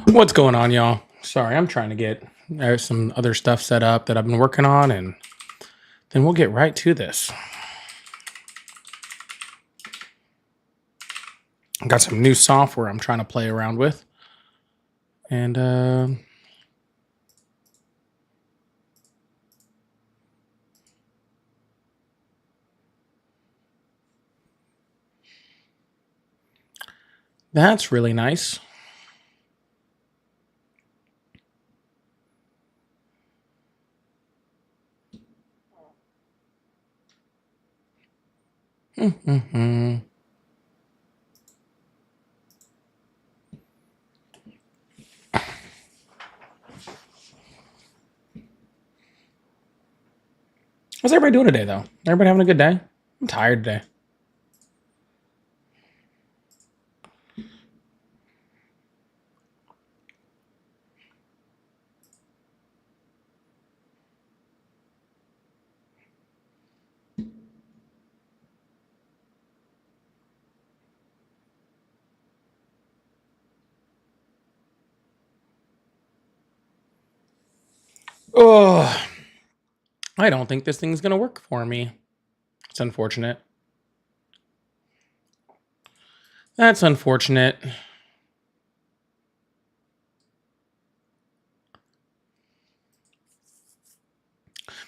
What's going on, y'all? Sorry, I'm trying to get some other stuff set up that I've been working on, and then we'll get right to this. I've got some new software I'm trying to play around with, and that's really nice. Mm-hmm. How's everybody doing today, though? Everybody having a good day? I'm tired today. Oh, I don't think this thing's gonna work for me. It's unfortunate. That's unfortunate.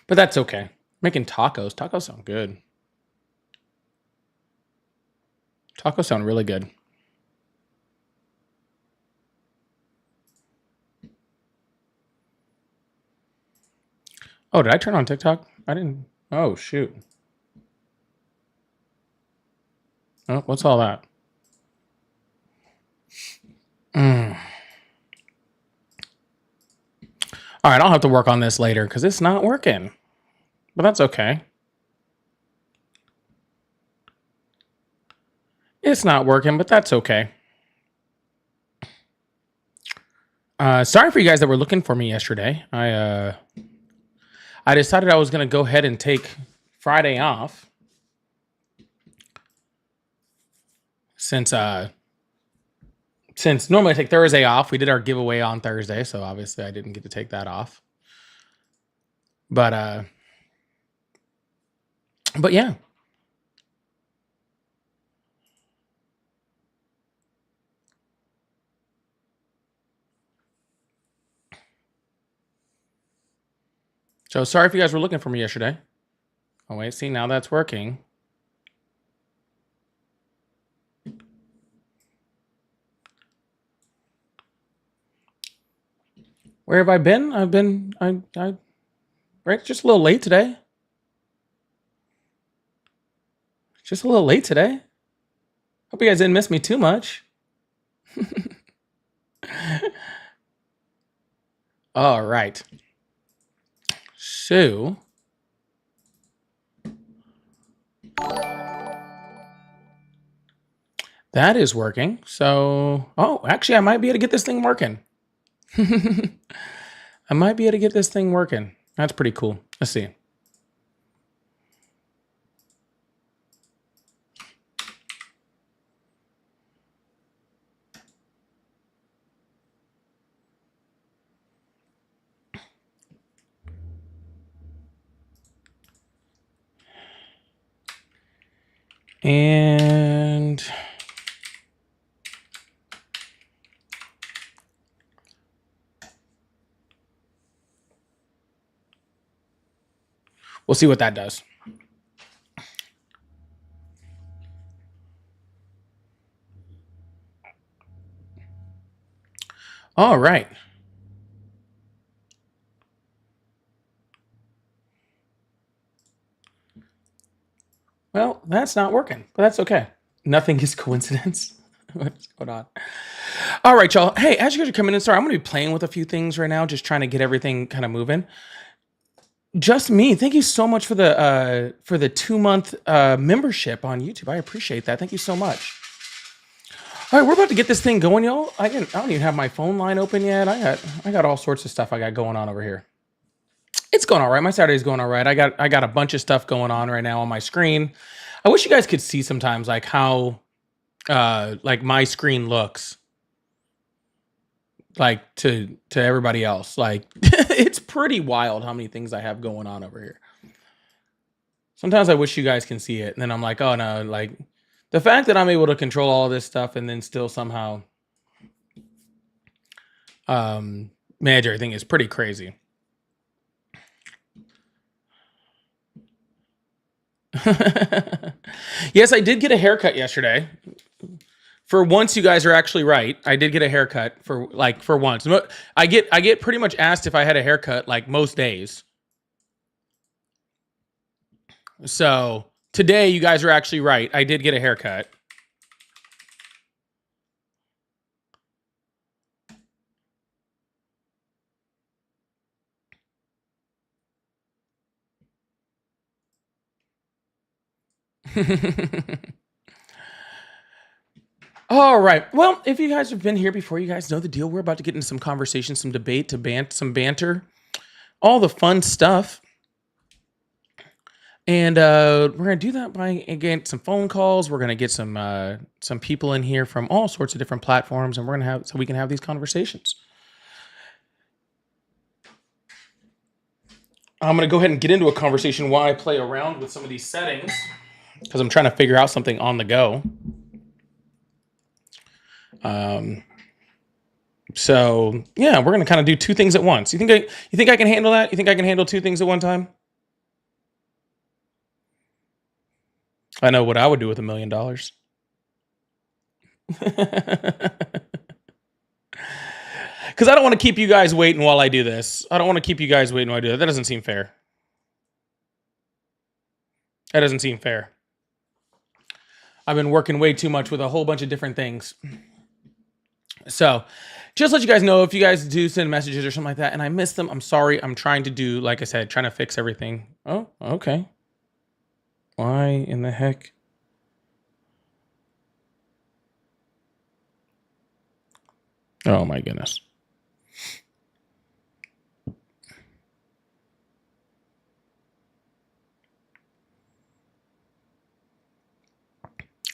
But that's okay. Making tacos. Tacos sound good. Tacos sound really good. Oh, did I turn on TikTok? I didn't. Oh, shoot. Oh, what's all that? Mm. All right, I'll have to work on this later because it's not working. But that's okay. It's not working, but that's okay. Sorry for you guys that were looking for me yesterday. I decided I was gonna go ahead and take Friday off since normally I take Thursday off. We did our giveaway on Thursday, so obviously I didn't get to take that off. But yeah. So sorry if you guys were looking for me yesterday. Oh wait, see, now that's working. Where have I been? I right, just a little late today. Just a little late today. Hope you guys didn't miss me too much. All right. So that is working. So, oh, actually, I might be able to get this thing working. I might be able to get this thing working. That's pretty cool. Let's see. And we'll see what that does. All right. Well, that's not working, but that's okay. Nothing is coincidence. What's going on? All right, y'all. Hey, as you guys are coming in, sorry, I'm going to be playing with a few things right now, just trying to get everything kind of moving. Just me. Thank you so much for the 2-month membership on YouTube. I appreciate that. Thank you so much. All right, we're about to get this thing going, y'all. I don't even have my phone line open yet. I got all sorts of stuff I got going on over here. It's going all right. My Saturday's going all right. I got a bunch of stuff going on right now on my screen. I wish you guys could see sometimes like how like my screen looks. like to everybody else. Like it's pretty wild how many things I have going on over here. Sometimes I wish you guys can see it, and then I'm like, oh no, like the fact that I'm able to control all this stuff and then still somehow manage everything is pretty crazy. Yes, I did get a haircut yesterday. For once, you guys are actually right. I did get a haircut for once. I get pretty much asked if I had a haircut like most days. So today, you guys are actually right. I did get a haircut. All right. Well, if you guys have been here before, you guys know the deal. We're about to get into some conversation, some debate, some banter, all the fun stuff. And we're gonna do that by again some phone calls. We're gonna get some people in here from all sorts of different platforms, and we're gonna have so we can have these conversations. I'm gonna go ahead and get into a conversation while I play around with some of these settings because I'm trying to figure out something on the go. So yeah, we're gonna kind of do two things at once. You think I can handle that? You think I can handle two things at one time? I know what I would do with $1 million. Because I don't want to keep you guys waiting while I do this. I don't want to keep you guys waiting while I do that. That doesn't seem fair. That doesn't seem fair. I've been working way too much with a whole bunch of different things. So just let you guys know if you guys do send messages or something like that and I miss them, I'm sorry. I'm trying to do, like I said, trying to fix everything. Oh, okay. Why in the heck? Oh my goodness.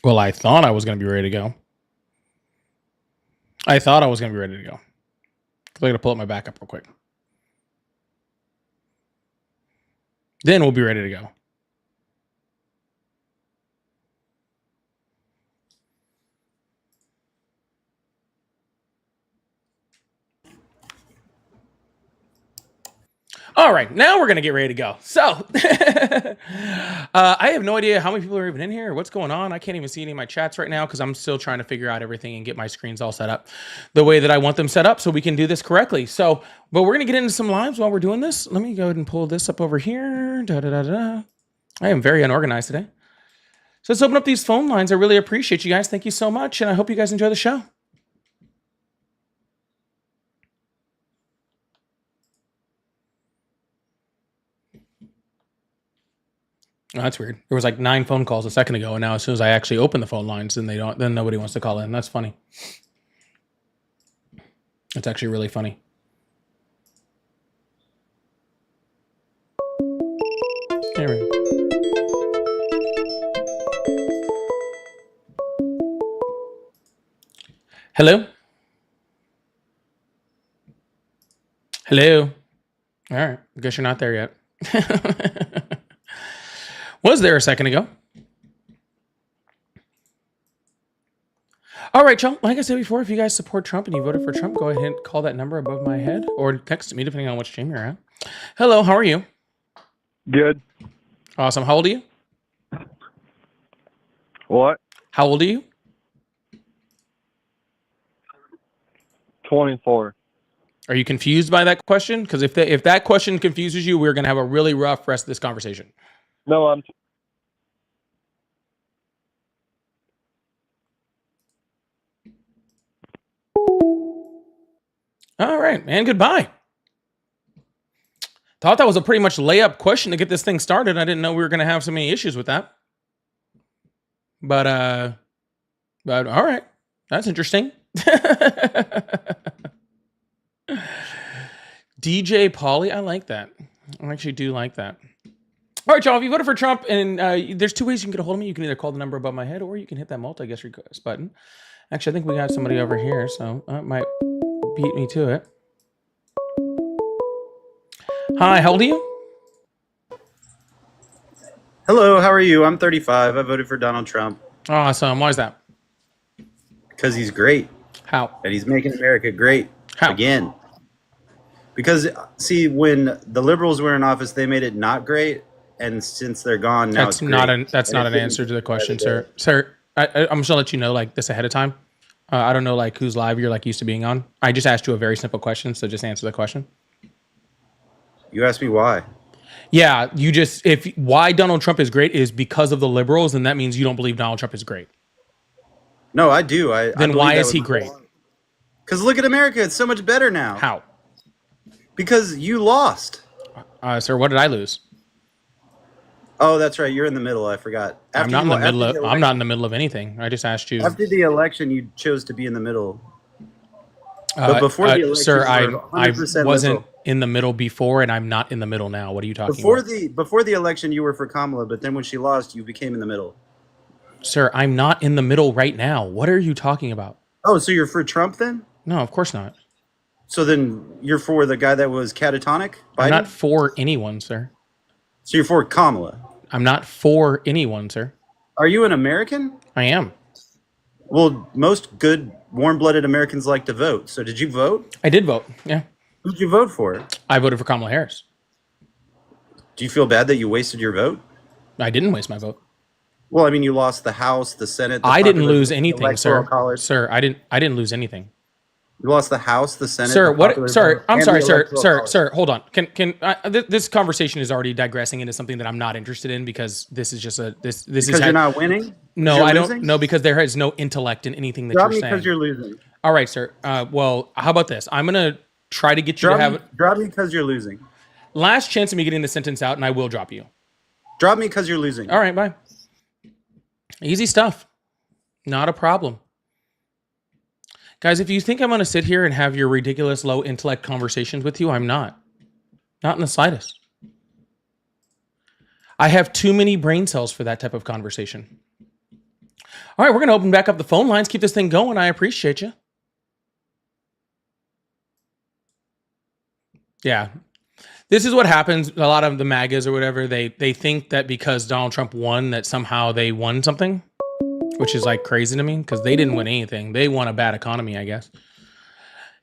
Well, I thought I was going to be ready to go. I got to pull up my backup real quick. Then we'll be ready to go. All right, now we're going to get ready to go. So, I have no idea how many people are even in here or what's going on. I can't even see any of my chats right now because I'm still trying to figure out everything and get my screens all set up the way that I want them set up so we can do this correctly. So, but we're going to get into some lives while we're doing this. Let me go ahead and pull this up over here. I am very unorganized today. So let's open up these phone lines. I really appreciate you guys. Thank you so much. And I hope you guys enjoy the show. Oh, that's weird. There was like 9 phone calls a second ago, and now as soon as I actually open the phone lines, then nobody wants to call in. That's funny. That's actually really funny. There we go. Hello? Hello? All right. I guess you're not there yet. Was there a second ago? All right, y'all. Like I said before, if you guys support Trump and you voted for Trump, go ahead and call that number above my head or text me, depending on which stream you're at. Hello, how are you? Good. Awesome. How old are you? What? How old are you? 24. Are you confused by that question? Because if that question confuses you, we're going to have a really rough rest of this conversation. No, I'm... All right, man. Goodbye. Thought that was a pretty much layup question to get this thing started. I didn't know we were going to have so many issues with that. But all right. That's interesting. DJ Pauly, I like that. I actually do like that. All right, y'all. If you voted for Trump, and there's 2 ways you can get a hold of me. You can either call the number above my head, or you can hit that multi-guest request button. Actually, I think we got somebody over here, so that might beat me to it. Hi, how old are you? Hello, how are you? I'm 35. I voted for Donald Trump Awesome. Why is that? because he's great How? and he's making America great How? again. Because, see, when the liberals were in office, they made it not great. And since they're gone, now it's great. That's And not it's an getting answer to the better by question, the day. sir. Sir, I'm just gonna let you know like this ahead of time. I don't know like whose live you're like used to being on. I just asked you a very simple question, so just answer the question. You asked me why. Yeah, you just if why Donald Trump is great is because of the liberals, and that means you don't believe Donald Trump is great. No, I do. I Then believe why that is with he my great? heart. Because look at America. It's so much better now. How? Because you lost. Sir, what did I lose? Oh, that's right. You're in the middle. I forgot. I'm After not in you, the after middle the of I'm not in election, the middle of anything. I just asked you. after the election, you chose to be in the middle. But before the election, Sir, you were I 100% wasn't liberal. in the middle before, and I'm not in the middle now. What are you talking Before about? the election, you were for Kamala, but then when she lost, you became in the middle. Sir, I'm not in the middle right now. What are you talking about? Oh, so you're for Trump then? No, of course not. So then you're for the guy that was catatonic, I'm not Biden? for anyone, sir. So you're for Kamala. I'm not for anyone, sir. Are you an American? I am. Well, most good, warm-blooded Americans like to vote. So did you vote? I did vote. Yeah. Who did you vote for? I voted for Kamala Harris. Do you feel bad that you wasted your vote? I didn't waste my vote. Well, I mean, you lost the House, the Senate, the I didn't popular lose vote, the anything, Electoral sir. College. Sir, I didn't lose anything. You lost the House, the Senate, Sir, the popular what? Sorry, vote, I'm and sorry, the sir, Electoral sir, College. sir. Hold on. This conversation is already digressing into something that I'm not interested in because this is just this Because is you're not winning? no, You're I don't losing? know because there is no intellect in anything that Drop you're me saying. because you're losing. All right, sir. Well, how about this? I'm gonna try to get you to have Drop me because you're losing. last chance of me getting the sentence out, and I will drop you. Drop me because you're losing. All right, bye. Easy stuff. Not a problem. Guys, if you think I'm going to sit here and have your ridiculous low intellect conversations with you, I'm not. Not in the slightest. I have too many brain cells for that type of conversation. All right, we're going to open back up the phone lines. Keep this thing going. I appreciate you. Yeah. This is what happens. A lot of the MAGAs or whatever, they think that because Donald Trump won, that somehow they won something, which is like crazy to me because they didn't win anything. They won a bad economy, I guess.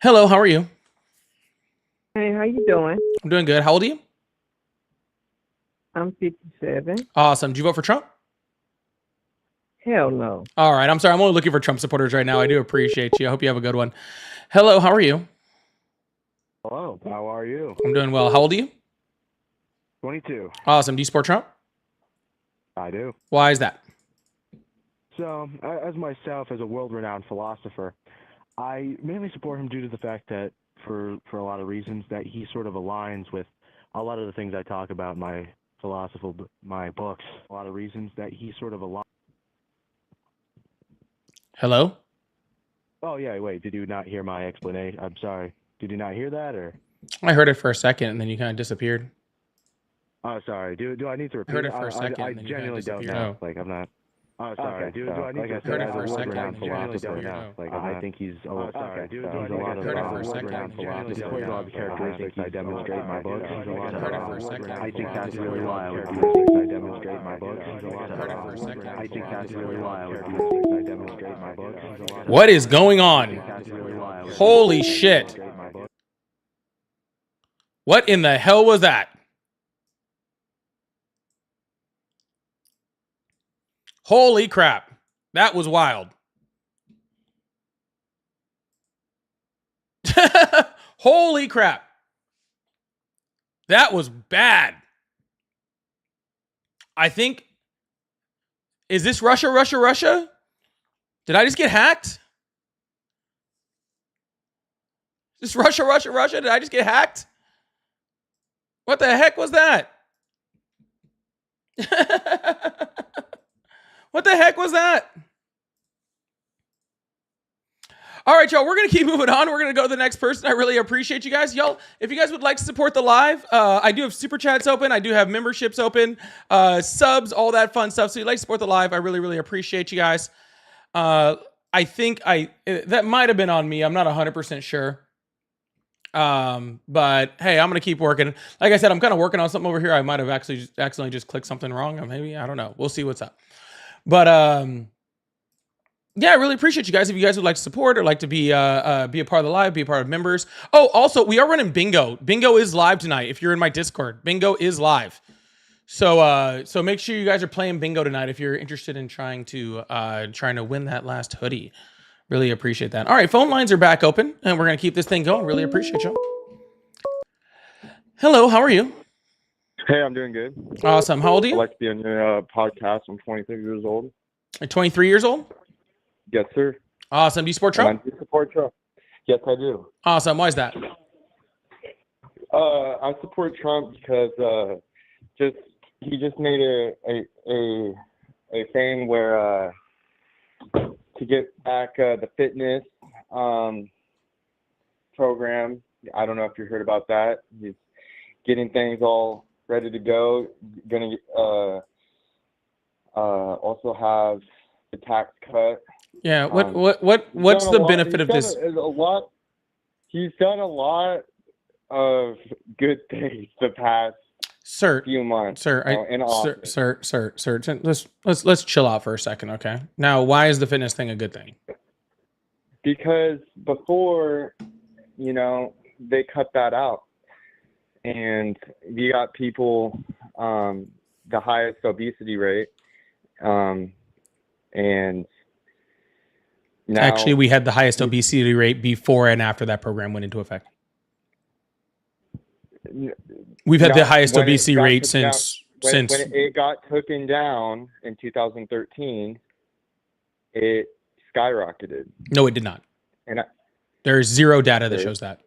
Hello, how are you? Hey, how you doing? I'm doing good. How old are you? I'm 57. Awesome. Did you vote for Trump? Hell no. All right. I'm sorry. I'm only looking for Trump supporters right now. I do appreciate you. I hope you have a good one. Hello, how are you? Hello, how are you? I'm doing well. How old are you? 22. Awesome. Do you support Trump? I do. Why is that? So, as myself, as a world-renowned philosopher, I mainly support him due to the fact that, for a lot of reasons, that he sort of aligns with a lot of the things I talk about in my books. A lot of reasons that he sort of aligns. Hello? Oh yeah, wait. Did you not hear my explanation? I'm sorry. Did you not hear that, or? I heard it for a second and then you kind of disappeared. Oh, sorry. Do I need to I repeat? heard it for a second I and then you kind of genuinely don't disappeared. know. No. Like I'm not. Oh, sorry. Okay, Do so, I need like to I say said, as I a was world-renowned second, and you philosopher? disappeared. Like No. I think he's a lot. sorry. He's Do I a need lot to of heard it for a world-renowned second, philosopher. and you Despite all the characteristics I demonstrate in my books, he's a lot heard it of. for a second. I think that's really why I would Heard characteristics I demonstrate in my books. He's a lot heard it for a second. I think that's really why I would characteristics I demonstrate in my books. He's a lot. What is going on? That's really why I would Holy shit. demonstrate in my books. What in the hell was that? Holy crap. That was wild. Holy crap. That was bad. I think. Is this Russia, Russia, Russia? Did I just get hacked? Is this Russia, Russia, Russia? Did I just get hacked? What the heck was that? What the heck was that? All right, y'all, we're going to keep moving on. We're going to go to the next person. I really appreciate you guys. Y'all, if you guys would like to support the live, I do have super chats open. I do have memberships open, subs, all that fun stuff. So if you'd like to support the live, I really, really appreciate you guys. I think that might have been on me. I'm not 100% sure. But hey, I'm gonna keep working. Like I said, I'm kind of working on something over here. I might have actually accidentally just clicked something wrong, or maybe I don't know. We'll see what's up. But yeah, I really appreciate you guys. If you guys would like to support or like to be a part of the live, be a part of members. Oh, also, we are running bingo. Bingo is live tonight. If you're in my Discord, bingo is live. So so make sure you guys are playing bingo tonight if you're interested in trying to win that last hoodie. Really appreciate that. All right, phone lines are back open, and we're gonna keep this thing going. Really appreciate y'all. Hello, how are you? Hey, I'm doing good. Awesome. How old are I'd you? like to be on your podcast. I'm 23 years old. You're 23 years old? Yes, sir. Awesome. Do you support And Trump? I do support Trump. Yes, I do. Awesome. Why is that? I support Trump because he just made a thing where to get back the fitness program. I don't know if you heard about that. He's getting things all ready to go. Gonna also have the tax cut. Yeah. What's the benefit of this? He's done a lot of good things the past few months. Sir, let's chill out for a second, okay? Now, why is the fitness thing a good thing? Because before, they cut that out, and you got people the highest obesity rate, and now, actually, we had the highest obesity rate before and after that program went into effect. We've had the highest obesity rate since when it got taken down in 2013. It skyrocketed. No, it did not. And there's zero data that shows that.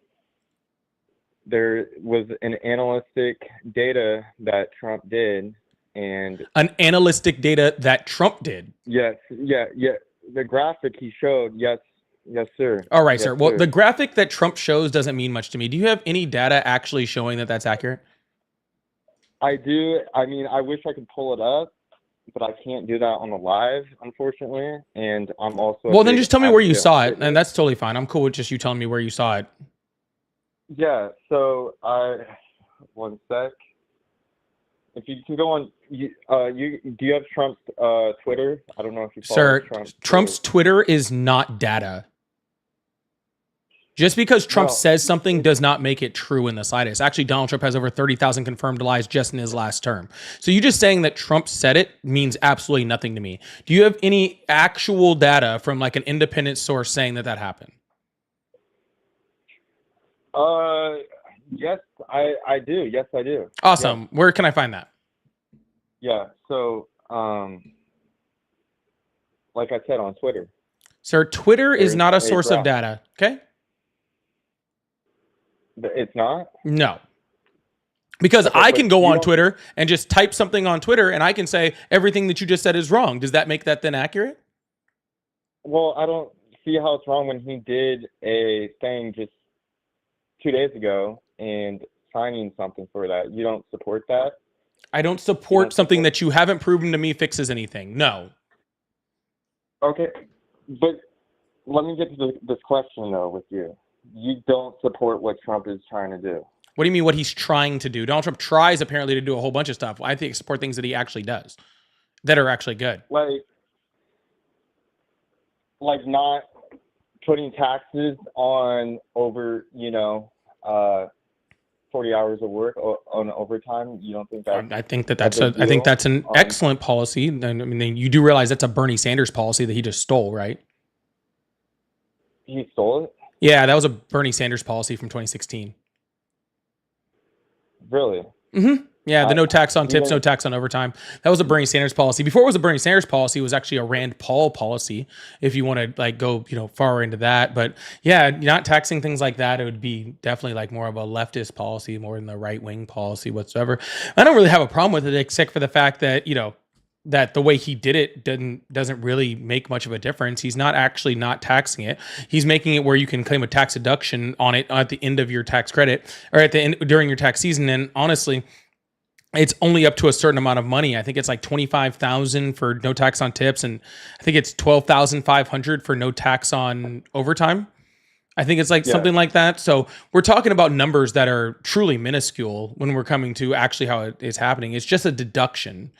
There was an analytic data that Trump did, and an analytic data that Trump did. Yes, yeah. The graphic he showed, yes, sir. All right, yes, sir. Well, sir. the graphic that Trump shows doesn't mean much to me. Do you have any data actually showing that that's accurate? I do. I mean, I wish I could pull it up, but I can't do that on the live, unfortunately. And I'm also well. Then just tell me where you saw it, and that's totally fine. I'm cool with just you telling me where you saw it. Yeah. So one sec. If you can go on, do you have Trump's Twitter? I don't know if you follow Trump's Twitter is not data. Just because Trump says something does not make it true in the slightest. Actually, Donald Trump has over 30,000 confirmed lies just in his last term. So you just saying that Trump said it means absolutely nothing to me. Do you have any actual data from like an independent source saying that happened? Yes, I do. Yes, I do. Awesome. Yeah. Where can I find that? Yeah. So, like I said, on Twitter. Sir, Twitter is not a source of data. Okay. It's not? No. Because I can go on Twitter and just type something on Twitter and I can say everything that you just said is wrong. Does that make that then accurate? Well, I don't see how it's wrong when he did a thing just 2 days ago and signing something for that. You don't support that? I don't support something that you haven't proven to me fixes anything. No. Okay. But let me get to this question, though, with you. You don't support what Trump is trying to do. What do you mean what he's trying to do? Donald Trump tries apparently to do a whole bunch of stuff. I think support things that he actually does that are actually good. Like not putting taxes on over, 40 hours of work on overtime. You don't think that? I think that's an excellent policy. I mean, you do realize that's a Bernie Sanders policy that he just stole, right? He stole it? Yeah, that was a Bernie Sanders policy from 2016. Really? Mm-hmm. Yeah, the no tax on tips, no tax on overtime. That was a Bernie Sanders policy. Before it was a Bernie Sanders policy, it was actually a Rand Paul policy, if you want to go, far into that. But yeah, not taxing things like that, it would be definitely like more of a leftist policy, more than the right-wing policy whatsoever. I don't really have a problem with it, except for the fact that, that the way he did it doesn't really make much of a difference. He's not actually not taxing it. He's making it where you can claim a tax deduction on it at the end of your tax credit or at the end during your tax season. And honestly, it's only up to a certain amount of money. I think it's like $25,000 for no tax on tips, and I think it's $12,500 for no tax on overtime. I think it's like something like that. So we're talking about numbers that are truly minuscule when we're coming to actually how it is happening. It's just a deduction.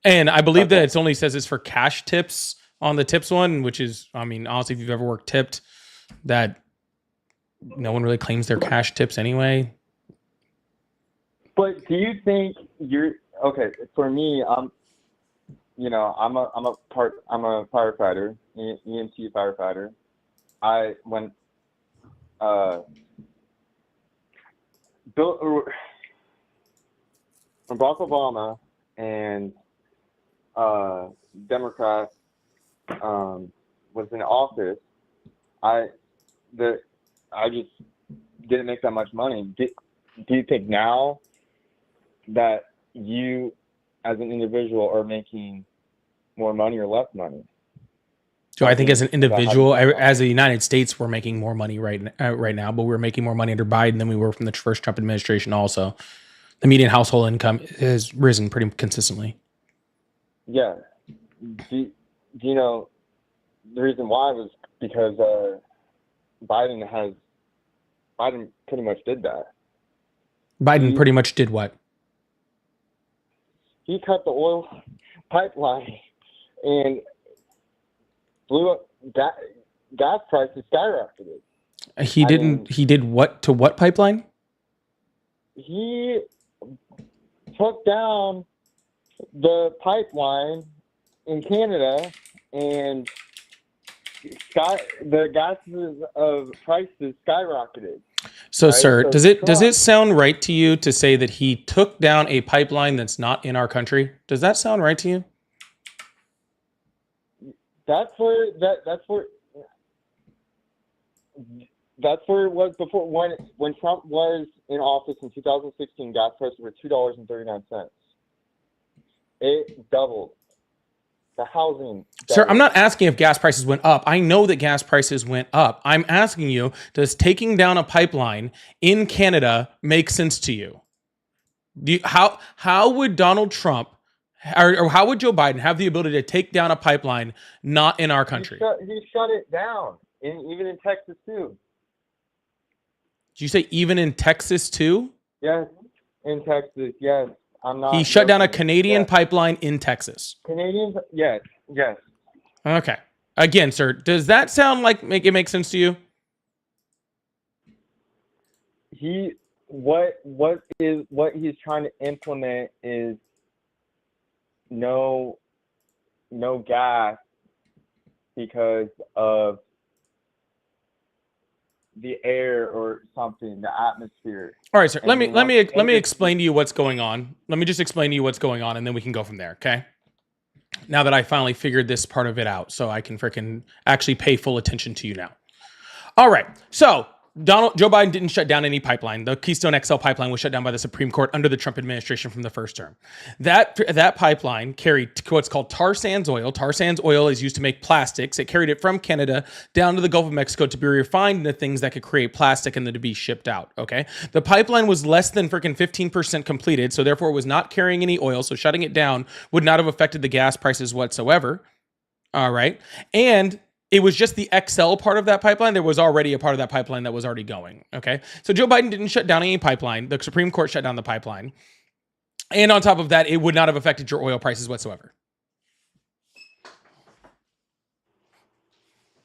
And I believe that it only says it's for cash tips on the tips one, which is, I mean, honestly, if you've ever worked tipped, that no one really claims their cash tips anyway. But do you think okay? For me, I'm a firefighter, EMT firefighter. When Barack Obama and Democrat was in office, I just didn't make that much money. Do you think now that you, as an individual, are making more money or less money? So I think as an individual, as a United States, we're making more money right now, but we're making more money under Biden than we were from the first Trump administration. Also, the median household income has risen pretty consistently. Yeah. Do you know the reason why was because Biden pretty much did that. Biden pretty much did what? He cut the oil pipeline and blew up. Gas prices skyrocketed. He did what to what pipeline? He took down the pipeline in Canada, and the gases of prices skyrocketed. So, right? Sir, does it sound right to you to say that he took down a pipeline that's not in our country? Does that sound right to you? That's where it was before. When Trump was in office in 2016, gas prices were $2.39. It doubled. The housing doubled. Sir, I'm not asking if gas prices went up. I know that gas prices went up. I'm asking you, does taking down a pipeline in Canada make sense to you? How would Donald Trump or how would Joe Biden have the ability to take down a pipeline not in our country? He shut it down, even in Texas too. Did you say even in Texas too? Yes, in Texas, yes. I'm not. He shut down a Canadian pipeline in Texas. Canadians, yes. Okay. Again, sir, does that sound like it makes sense to you? What he's trying to implement is no gas because of the air or something, the atmosphere. All right, sir. Let me explain to you what's going on. Let me just explain to you what's going on, and then we can go from there. Okay. Now that I finally figured this part of it out, so I can freaking actually pay full attention to you now. All right. So Joe Biden didn't shut down any pipeline. The Keystone XL pipeline was shut down by the Supreme Court under the Trump administration from the first term. That pipeline carried what's called tar sands oil. Tar sands oil is used to make plastics. It carried it from Canada down to the Gulf of Mexico to be refined into things that could create plastic and then to be shipped out. Okay. The pipeline was less than freaking 15% completed, so therefore it was not carrying any oil. So shutting it down would not have affected the gas prices whatsoever. All right. And it was just the XL part of that pipeline. There was already a part of that pipeline that was already going. Okay. So Joe Biden didn't shut down any pipeline. The Supreme Court shut down the pipeline. And on top of that, it would not have affected your oil prices whatsoever.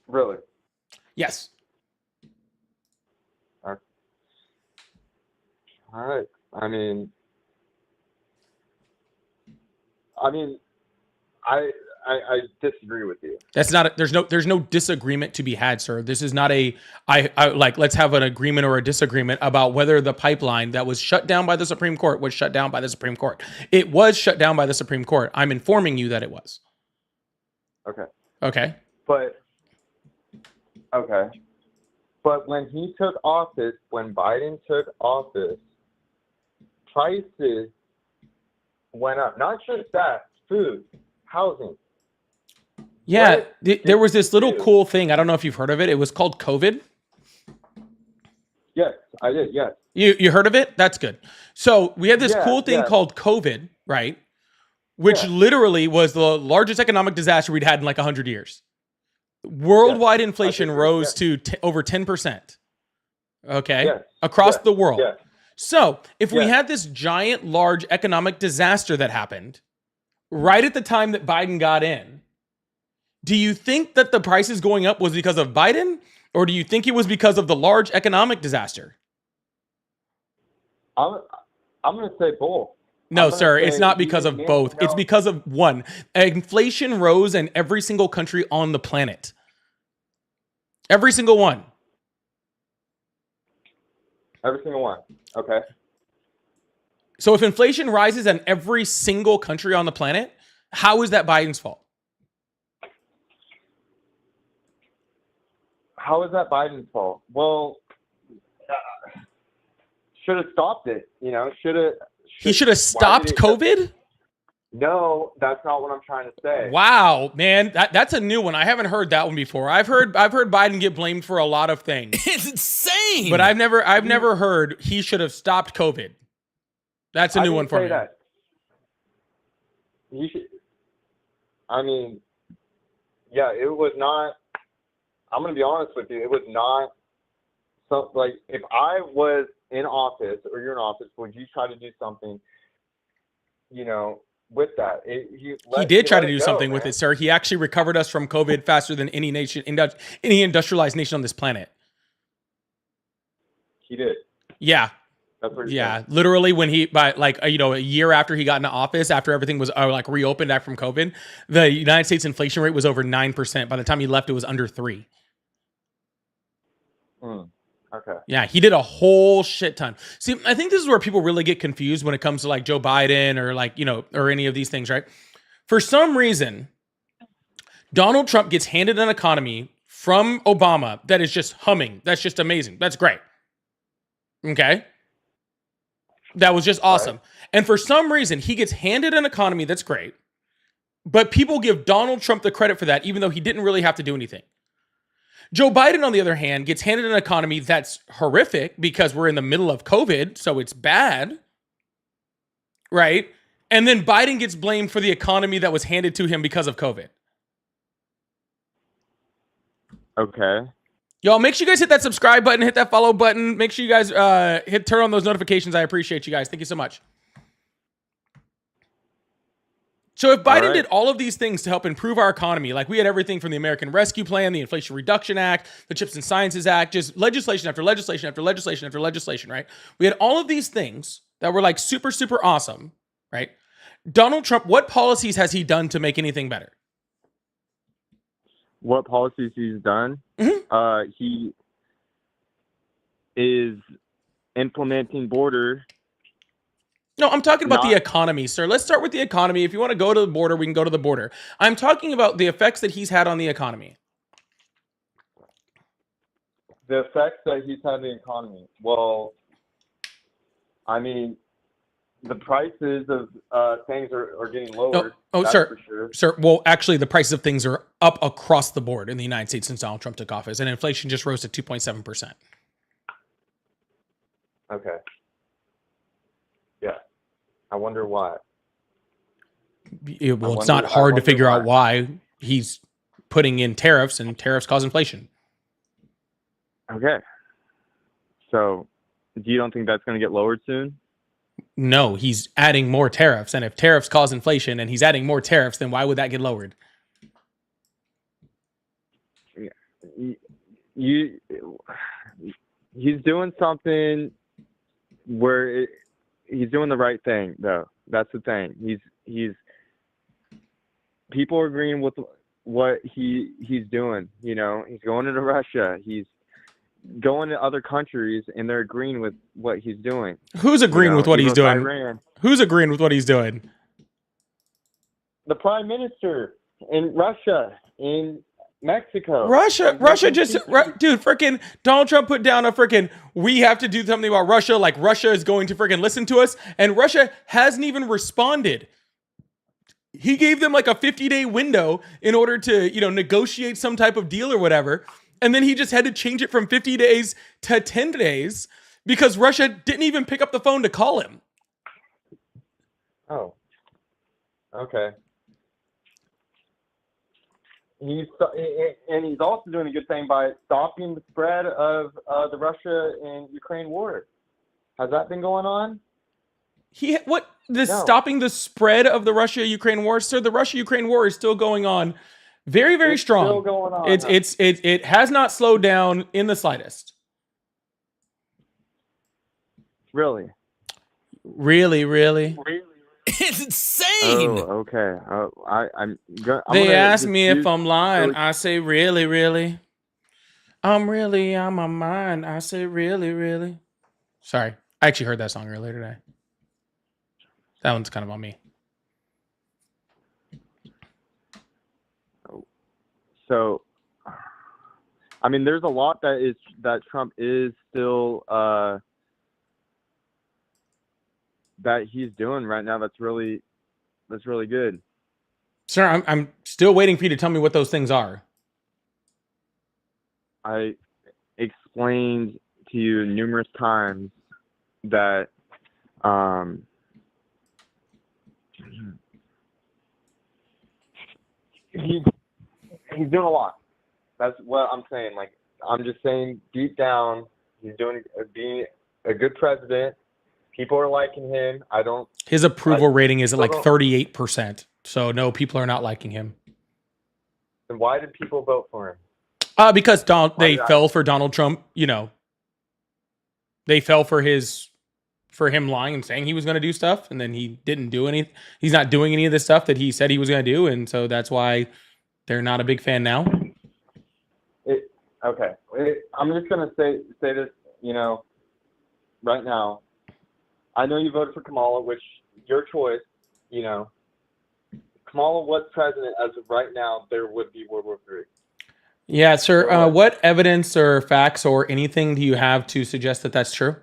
Really? Yes. All right. I mean, I disagree with you. That's not there's no disagreement to be had, sir. This is not let's have an agreement or a disagreement about whether the pipeline that was shut down by the Supreme Court was shut down by the Supreme Court. It was shut down by the Supreme Court. I'm informing you that it was. Okay. But when Biden took office, prices went up. Not just that, food, housing. Yeah, there was this little cool thing. I don't know if you've heard of it. It was called COVID. Yes, I did. Yes. You heard of it? That's good. So we had this cool thing called COVID, right? Which literally was the largest economic disaster we'd had in like 100 years. Worldwide Yes, I inflation think rose yes. to over 10%. Okay? Yes. Across Yes. the world. Yes. So, if we Yes. had this giant, large economic disaster that happened right at the time that Biden got in, do you think that the prices going up was because of Biden, or do you think it was because of the large economic disaster? I'm going to say both. No, I'm gonna sir, it's say not because of both. It's because of one. Inflation rose in every single country on the planet. Every single one. Every single one. Okay. So if inflation rises in every single country on the planet, how is that Biden's fault? How is that Biden's fault? Well, should have stopped it. You know, He should have stopped COVID? No, that's not what I'm trying to say. Wow, man, that's a new one. I haven't heard that one before. I've heard Biden get blamed for a lot of things. It's insane. But I've never heard he should have stopped COVID. That's a new one for me. That. You should. I mean, yeah, it was not. I'm gonna be honest with you. It was not. So, like, if I was in office or you're in office, would you try to do something? You know, with that, he did try to do something with it, sir. He actually recovered us from COVID faster than any nation, any industrialized nation on this planet. He did. Yeah. That's what yeah, saying. Literally when a year after he got into office, after everything was reopened back from COVID, the United States inflation rate was over 9%. By the time he left, it was under 3%. Okay. Yeah, he did a whole shit ton. See, I think this is where people really get confused when it comes to like Joe Biden or or any of these things, right? For some reason, Donald Trump gets handed an economy from Obama that is just humming. That's just amazing. That's great. Okay. That was just awesome. Right. And for some reason, he gets handed an economy that's great, but people give Donald Trump the credit for that, even though he didn't really have to do anything. Joe Biden, on the other hand, gets handed an economy that's horrific because we're in the middle of COVID, so it's bad, right? And then Biden gets blamed for the economy that was handed to him because of COVID. Okay. Y'all, make sure you guys hit that subscribe button, hit that follow button. Make sure you guys turn on those notifications. I appreciate you guys. Thank you so much. So if Biden did all of these things to help improve our economy, like we had everything from the American Rescue Plan, the Inflation Reduction Act, the Chips and Sciences Act, just legislation after legislation after legislation after legislation, right? We had all of these things that were like super, super awesome, right? Donald Trump, what policies has he done to make anything better? What policies he's done? Mm-hmm. He is implementing border. No, I'm talking about the economy, sir. Let's start with the economy. If you want to go to the border, we can go to the border. I'm talking about the effects that he's had on the economy. The effects that he's had on the economy. Well, I mean, the prices of things are getting lowered. Sir. For sure. Sir, well, actually, the prices of things are up across the board in the United States since Donald Trump took office, and inflation just rose to 2.7%. Okay. Yeah. I wonder why. It's not hard to figure out why he's putting in tariffs, and tariffs cause inflation. Okay. So, you don't think that's going to get lowered soon? No, he's adding more tariffs, and if tariffs cause inflation and he's adding more tariffs, then why would that get lowered? He's doing something where he's doing the right thing, though. That's the thing. He's people are agreeing with what he's doing. You know, he's going into Russia. He's going to other countries, and they're agreeing with what he's doing. Who's agreeing with what he's doing? Iran. Who's agreeing with what he's doing? The prime minister in Russia, in Mexico. Russia just, dude, freaking Donald Trump put down a freaking, we have to do something about Russia, like Russia is going to freaking listen to us, and Russia hasn't even responded. He gave them like a 50-day window in order to, negotiate some type of deal or whatever. And then he just had to change it from 50 days to 10 days because Russia didn't even pick up the phone to call him. Oh, okay. he's also doing a good thing by stopping the spread of the Russia and Ukraine war. Has that been going on? Stopping the spread of the Russia-Ukraine war, sir? The Russia-Ukraine war is still going on, very, very It's strong. still going on. It has not slowed down in the slightest. Really? Really. It's insane. Oh, okay. They ask me if I'm lying. I say really. I'm on my mind. I say really. Sorry, I actually heard that song earlier today. That one's kind of on me. So, I mean, there's a lot that Trump is still that he's doing right now. That's really good. Sir, I'm still waiting for you to tell me what those things are. I explained to you numerous times that he's doing a lot. That's what I'm saying. Like, I'm just saying, deep down, he's being a good president. People are liking him. His approval rating is at like 38%. So no, people are not liking him. Then why did people vote for him? Because they fell for Donald Trump. You know, they fell for him lying and saying he was going to do stuff, and then he didn't do any. He's not doing any of the stuff that he said he was going to do, and so that's why they're not a big fan now. I'm just going to say this. You know, right now, I know you voted for Kamala, which your choice. You know, Kamala was president as of right now. There would be World War III. Yeah, sir. What evidence or facts or anything do you have to suggest that that's true?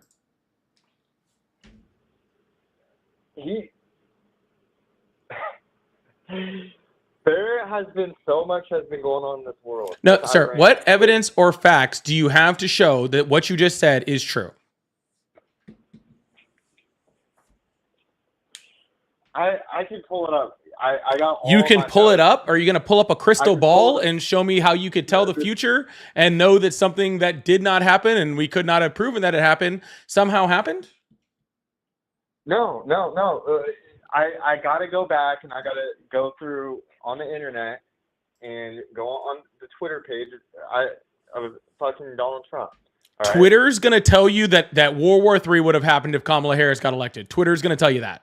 There has been so much has been going on in this world. No, sir. What evidence or facts do you have to show that what you just said is true? I can pull it up. I got all You can pull it notes. up? Are you going to pull up a crystal ball and show me how you could tell the future and know that something that did not happen and we could not have proven that it happened somehow happened? No. I got to go back and I got to go through on the internet and go on the Twitter page. I was fucking Donald Trump. All right? Twitter's going to tell you that World War III would have happened if Kamala Harris got elected. Twitter's going to tell you that.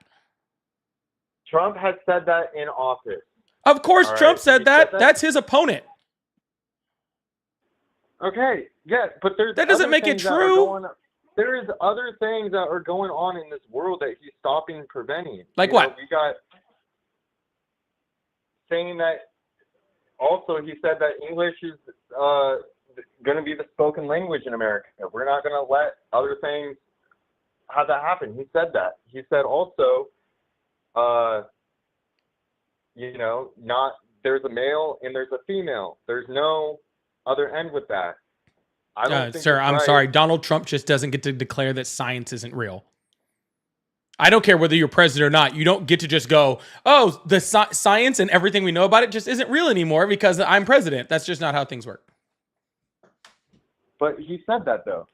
Trump has said that in office. Of course, All Trump right? said that. That's his opponent. Okay, yeah, but That doesn't make it true. There is other things that are going on in this world that he's stopping and preventing. Like what? We got saying that. Also, he said that English is going to be the spoken language in America. We're not going to let other things have that happen. He said that. He said also, not there's a male and there's a female. There's no other end with that. I don't think sir, I'm right. sorry. Donald Trump just doesn't get to declare that science isn't real. I don't care whether you're president or not. You don't get to just go, oh, the science and everything we know about it just isn't real anymore because I'm president. That's just not how things work. But he said that, though.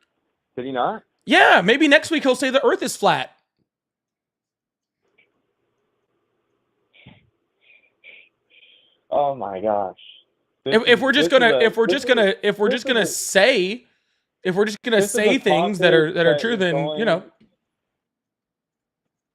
Did he not? Yeah, maybe next week he'll say the earth is flat. Oh my gosh. If we're just gonna say things that are true, then you know.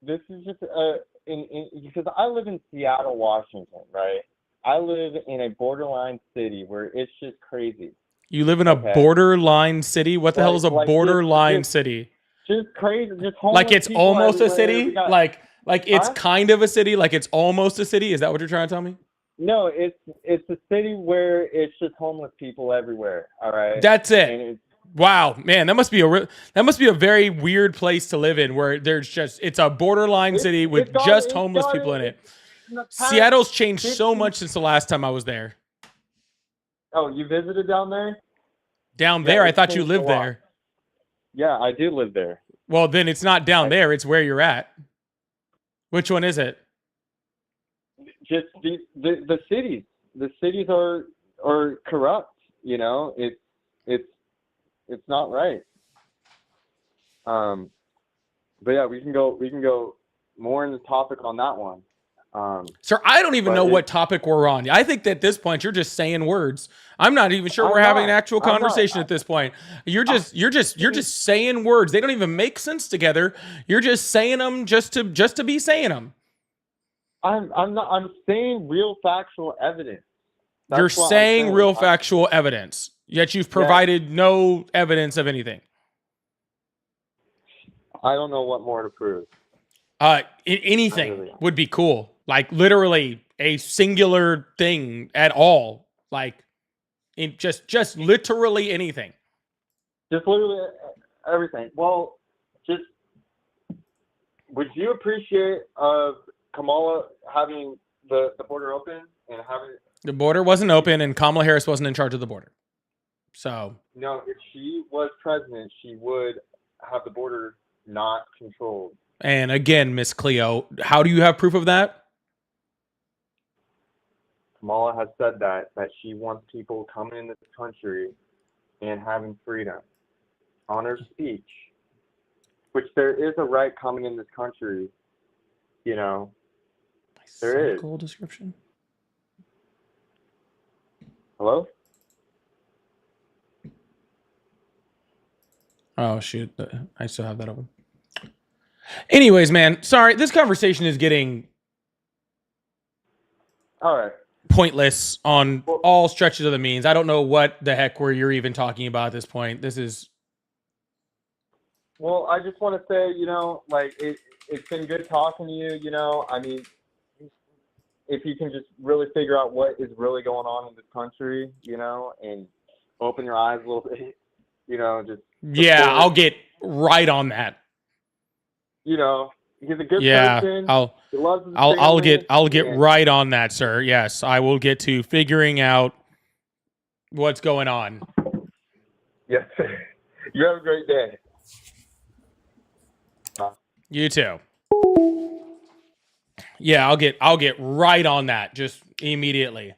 This is just because I live in Seattle, Washington, right? I live in a borderline city where it's just crazy. You live in a borderline city? What the hell is a borderline city? Just crazy. Just like it's almost a city? Like it's Huh? kind of a city? Like it's almost a city? Is that what you're trying to tell me? No, it's a city where it's just homeless people everywhere. All right. That's it. And Wow, man, that must be a very weird place to live in, where it's a borderline city with just homeless people in it. Seattle's changed so much since the last time I was there. Oh, you visited down there? Down there, I thought you lived there. Yeah, I do live there. Well, then it's not down there; it's where you're at. Which one is it? Just the cities. The cities are or corrupt. You know, it's not right. But yeah, we can go more in the topic on that one. Sir, I don't even but know it- what topic we're on. I think that at this point you're just saying words. I'm not even sure we're having an actual conversation at this point. You're just saying words. They don't even make sense together. You're just saying them just to be saying them. I'm saying real factual evidence. That's You're what I'm saying real I- factual evidence, yet you've provided no evidence of anything. I don't know what more to prove. Anything Really. would be cool. Like literally a singular thing at all. Like in just literally anything. Just literally everything. Well, just would you appreciate Kamala having the border open and having The border wasn't open and Kamala Harris wasn't in charge of the border. So no, if she was president, she would have the border not controlled. and again, Miss Cleo, how do you have proof of that? Kamala has said that she wants people coming in this country and having freedom on her speech, which there is a right coming in this country, you know. There is. Cynical description. Hello? Oh shoot, I still have that open. Anyways, man, sorry, this conversation is getting All right. pointless on all stretches of the means. I don't know what the heck you're even talking about at this point. This is Well, I just want to say, you know, like it's been good talking to you, you know. I mean, if you can just really figure out what is really going on in this country, you know, and open your eyes a little bit, you know, just yeah, support, I'll get right on that. you know, he's a good Yeah, person. I'll He loves his I'll family, get and- right on that, sir. Yes, I will get to figuring out what's going on. Yes. You have a great day. You too. Yeah, I'll get right on that just immediately.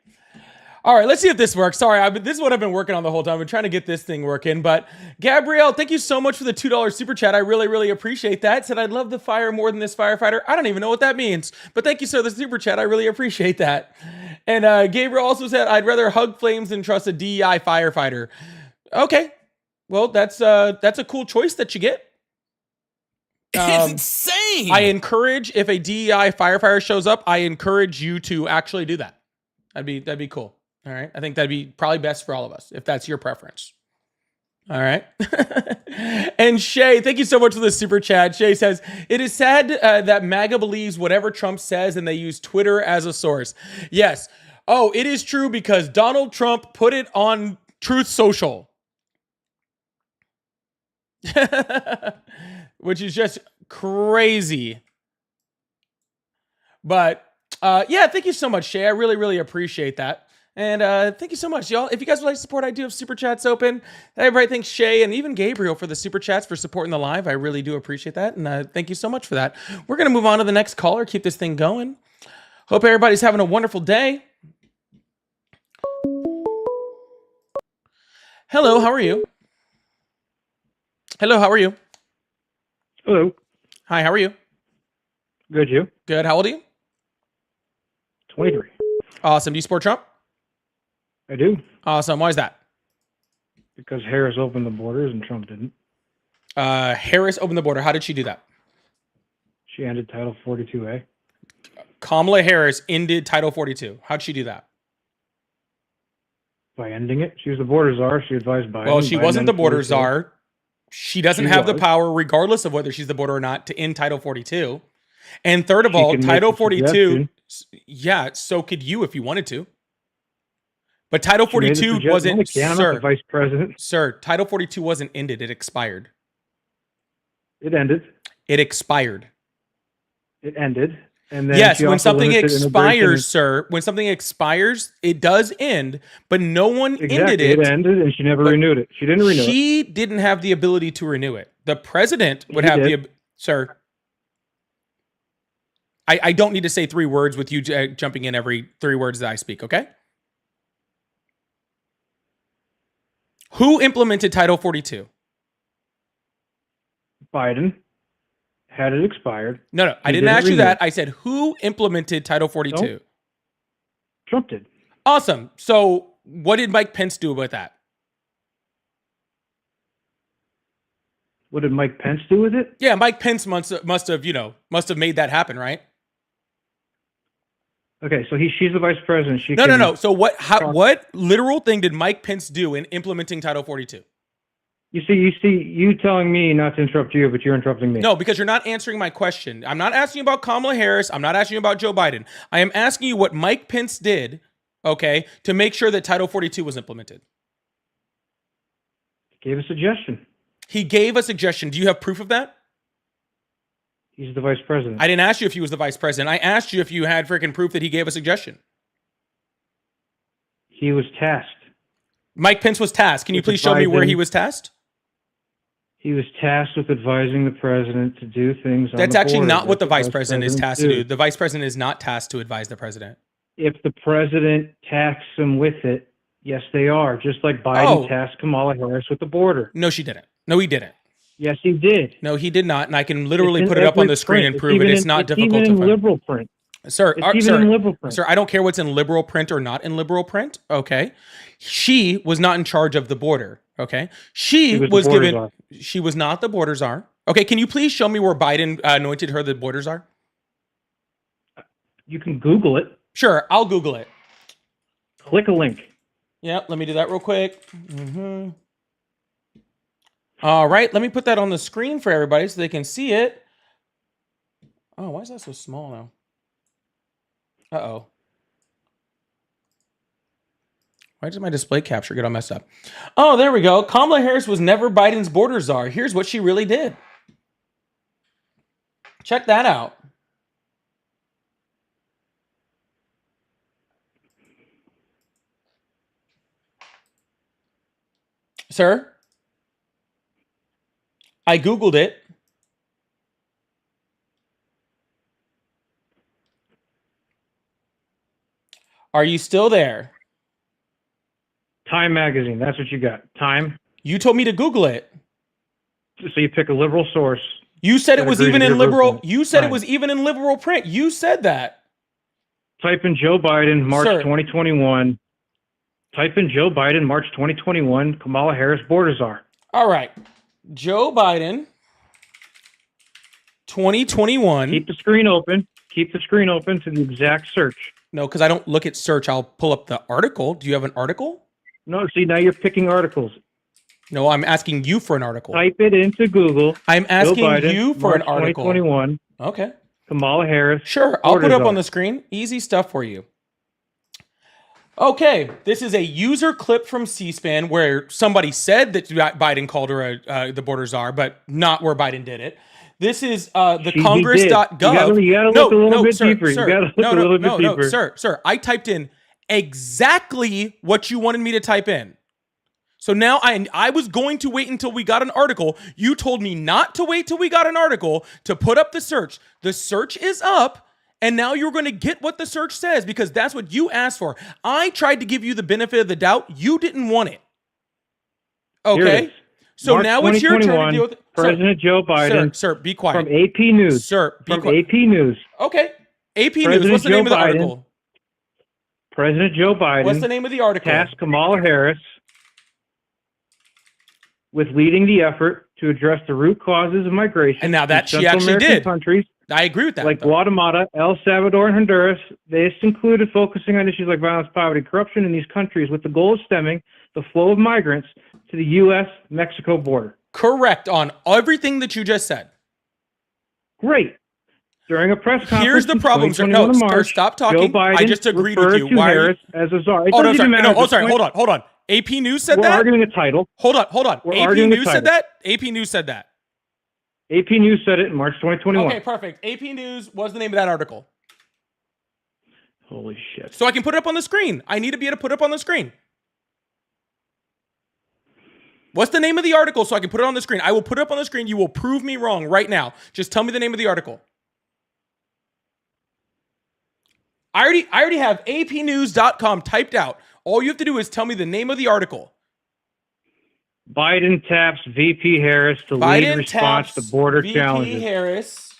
All right, let's see if this works. Sorry, this is what I've been working on the whole time. I've been trying to get this thing working. But Gabrielle, thank you so much for the $2 super chat. I really, really appreciate that. Said I'd love the fire more than this firefighter. I don't even know what that means. But thank you, sir, the super chat. I really appreciate that. And Gabriel also said, I'd rather hug flames than trust a DEI firefighter. Okay. Well, that's a cool choice that you get. It's insane. I encourage, if a DEI firefighter shows up, I encourage you to actually do that. That'd be cool. All right. I think that'd be probably best for all of us, if that's your preference. All right. And Shay, thank you so much for the super chat. Shay says, it is sad that MAGA believes whatever Trump says and they use Twitter as a source. Yes. Oh, it is true because Donald Trump put it on Truth Social. Which is just crazy. But yeah, thank you so much, Shay. I really, really appreciate that. And thank you so much, y'all. If you guys would like to support, I do have super chats open. Everybody thanks Shay and even Gabriel for the super chats for supporting the live. I really do appreciate that. And thank you so much for that. We're going to move on to the next caller, keep this thing going. Hope everybody's having a wonderful day. Hello, how are you? Hello, how are you? Hello. Hi, how are you? Good, you? Good. How old are you? 23. Awesome. Do you support Trump? I do, Awesome. Why is that? because Harris opened the borders and Trump didn't. Harris opened the border. How did she do that? She ended Title 42A Kamala Harris ended Title 42. How'd she do that? by ending it. She was the border czar. She advised Biden. Well, she Biden wasn't the ended border 42. czar. She doesn't She have the was. power, regardless of whether she's the border or not, to end Title 42. And third of She all, can make Title the 42, suggestion. yeah, so could you if you wanted to. But Title She made the 42 suggestion. wasn't, Only can, I'm not the sir, vice president. sir, Title 42 wasn't ended. It expired. It ended. It expired. It ended. And then Yes, she when also something limited expires, immigration. sir, when something expires, it does end, but no one ended Exactly. it. It ended, and she never but renewed it. She didn't renew it. She didn't have the ability to renew it. The president would He have did. sir. I don't need to say 3 words with you jumping in every 3 words that I speak, okay? Who implemented Title 42? Biden had it expired. No, I He didn't didn't ask you renew that. it. I said who implemented Title 42? Nope. Trump did. Awesome. So what did Mike Pence do with that? What did Mike Pence do with it? Yeah, Mike Pence must have made that happen, right? Okay, so she's the vice president. She No. So what literal thing did Mike Pence do in implementing Title 42? You telling me not to interrupt you, but you're interrupting me. No, because you're not answering my question. I'm not asking you about Kamala Harris. I'm not asking you about Joe Biden. I am asking you what Mike Pence did, okay, to make sure that Title 42 was implemented. Gave a suggestion. He gave a suggestion. Do you have proof of that? He's the vice president. I didn't ask you if he was the vice president. I asked you if you had freaking proof that he gave a suggestion. He was tasked. Mike Pence was tasked. Can you please show me where he was tasked? He was tasked with advising the president to do things on That's the actually border. not what the That's vice president is tasked to do. The vice president is not tasked to advise the president. If the president tasks him with it, yes, they are. Just like Biden tasked Kamala Harris with the border. No, she didn't. No, he didn't. Yes, he did. No, he did not. And I can literally put it up on the screen and prove it. It's not difficult to find. find. Liberal print. Sir, in liberal print. Sir, I don't care what's in liberal print or not in liberal print. Okay. She was not in charge of the border. Okay. She was given. Czar. She was not the border czar. Okay. Can you please show me where Biden anointed her the border czar? You can Google it. Sure. I'll Google it. Click a link. Yeah. Let me do that real quick. Mm-hmm. All right. Let me put that on the screen for everybody so they can see it. Oh, why is that so small now? Uh-oh. Why did my display capture get all messed up? Oh, there we go. Kamala Harris was never Biden's border czar. Here's what she really did. Check that out. Sir? I Googled it. Are you still there? Time magazine. That's what you got. Time. You told me to Google it. So you pick a liberal source. You said it was even in liberal. You said it was even in liberal print. You said that. Type in Joe Biden, March 2021. Type in Joe Biden, March 2021, Kamala Harris, border czar. All right. Joe Biden, 2021. Keep the screen open. Keep the screen open to the exact search. No, because I don't look at search. I'll pull up the article. Do you have an article? No, see, now you're picking articles. No, I'm asking you for an article. Type it into Google. I'm asking Biden, you for March an article. 2021. Okay. Kamala Harris. Sure, I'll put it up on the screen. Easy stuff for you. Okay, this is a user clip from C-SPAN where somebody said that Biden called her the border czar, but not where Biden did it. This is the Congress.gov. You gotta look a little bit deeper. You gotta look a little bit deeper. Sir, I typed in exactly what you wanted me to type in. So now I was going to wait until we got an article. You told me not to wait till we got an article to put up the search. The search is up, and now you're going to get what the search says because that's what you asked for. I tried to give you the benefit of the doubt. You didn't want it. Okay? So March now it's your turn to deal with it. President Joe Biden. Sir, be quiet. From AP News. Sir, be quiet. AP News. Okay. AP News. What's the name of the article? President Joe Biden. What's the name of the article? Tasked Kamala Harris with leading the effort to address the root causes of migration. And now that she actually American did. Countries I agree with that. like Guatemala, El Salvador, and Honduras. This included focusing on issues like violence, poverty, corruption in these countries with the goal of stemming the flow of migrants to the U.S.-Mexico border. Correct on everything that you just said. Great. During a press conference, Here's the problem, sir. No, March, stop talking. Joe Biden I just agreed with you. To Why Harris as a czar. Oh, no, sorry. No, oh, sorry. Hold on. AP News said that? We're arguing a title. Hold on. We're AP arguing News a said title. that? AP News said that. AP News said it in March 2021. Okay, perfect. AP News was the name of that article. Holy shit. So I can put it up on the screen. I need to be able to put it up on the screen. What's the name of the article so I can put it on the screen? I will put it up on the screen. You will prove me wrong right now. Just tell me the name of the article. I already have apnews.com typed out. All you have to do is tell me the name of the article. Biden taps VP Harris to lead Biden response taps to border VP challenges. Harris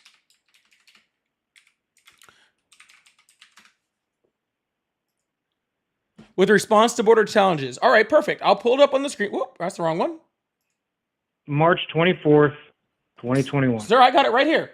with response to border challenges. All right, perfect. I'll pull it up on the screen. Whoop, that's the wrong one. March 24th, 2021. Sir, I got it right here.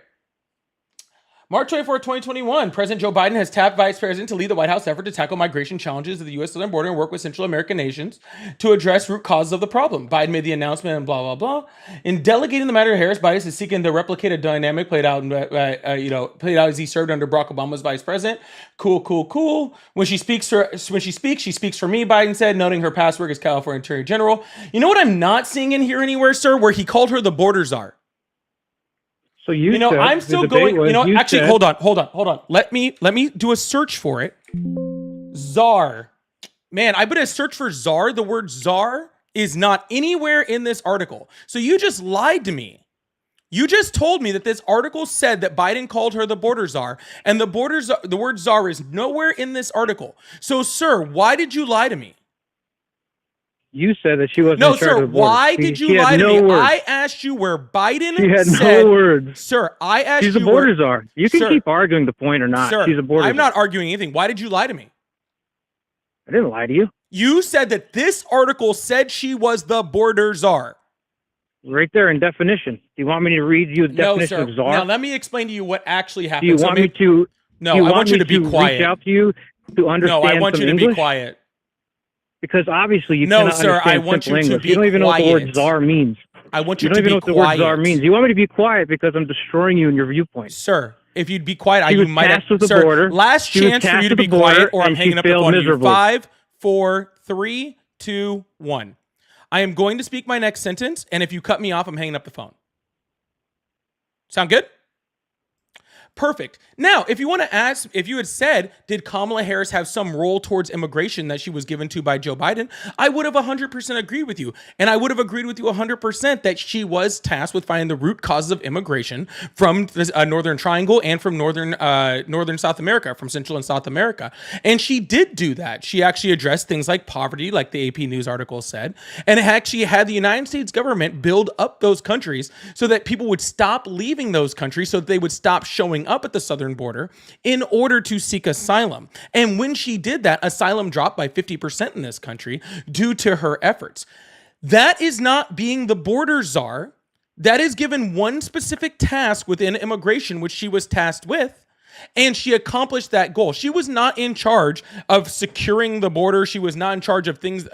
March 24, 2021, President Joe Biden has tapped Vice President to lead the White House effort to tackle migration challenges of the U.S. southern border and work with Central American nations to address root causes of the problem. Biden made the announcement and blah, blah, blah. In delegating the matter to Harris, Biden is seeking to replicate a dynamic played out as he served under Barack Obama's vice president. Cool. When she speaks, she speaks for me, Biden said, noting her past work as California Attorney General. You know what I'm not seeing in here anywhere, sir? Where he called her the border czar. So you know, said I'm still going. Actually, said, hold on. Let me do a search for it. Czar, man, I put a search for czar. The word czar is not anywhere in this article. So you just lied to me. You just told me that this article said that Biden called her the border czar, and the word czar is nowhere in this article. So, sir, why did you lie to me? You said that she wasn't No, in charge sir, of the border. why did you lie to me? Words. I asked you where Biden She had said, no words. Sir, I asked you. She's a border czar. You can Sir, keep arguing the point or not. Sir, She's a border I'm czar. not arguing anything. Why did you lie to me? I didn't lie to you. You said that this article said she was the border czar. Right there in definition. Do you want me to read you the definition of czar? Now let me explain to you what actually happened. Do you want me to? No, I want you to be quiet. Reach out to you to understand. No, I want you to English? be quiet. Because obviously you no, cannot sir, understand I want you English. to be You don't even know what the quiet. word czar means. I want you You to don't even be know what the word czar quiet. means. You want me to be quiet because I'm destroying you in your viewpoint. Sir, if you'd be quiet, She you was might have. tasked with the Sir, border. last She was chance for tasked you to with be the border, quiet, or I'm and she hanging up the failed phone to you. miserably. 5, 4, 3, 2, 1. I am going to speak my next sentence, and if you cut me off, I'm hanging up the phone. Sound good? Perfect. Now, if you want to ask, if you had said, did Kamala Harris have some role towards immigration that she was given to by Joe Biden, I would have 100% agreed with you. And I would have agreed with you 100% that she was tasked with finding the root causes of immigration from the Northern Triangle and from Northern South America, from Central and South America. And she did do that. She actually addressed things like poverty, like the AP News article said, and it actually had the United States government build up those countries so that people would stop leaving those countries, so that they would stop showing up at the southern border in order to seek asylum. And when she did that, asylum dropped by 50% in this country due to her efforts. That is not being the border czar. That is given one specific task within immigration, which she was tasked with. And she accomplished that goal. She was not in charge of securing the border. She was not in charge of things,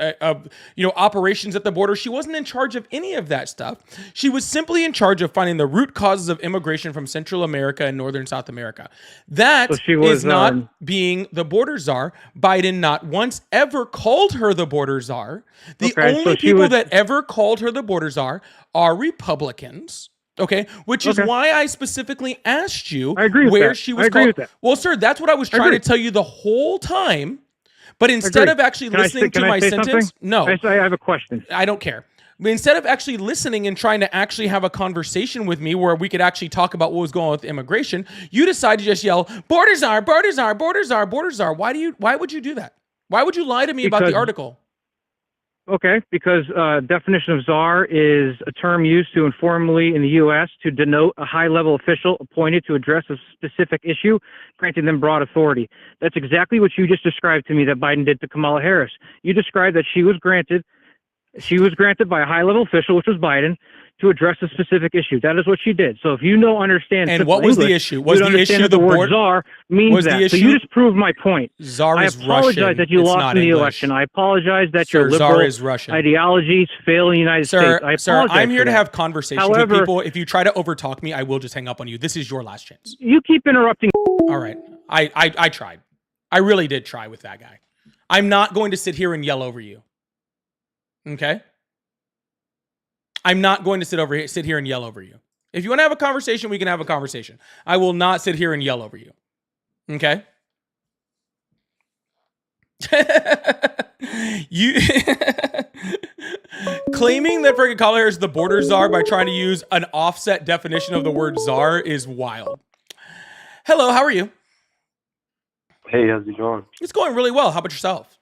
operations at the border. She wasn't in charge of any of that stuff. She was simply in charge of finding the root causes of immigration from Central America and Northern South America. That is not being the border czar. Biden not once ever called her the border czar. The only people that ever called her the border czar are Republicans. Okay, which is why I specifically asked you where she was called. Well, sir, that's what I was trying to tell you the whole time. But instead of actually listening to my sentence, no. I have a question. I don't care. But instead of actually listening and trying to actually have a conversation with me where we could actually talk about what was going on with immigration, you decide to just yell, border czar, border czar, border czar, border czar. Why would you do that? Why would you lie to me about the article? Okay, because definition of czar is a term used to informally in the U.S. to denote a high-level official appointed to address a specific issue, granting them broad authority. That's exactly what you just described to me that Biden did to Kamala Harris. You described that she was granted by a high-level official, which was Biden, to address a specific issue. That is what she did. So if you don't understand, and what was English, the issue? Was the issue the word czar means that? So you just proved my point. Czar is Russian. I apologize that you lost in the election. I apologize that your liberal ideologies fail in the United States. Sir, I'm here to have conversations with people. If you try to overtalk me, I will just hang up on you. This is your last chance. You keep interrupting. All right. I tried. I really did try with that guy. I'm not going to sit here and yell over you. Okay? I'm not going to sit here and yell over you. If you want to have a conversation, we can have a conversation. I will not sit here and yell over you. Okay? You claiming that freaking Kamala Harris is the border czar by trying to use an offset definition of the word czar is wild. Hello, how are you? Hey, how's it going? It's going really well. How about yourself?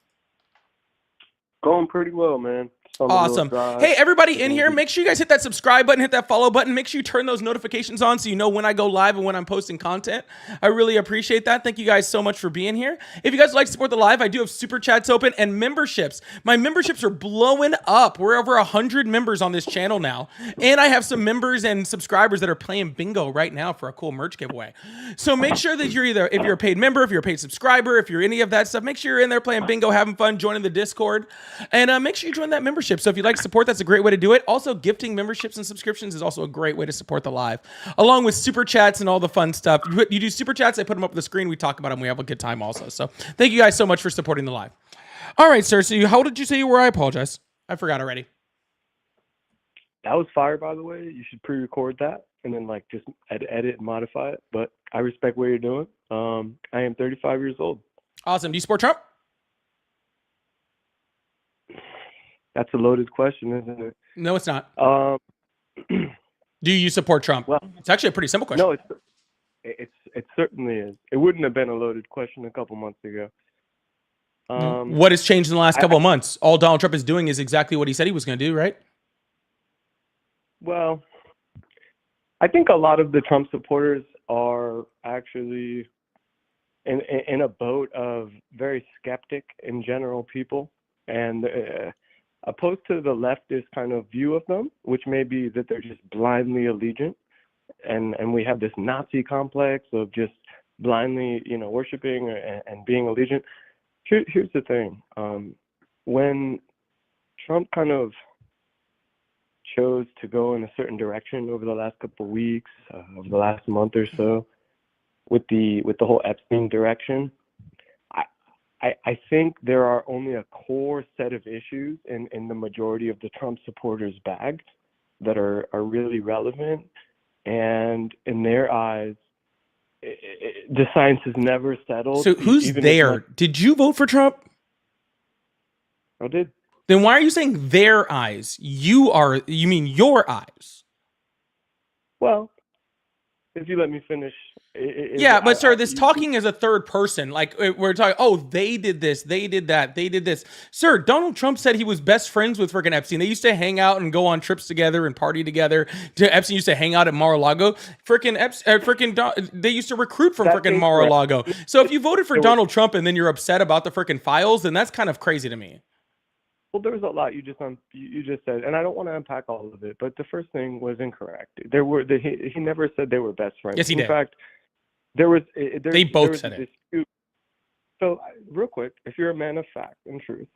Going pretty well, man. Just on the little Awesome. drive. Hey, everybody in Gonna here, be- make sure you guys hit that subscribe button, hit that follow button. Make sure you turn those notifications on so you know when I go live and when I'm posting content. I really appreciate that. Thank you guys so much for being here. If you guys would like to support the live, I do have super chats open and memberships. My memberships are blowing up. We're over 100 members on this channel now. And I have some members and subscribers that are playing bingo right now for a cool merch giveaway. So make sure that you're either, if you're a paid member, if you're a paid subscriber, if you're any of that stuff, make sure you're in there playing bingo, having fun, joining the Discord, and make sure you join that membership. So if you'd like to support, that's a great way to do it. Also, gifting memberships and subscriptions is also a great way to support the live, along with super chats and all the fun stuff. You do super chats, I put them up on the screen. We talk about them. We have a good time also. So thank you guys so much for supporting the live. All right, sir. So how old did you say you were? I apologize. I forgot already. That was fire, by the way. You should pre-record that and then like just edit and modify it. But I respect what you're doing. I am 35 years old. Awesome. Do you support Trump? That's a loaded question, isn't it? No, it's not. Do you support Trump? Well, it's actually a pretty simple question. No, it certainly is. It wouldn't have been a loaded question a couple months ago. What has changed in the last couple of months? All Donald Trump is doing is exactly what he said he was going to do, right? Well, I think a lot of the Trump supporters are actually in a boat of very skeptic in general people, and opposed to the leftist kind of view of them, which may be that they're just blindly allegiant, and we have this Nazi complex of just blindly, worshiping and being allegiant. Here's the thing: when Trump kind of chose to go in a certain direction over the last couple of weeks, over the last month or so, with the whole Epstein direction, I think there are only a core set of issues in the majority of the Trump supporters' bag that are really relevant, and in their eyes, the science has never settled. So who's there? Did you vote for Trump? I did. Then why are you saying their eyes? You mean your eyes? Well, if you let me finish. But sir, this talking as a third person, like we're talking, oh, they did this, they did that, they did this. Sir, Donald Trump said he was best friends with freaking Epstein. They used to hang out and go on trips together and party together. Epstein used to hang out at Mar-a-Lago. They used to recruit from freaking Mar-a-Lago. So if you voted for Donald Trump and then you're upset about the freaking files, then that's kind of crazy to me. Well, there was a lot you just said, and I don't want to unpack all of it. But the first thing was incorrect. He never said they were best friends. Yes, he did. In fact, they both said it. Dispute. So, real quick, if you're a man of fact and truth,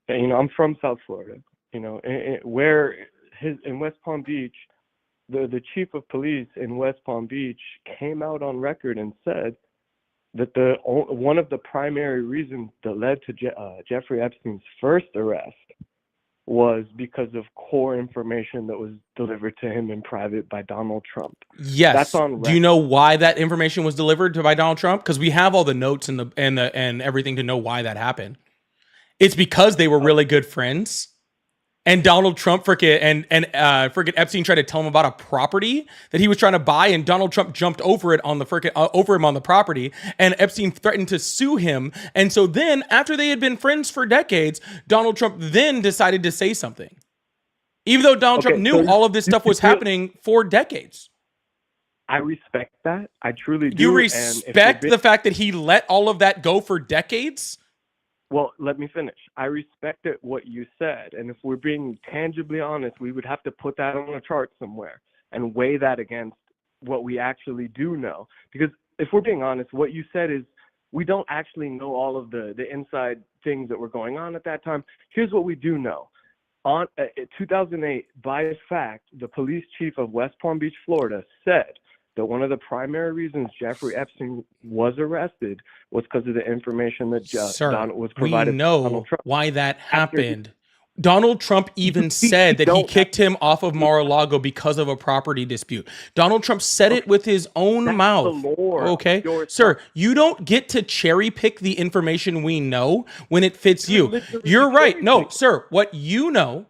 and, I'm from South Florida. Where in West Palm Beach, the chief of police in West Palm Beach came out on record and said that one of the primary reasons that led to Jeffrey Epstein's first arrest was because of core information that was delivered to him in private by Donald Trump. Yes. That's on record. Do you know why that information was delivered by Donald Trump? Because we have all the notes and everything to know why that happened. It's because they were really good friends. And Donald Trump freaking Epstein tried to tell him about a property that he was trying to buy, and Donald Trump jumped over it on the over him on the property, and Epstein threatened to sue him. And so then, after they had been friends for decades, Donald Trump then decided to say something, even though Donald Trump knew all of this stuff was happening for decades. I respect that. I truly do. You respect the fact that he let all of that go for decades? Well, let me finish. I respected what you said. And if we're being tangibly honest, we would have to put that on a chart somewhere and weigh that against what we actually do know. Because if we're being honest, what you said is we don't actually know all of the inside things that were going on at that time. Here's what we do know. On 2008, by fact, the police chief of West Palm Beach, Florida, said that one of the primary reasons Jeffrey Epstein was arrested was because of the information that Donald was provided. We know Donald Trump. Why that happened. Donald Trump even said that he kicked him off of Mar-a-Lago because of a property dispute. Donald Trump said it with his own mouth. Okay, sir, you don't get to cherry pick the information we know when it fits you. You're right. No, sir, what you know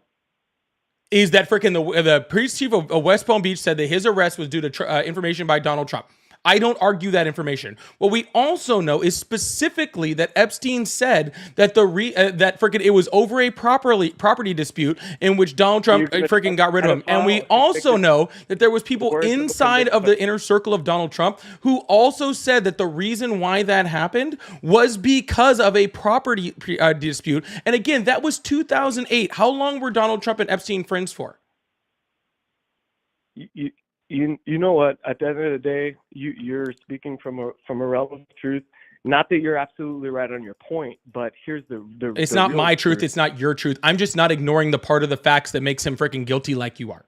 is that freaking the police chief of West Palm Beach said that his arrest was due to information by Donald Trump. I don't argue that information. What we also know is specifically that Epstein said that that freaking it was over a property dispute in which Donald Trump freaking got rid of him. And we also know that there was people inside of the inner circle of Donald Trump who also said that the reason why that happened was because of a property dispute. And again, that was 2008. How long were Donald Trump and Epstein friends for? You know what? At the end of the day, you're speaking from a realm of truth. Not that you're absolutely right on your point, but here's the it's not my truth. It's not your truth. I'm just not ignoring the part of the facts that makes him freaking guilty like you are.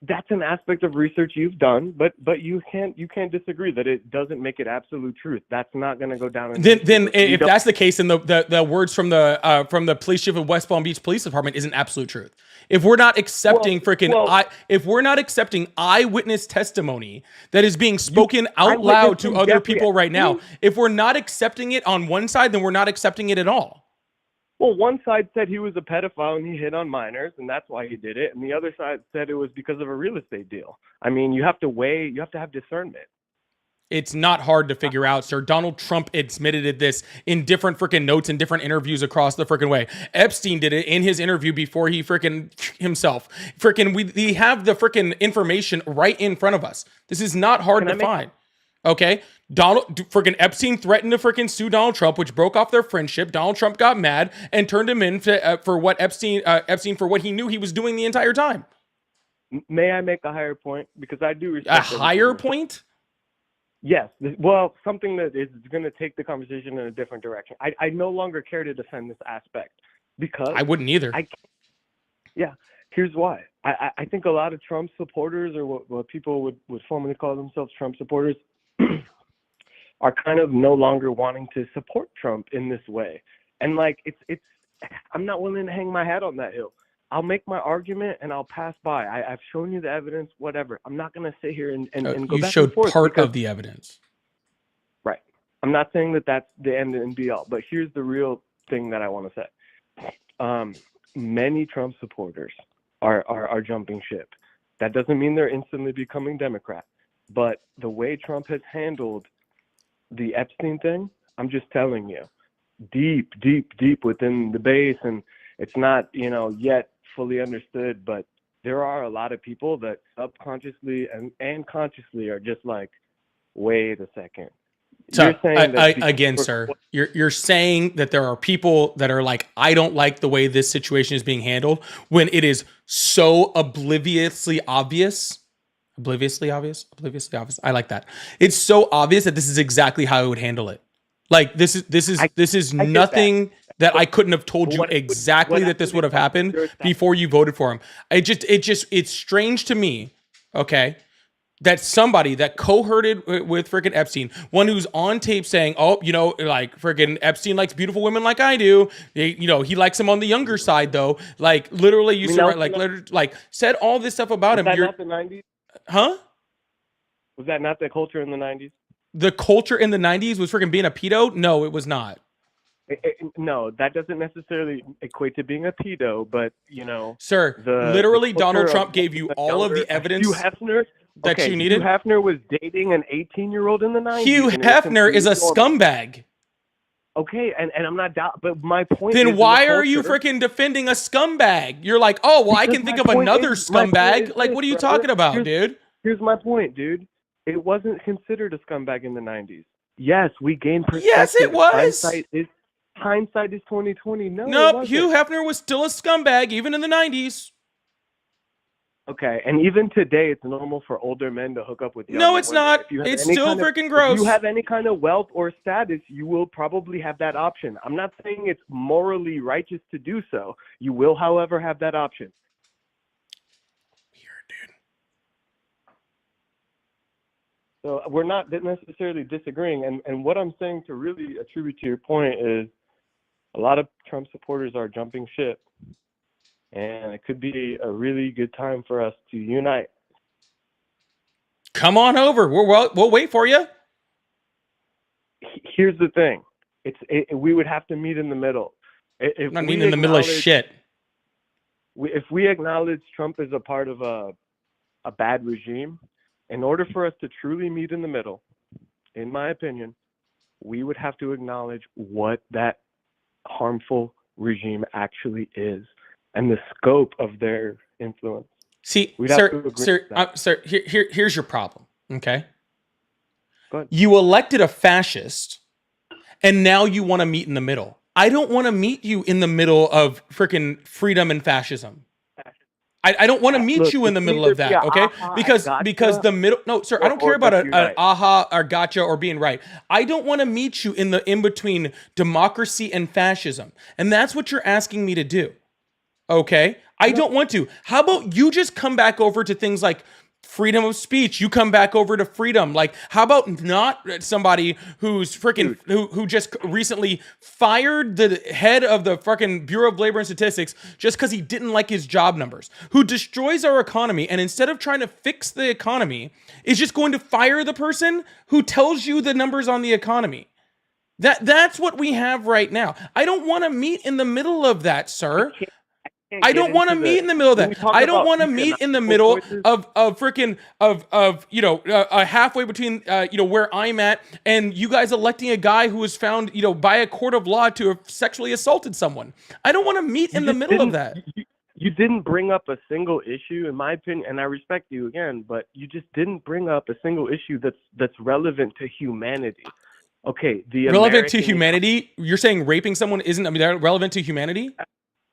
That's an aspect of research you've done, but you can't disagree that it doesn't make it absolute truth. That's not going to go down. Then if that's the case, then the words from the police chief of West Palm Beach Police Department isn't absolute truth. If we're not accepting if we're not accepting eyewitness testimony that is being spoken out loud to other people right now, if we're not accepting it on one side, then we're not accepting it at all. Well, one side said he was a pedophile and he hit on minors, and that's why he did it. And the other side said it was because of a real estate deal. I mean, you have to have discernment. It's not hard to figure out, sir. Donald Trump admitted this in different freaking notes and different interviews across the freaking way. Epstein did it in his interview before he freaking himself. We have the freaking information right in front of us. This is not hard to find. Okay? Freaking Epstein threatened to freaking sue Donald Trump, which broke off their friendship. Donald Trump got mad and turned him in for what Epstein for what he knew he was doing the entire time. May I make a higher point? Because I do respect a higher point. Yes. Well, something that is going to take the conversation in a different direction. I no longer care to defend this aspect because I wouldn't either. Here's why. I think a lot of Trump supporters, or what people would formerly call themselves Trump supporters, are kind of no longer wanting to support Trump in this way. And like, I'm not willing to hang my hat on that hill. I'll make my argument and I'll pass by. I've shown you the evidence, whatever. I'm not going to sit here and go back and forth. You showed part of the evidence. Right. I'm not saying that that's the end and be all, but here's the real thing that I want to say. Many Trump supporters are jumping ship. That doesn't mean they're instantly becoming Democrat. But the way Trump has handled the Epstein thing, I'm just telling you, deep within the base, and it's not, yet fully understood, but there are a lot of people that subconsciously and consciously are just like, wait a second. So again, sir, you're saying that there are people that are like, I don't like the way this situation is being handled when it is so obliviously obvious. Obliviously obvious. I like that. It's so obvious that this is exactly how I would handle it. Like this is nothing that I couldn't have told you exactly that this would have happened before you voted for him. It's strange to me, okay, that somebody that cohorted with freaking Epstein, one who's on tape saying, oh, like freaking Epstein likes beautiful women like I do. He likes them on the younger side though. Like literally used to write, like said all this stuff about him. Was that not the 90s? Huh? Was that not the culture in the 90s? The culture in the 90s was freaking being a pedo? No, it was not. No, that doesn't necessarily equate to being a pedo, but sir, literally Donald Trump gave you all of the evidence that you needed. Hugh Hefner was dating an 18-year-old in the 90s. Hugh Hefner is a scumbag. Okay, and I'm not doubt, but my point. Then why are you freaking defending a scumbag? You're like, oh well, I can think of another scumbag. Like, what are you talking about, dude? Here's my point, dude. It wasn't considered a scumbag in the 90s. Yes, we gained perspective. Yes, it was. Hindsight is 2020. Nope, Hugh Hefner was still a scumbag even in the 90s. Okay, and even today, it's normal for older men to hook up with young No, it's women. not. It's still freaking gross. If you have any kind of wealth or status, you will probably have that option. I'm not saying it's morally righteous to do so. You will, however, have that option. Weird, dude. So we're not necessarily disagreeing. And what I'm saying to really attribute to your point is a lot of Trump supporters are jumping ship. And it could be a really good time for us to unite. Come on over. We'll wait for you. Here's the thing. We would have to meet in the middle. I'm not meeting in the middle of shit. If we acknowledge Trump as a part of a bad regime, in order for us to truly meet in the middle, in my opinion, we would have to acknowledge what that harmful regime actually is and the scope of their influence. See, We'd have to agree with that. sir, here's your problem. Okay. Go ahead. You elected a fascist and now you want to meet in the middle. I don't want to meet you in the middle of freaking freedom and fascism. I don't want to meet you in the middle of that, okay? Because the middle, no, sir, I don't care about an aha or gotcha or being right. I don't want to meet you in between democracy and fascism, and that's what you're asking me to do, okay? I don't want to. How about you just come back over to things like freedom of speech? You come back over to freedom. Like, how about not somebody who's freaking who just recently fired the head of the fucking Bureau of Labor and Statistics just because he didn't like his job numbers, who destroys our economy, and instead of trying to fix the economy, is just going to fire the person who tells you the numbers on the economy. That's what we have right now. I don't want to meet in the middle of that, sir. I don't want to meet in the middle of that. I don't want to meet in the middle of freaking halfway between where I'm at and you guys electing a guy who was found by a court of law to have sexually assaulted someone. I don't want to meet in the middle of that. You didn't bring up a single issue, in my opinion, and I respect you again, but you just didn't bring up a single issue that's relevant to humanity. Okay, relevant to humanity? You're saying raping someone isn't relevant to humanity?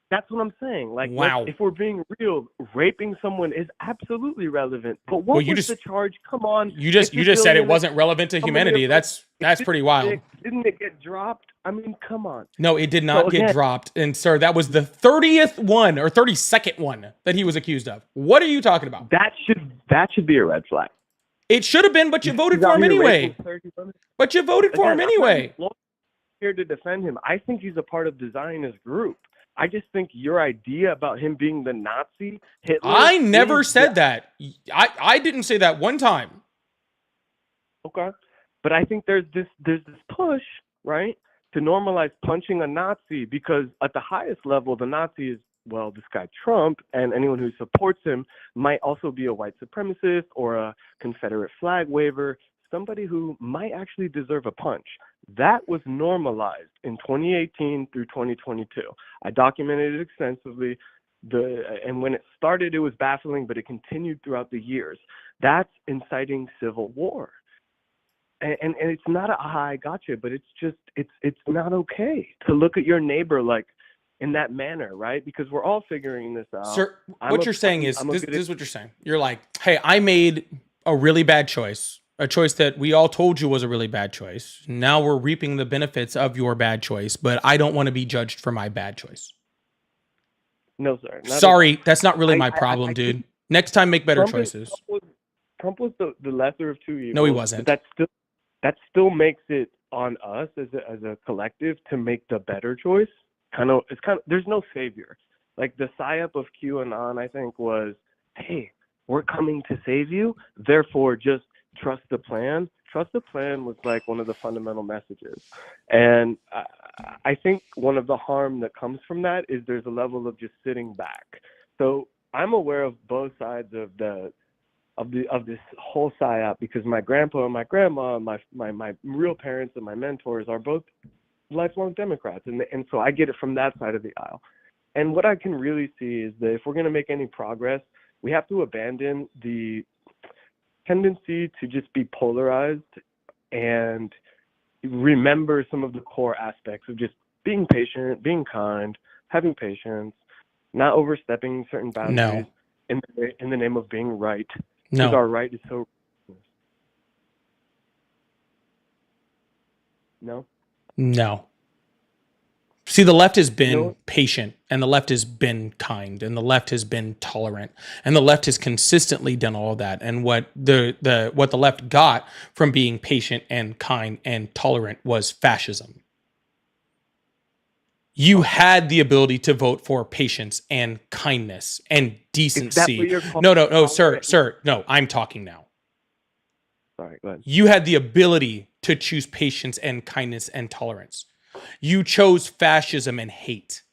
That's what I'm saying. Like, wow. If we're being real, raping someone is absolutely relevant. But what was the charge? Come on. You just said it wasn't relevant to humanity. That's pretty wild. Didn't it get dropped? I mean, come on. No, it did not get dropped. And sir, that was the 30th one or 32nd one that he was accused of. What are you talking about? That should be a red flag. It should have been, but you voted for him anyway. But you voted for him anyway. I'm not here to defend him. I think he's a part of the Zionist group. I just think your idea about him being the Nazi Hitler. I never said that. I didn't say that one time. Okay, but I think there's this push, right, to normalize punching a Nazi because at the highest level, the Nazi is, well, this guy Trump, and anyone who supports him might also be a white supremacist or a Confederate flag waver, somebody who might actually deserve a punch. That was normalized in 2018 through 2022. I documented it extensively. And when it started, it was baffling, but it continued throughout the years. That's inciting civil war. And it's not a I gotcha, but it's not okay to look at your neighbor like in that manner, right? Because we're all figuring this out. Sir, what you're saying is, this is what you're saying. You're like, hey, I made a really bad choice. A choice that we all told you was a really bad choice. Now we're reaping the benefits of your bad choice, but I don't want to be judged for my bad choice. No, sir. Sorry, that's not really my problem, dude. Next time, make better choices. Trump was the lesser of two evils. No, he wasn't. But that still makes it on us as a collective to make the better choice. There's no savior. Like the psyop of QAnon, I think, was, hey, we're coming to save you. Therefore, just trust the plan. Trust the plan was like one of the fundamental messages. And I think one of the harm that comes from that is there's a level of just sitting back. So I'm aware of both sides of this whole psyop because my grandpa and my grandma, my real parents and my mentors are both lifelong Democrats. And so I get it from that side of the aisle. And what I can really see is that if we're going to make any progress, we have to abandon the tendency to just be polarized and remember some of the core aspects of just being patient, being kind, having patience, not overstepping certain boundaries in the name of being right. No. Because our right is so... No? No. See, the left has been patient, and the left has been kind, and the left has been tolerant, and the left has consistently done all of that. And what the left got from being patient and kind and tolerant was fascism. You had the ability to vote for patience and kindness and decency. No, sir. No, I'm talking now. Sorry, go ahead. You had the ability to choose patience and kindness and tolerance. You chose fascism and hate.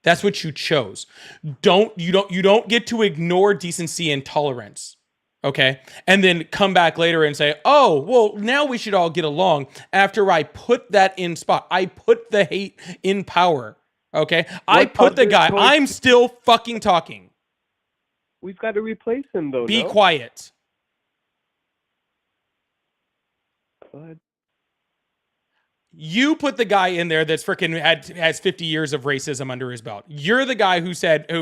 That's what you chose. You don't get to ignore decency and tolerance. Okay. And then come back later and say, oh, well, now we should all get along after I put that in spot. I put the hate in power. Okay. I What put the other guy. choice? I'm still fucking talking. We've got to replace him, though. Be no? quiet. Go ahead. You put the guy in there that's freaking has 50 years of racism under his belt. You're the guy who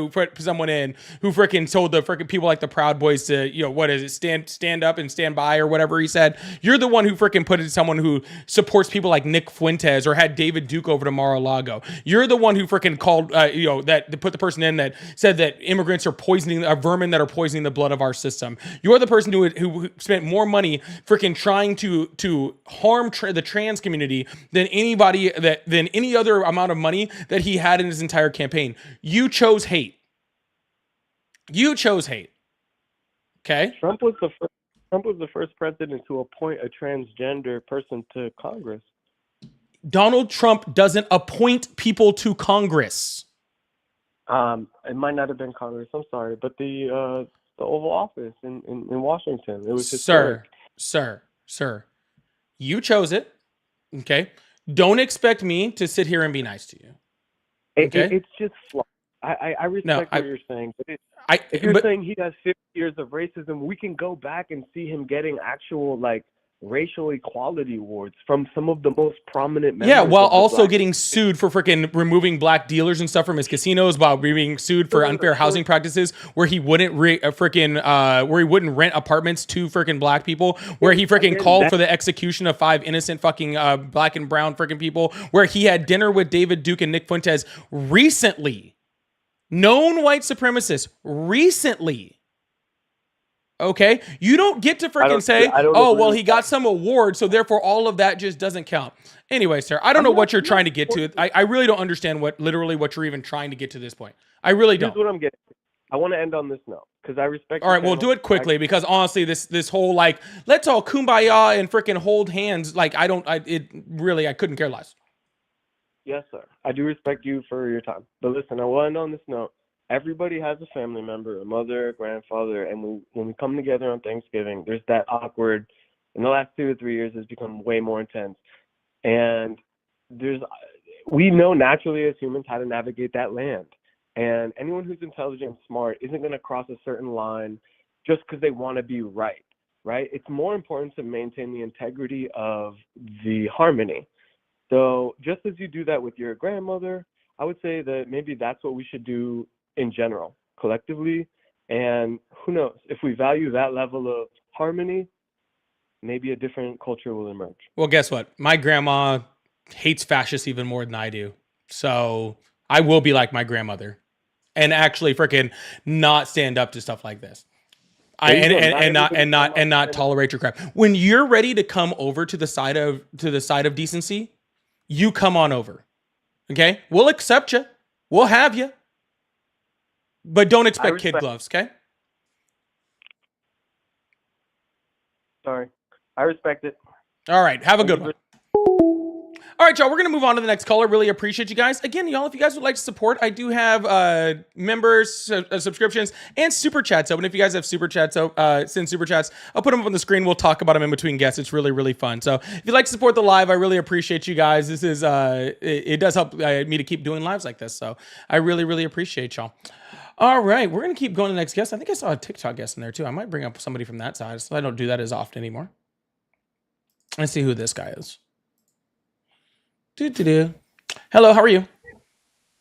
put someone in who freaking told the freaking people like the Proud Boys to, what is it, stand up and stand by or whatever he said. You're the one who freaking put in someone who supports people like Nick Fuentes or had David Duke over to Mar-a-Lago. You're the one who freaking called, that put the person in that said that immigrants are poisoning, vermin that are poisoning the blood of our system. You're the person who spent more money freaking trying to harm the trans community than any other amount of money that he had in his entire campaign. You chose hate. You chose hate. Okay? Trump was the first president to appoint a transgender person to Congress. Donald Trump doesn't appoint people to Congress. It might not have been Congress. I'm sorry, but the Oval Office in Washington. It was historic. Sir. You chose it. Okay? Don't expect me to sit here and be nice to you. Okay? It's just flawed. I respect what you're saying, but if you're saying he has 50 years of racism, we can go back and see him getting actual racial equality awards from some of the most prominent members. Yeah, while of the also Black getting sued for freaking removing black dealers and stuff from his casinos, while being sued for unfair housing practices, where he wouldn't where he wouldn't rent apartments to freaking black people, where he freaking called for the execution of 5 innocent fucking black and brown freaking people, where he had dinner with David Duke and Nick Fuentes recently, known white supremacists recently. Okay, you don't get to freaking say, oh, well, he got some award, so therefore all of that just doesn't count. Anyway, sir, I don't know what you're trying to get to. I really don't understand what you're even trying to get to this point. I really don't. Here's what I'm getting. I want to end on this note because I respect. All right, well, do it quickly because honestly, this whole let's all kumbaya and freaking hold hands. I couldn't care less. Yes, sir. I do respect you for your time. But listen, I will end on this note. Everybody has a family member, a mother, a grandfather, and when we come together on Thanksgiving, there's that awkward. In the last 2 or 3 years, it's become way more intense, and we know naturally as humans how to navigate that land. And anyone who's intelligent and smart isn't going to cross a certain line just because they want to be right. Right? It's more important to maintain the integrity of the harmony. So just as you do that with your grandmother, I would say that maybe that's what we should do in general, collectively. And who knows, if we value that level of harmony, maybe a different culture will emerge. Well, guess what? My grandma hates fascists even more than I do. So I will be like my grandmother and actually freaking not stand up to stuff like this. And not tolerate your crap. When you're ready to come over to the side of decency, you come on over. Okay? We'll accept you. We'll have you. But don't expect kid gloves, okay? Sorry. I respect it. All right. Have a good one. All right, y'all. We're going to move on to the next caller. Really appreciate you guys. Again, y'all, if you guys would like to support, I do have members, subscriptions, and super chats open. If you guys have super chats, send super chats. I'll put them up on the screen. We'll talk about them in between guests. It's really, really fun. So if you'd like to support the live, I really appreciate you guys. This is, it does help me to keep doing lives like this. So I really, really appreciate y'all. All right, we're going to keep going to the next guest. I think I saw a TikTok guest in there too. I might bring up somebody from that side, so I don't do that as often anymore. Let's see who this guy is. Hello, how are you?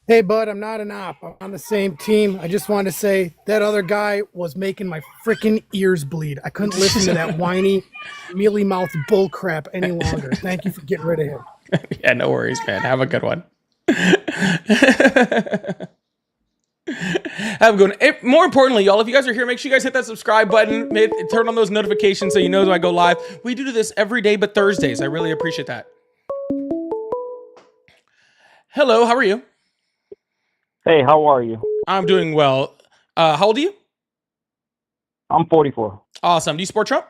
Hey, bud, I'm not an op. I'm on the same team. I just wanted to say that other guy was making my freaking ears bleed. I couldn't listen to that whiny, mealy-mouthed bull crap any longer. Thank you for getting rid of him. Yeah, no worries, man. Have a good one. Have a good one. More importantly, y'all, if you guys are here, make sure you guys hit that subscribe button. Turn on those notifications so you know when I go live. We do this every day but Thursdays. I really appreciate that. Hello, how are you? Hey, how are you? I'm doing well. How old are you? I'm 44. Awesome. Do you support Trump?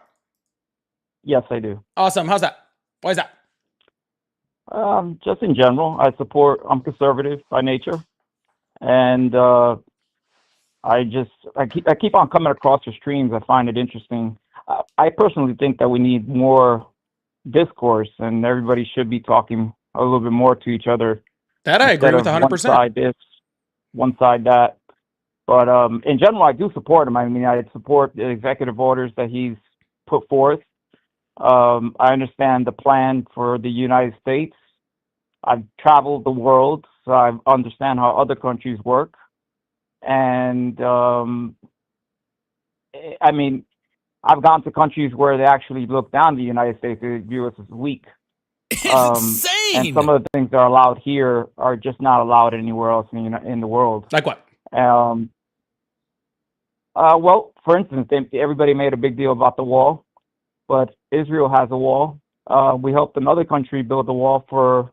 Yes, I do. Awesome. How's that? Why is that? Just in general, I'm conservative by nature. And I keep on coming across your streams. I find it interesting. I personally think that we need more discourse, and everybody should be talking a little bit more to each other That I agree instead with of one 100%. side this, one side that. But in general, I do support him. I mean, I support the executive orders that he's put forth. I understand the plan for the United States. I've traveled the world, so I understand how other countries work. And I mean, I've gone to countries where they actually look down the United States. They view us as weak. It's And insane. some of the things that are allowed here are just not allowed anywhere else in the world. Like what? Well, for instance, everybody made a big deal about the wall, but Israel has a wall. We helped another country build a wall for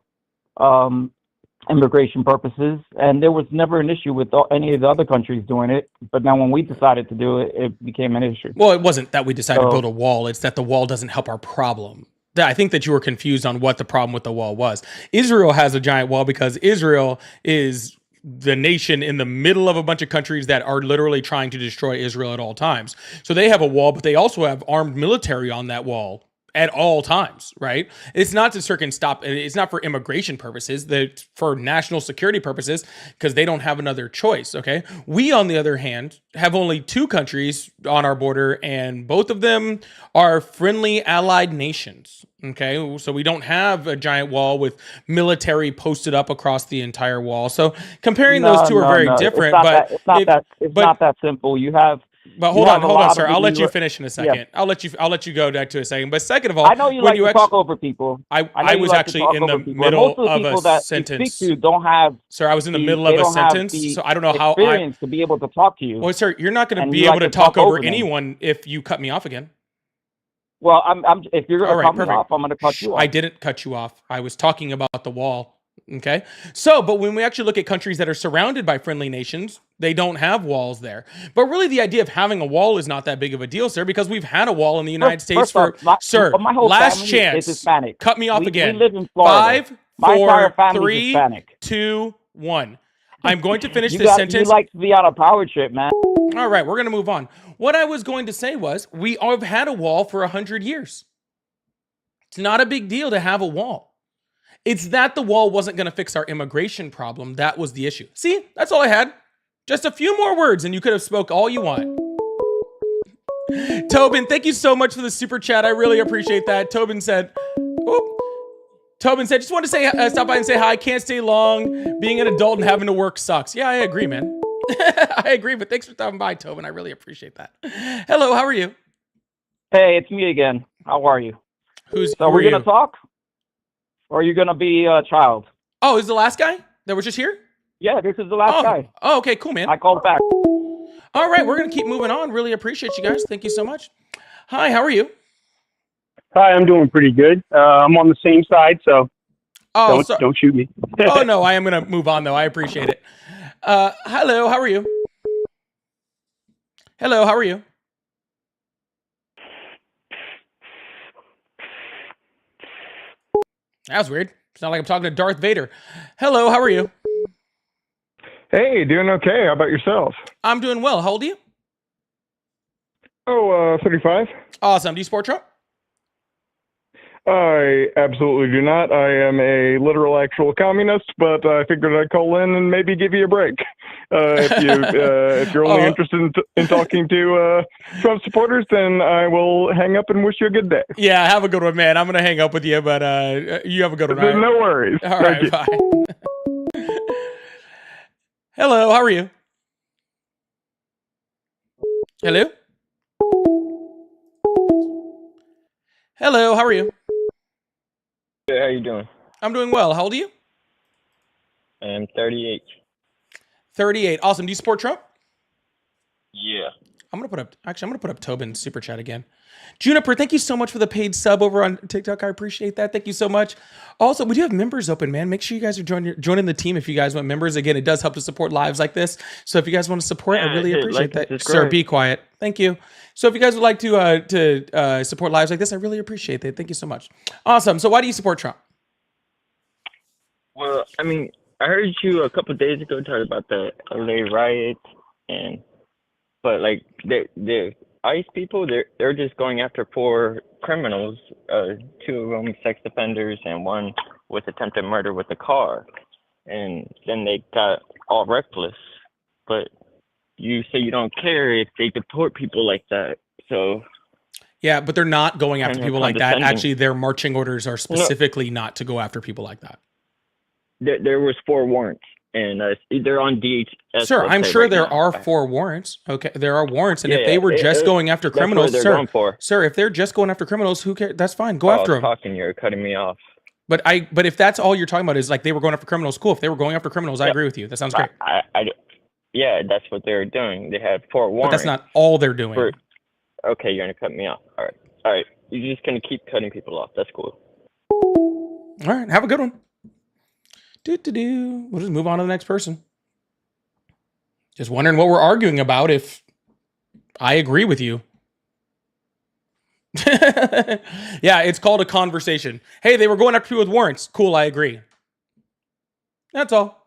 immigration purposes, and there was never an issue with any of the other countries doing it. But then when we decided to do it, it became an issue. Well, it wasn't that we decided to So- build a wall. It's that the wall doesn't help our problem. I think that you were confused on what the problem with the wall was. Israel has a giant wall because Israel is the nation in the middle of a bunch of countries that are literally trying to destroy Israel at all times. So they have a wall, but they also have armed military on that wall at all times, right? It's not to stop. It's not for immigration purposes, that for national security purposes, because they don't have another choice. Okay. We, on the other hand, have only 2 countries on our border, and both of them are friendly allied nations. Okay. So we don't have a giant wall with military posted up across the entire wall. So comparing those two are very different, it's not that simple. You have. But hold on, sir. I'll let you you finish in a second. Yeah. I'll let you go back to a second. But second of all, I know you like to talk over people. I was actually in the middle of a sentence. Speak to don't have. Sir, I was in the middle of a sentence, so I don't know how experience to be able to talk to you. Well, sir, you're not going to be able to talk over anyone if you cut me off again. Well, if you're going to cut me perfect. off, I'm going to cut you off. I didn't cut you off. I was talking about the wall. Okay. So, but when we actually look at countries that are surrounded by friendly nations, they don't have walls there. But really, the idea of having a wall is not that big of a deal, sir, because we've had a wall in the United States for, sir, my whole last family chance. is Hispanic. Cut me off again. We live in Florida. 5, my 4, entire family 3, is Hispanic. 2, 1. I'm going to finish this sentence. You like to be on a power trip, man. All right, we're going to move on. What I was going to say was, we have had a wall for 100 years. It's not a big deal to have a wall. It's that the wall wasn't going to fix our immigration problem. That was the issue. See, that's all I had. Just a few more words and you could have spoke all you want. Tobin, thank you so much for the super chat. I really appreciate that. Tobin said, just want to say, stop by and say hi. Can't stay long. Being an adult and having to work sucks. Yeah, I agree, man. I agree, but thanks for stopping by, Tobin. I really appreciate that. Hello, how are you? Hey, it's me again. How are you? So are we going to talk? Or are you going to be a child? Oh, is the last guy that was just here? Yeah, this is the last guy. Oh, okay, cool, man. I called back. All right, we're going to keep moving on. Really appreciate you guys. Thank you so much. Hi, how are you? Hi, I'm doing pretty good. I'm on the same side, so don't shoot me. Oh, no, I am going to move on, though. I appreciate it. Hello, how are you? Hello, how are you? That was weird. It's not like I'm talking to Darth Vader. Hello, how are you? Hey, doing okay. How about yourself? I'm doing well. How old are you? 35. Awesome. Do you support Trump? I absolutely do not. I am a literal actual communist, but I figured I'd call in and maybe give you a break. If you're only interested in talking to Trump supporters, then I will hang up and wish you a good day. Yeah, have a good one, man. I'm going to hang up with you, but you have a good one. Right? No worries. All right, bye. Hello, how are you? Hello? Hello, how are you? Good, how you doing? I'm doing well. How old are you? I'm 38. 38. Awesome. Do you support Trump? Yeah. I'm gonna put up Tobin's super chat again. Juniper, thank you so much for the paid sub over on TikTok. I appreciate that. Thank you so much. Also, we do have members open, man. Make sure you guys are joining the team if you guys want members. Again, it does help to support lives like this. So if you guys want to support, I really appreciate that. Sir, be quiet. Thank you. So if you guys would like to support lives like this, I really appreciate that. Thank you so much. Awesome. So why do you support Trump? Well, I mean, I heard you a couple of days ago talk about the LA riots, and but like the ICE people, they're just going after 4 criminals, 2 of them sex offenders and 1 with attempted murder with a car, and then they got all reckless. But you say you don't care if they deport people like that, so. Yeah, but they're not going after Kinda people like that. condescending. Actually, their marching orders are specifically not to go after people like that. There was 4 warrants, and they're on DHS. Sir, I'm website sure right there now. are 4 warrants. Okay, there are warrants, and Yeah, if they were just going after that's what criminals, they're sir, going for. sir, if they're just going after criminals, who cares? That's fine. Go Oh, after them. talking, you're cutting me off. But if that's all you're talking about is like they were going after criminals, cool. If they were going after criminals, I agree with you. That sounds great. Yeah, that's what they're doing. They had 4 warrants. But that's not all they're doing. Okay, you're gonna cut me off. All right. You're just gonna keep cutting people off. That's cool. All right, have a good one. We'll just move on to the next person. Just wondering what we're arguing about. If I agree with you. Yeah, it's called a conversation. Hey, they were going after people with warrants. Cool, I agree. That's all.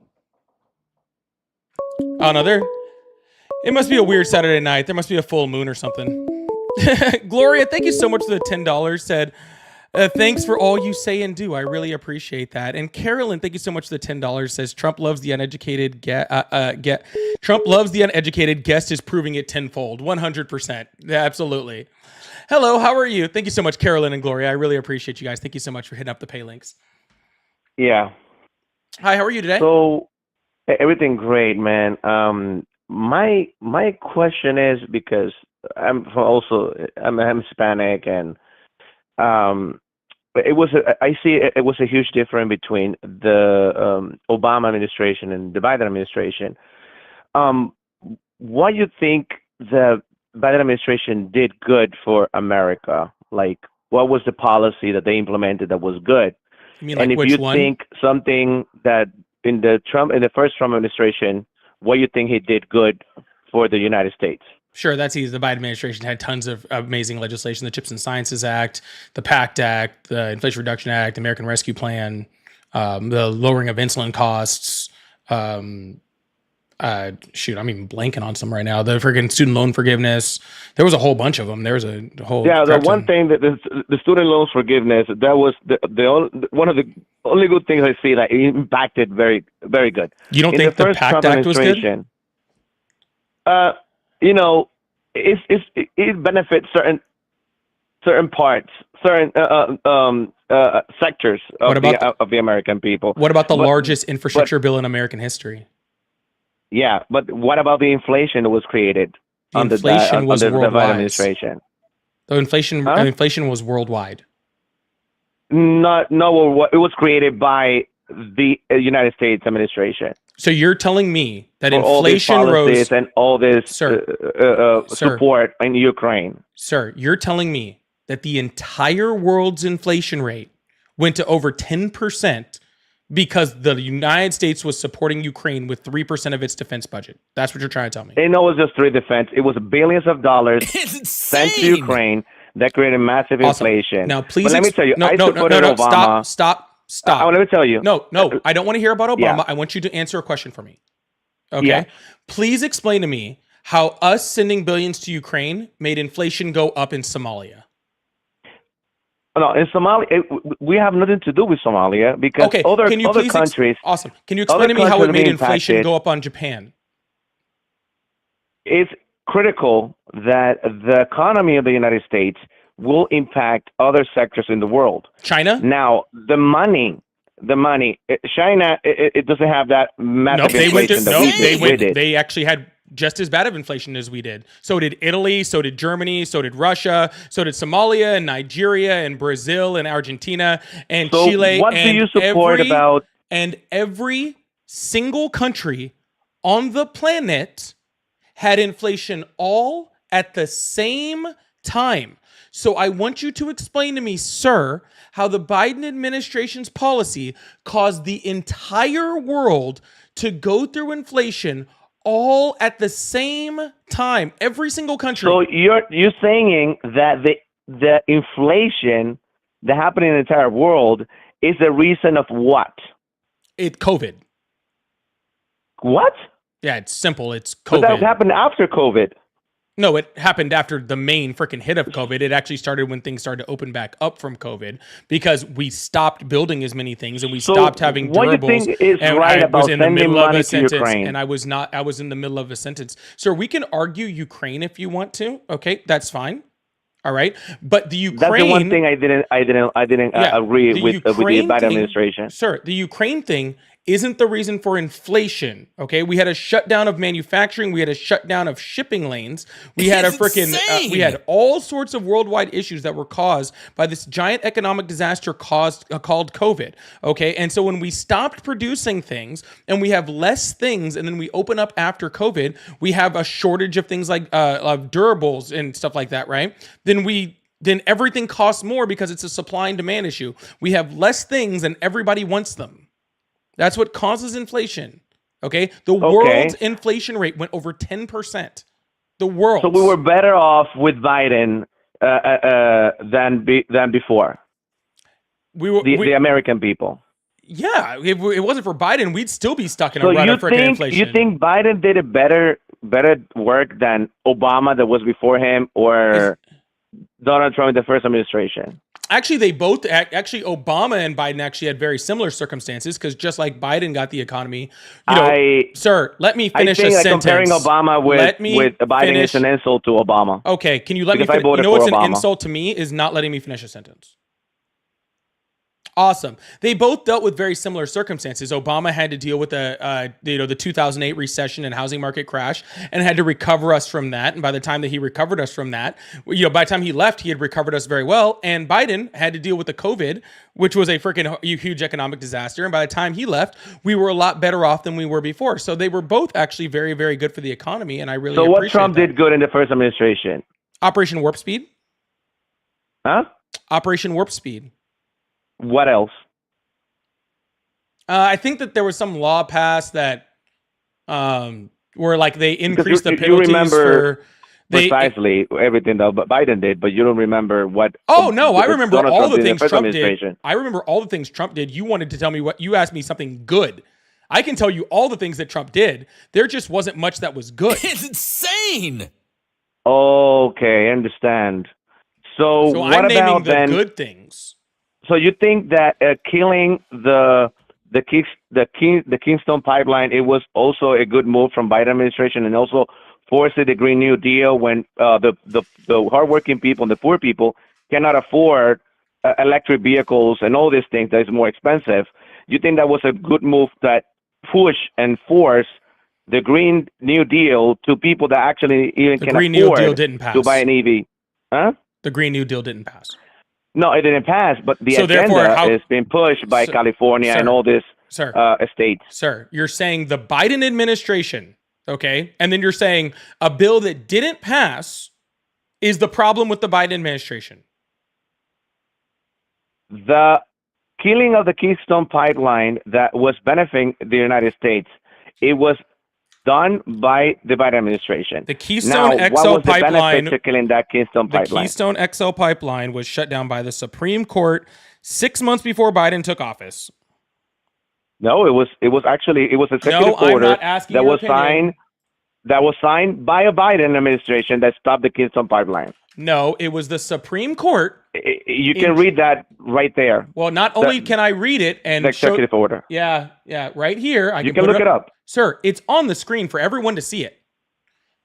Oh no, it must be a weird Saturday night. There must be a full moon or something. Gloria, thank you so much for the $10. Said, thanks for all you say and do. I really appreciate that. And Carolyn, thank you so much for the $10. Says Trump loves the uneducated. Trump loves the uneducated. Guest is proving it tenfold. 100%. Absolutely. Hello, how are you? Thank you so much, Carolyn and Gloria. I really appreciate you guys. Thank you so much for hitting up the pay links. Yeah. Hi, how are you today? So everything great, man. My question is, because I'm Hispanic, and it was a huge difference between the Obama administration and the Biden administration. What do you think the Biden administration did good for America? Like, what was the policy that they implemented that was good? You mean like and if which you one? think something that in the first Trump administration, what you think he did good for the United States? Sure, that's easy. The Biden administration had tons of amazing legislation: the Chips and Sciences Act, the PACT Act, the Inflation Reduction Act, the American Rescue Plan, the lowering of insulin costs. Shoot, I'm even blanking on some right now. The friggin' student loan forgiveness. There was a whole bunch of them. There was a whole. Yeah, the crap one ton. thing that the student loans forgiveness, that was one of the only good things I see that it impacted very, very good. You don't In think the first PACT Trump Act was good? administration, it benefits certain parts, certain sectors of the American people. What about the largest infrastructure bill in American history? Yeah, but what about the inflation that was created under the Biden administration? The inflation was worldwide. No, it was created by the United States administration. So you're telling me that For inflation all these policies rose and all this support in Ukraine. Sir, you're telling me that the entire world's inflation rate went to over 10% because the United States was supporting Ukraine with 3% of its defense budget. That's what you're trying to tell me. It was just three defense. It was billions of dollars sent to Ukraine that created massive inflation. Now, please, but let me tell you, I supported Obama. Stop. Let me tell you. No, I don't want to hear about Obama. Yeah. I want you to answer a question for me. Okay? Yeah. Please explain to me how us sending billions to Ukraine made inflation go up in Somalia. No, in Somalia, we have nothing to do with Somalia because other countries. Awesome. Can you explain to me how it made inflation go up on Japan? It's critical that the economy of the United States will impact other sectors in the world. China? Now, the money. China, it doesn't have that massive inflation that we did. They actually had just as bad of inflation as we did. So did Italy, so did Germany, so did Russia, so did Somalia and Nigeria and Brazil and Argentina and Chile. What do you support about? And every single country on the planet had inflation all at the same time. So I want you to explain to me, sir, how the Biden administration's policy caused the entire world to go through inflation all at the same time, every single country. So you're saying that the inflation that happened in the entire world is the reason of what? COVID. What? Yeah, it's simple. It's But COVID. that happened after COVID. No, it happened after the main freaking hit of COVID. It actually started when things started to open back up from COVID because we stopped building as many things and we stopped having what durables. do you think is and right I was about in the sending middle of money a to sentence, Ukraine? and I was not. I was in the middle of a sentence. Sir, we can argue Ukraine if you want to. Okay, that's fine. All right, but the Ukraine. That's the one thing I didn't agree with the Biden administration. Sir, the Ukraine thing isn't the reason for inflation. Okay, we had a shutdown of manufacturing, we had a shutdown of shipping lanes, we had a freaking, we had all sorts of worldwide issues that were caused by this giant economic disaster called COVID. Okay, and so when we stopped producing things and we have less things, and then we open up after COVID, we have a shortage of things like of durables and stuff like that, right? Then everything costs more because it's a supply and demand issue. We have less things and everybody wants them. That's what causes inflation. Okay? The world's inflation rate went over 10%. The world. So we were better off with Biden than before. The American people. Yeah, if it wasn't for Biden, we'd still be stuck in a rut of freaking inflation. You think Biden did a better work than Obama that was before him, or Donald Trump in the first administration? Actually, they both Obama and Biden actually had very similar circumstances because just like Biden got the economy, sir, let me finish a sentence. Comparing Obama with Biden is an insult to Obama. Okay, can you let me finish? You know what's an insult to me is not letting me finish a sentence. Awesome. They both dealt with very similar circumstances. Obama had to deal with the 2008 recession and housing market crash and had to recover us from that. And by the time that he recovered us from that, by the time he left, he had recovered us very well. And Biden had to deal with the COVID, which was a freaking huge economic disaster. And by the time he left, we were a lot better off than we were before. So they were both actually very, very good for the economy. And I really appreciate what Trump did good in the first administration? Operation Warp Speed. Huh? Operation Warp Speed. What else? I think that there was some law passed that where like they increased the penalties for precisely everything that Biden did, but you don't remember what. Oh no, I remember all the things Trump did. I remember all the things Trump did. You wanted to tell me what you asked me something good. I can tell you all the things that Trump did. There just wasn't much that was good. It's insane. Okay, I understand. So what I'm naming about the then good things? So you think that killing the Keystone Pipeline, it was also a good move from Biden administration, and also forcing the Green New Deal when the hardworking people and the poor people cannot afford electric vehicles and all these things that is more expensive. You think that was a good move that push and force the Green New Deal to people that actually even can afford to buy an EV? Huh? The Green New Deal didn't pass. No, it didn't pass, but the agenda is being pushed by California and all these states. Sir, you're saying the Biden administration, okay? And then you're saying a bill that didn't pass is the problem with the Biden administration. The killing of the Keystone Pipeline that was benefiting the United States, it was done by the Biden administration. The Keystone XL pipeline, to killing that Keystone pipeline? The Keystone XL pipeline was shut down by the Supreme Court 6 months before Biden took office. No, it was actually an executive order that was signed by a Biden administration that stopped the Keystone pipeline. No, it was the Supreme Court. You can read that right there. Well, not only can I read it and the executive order. Yeah, right here. You can look it up. Sir, it's on the screen for everyone to see it.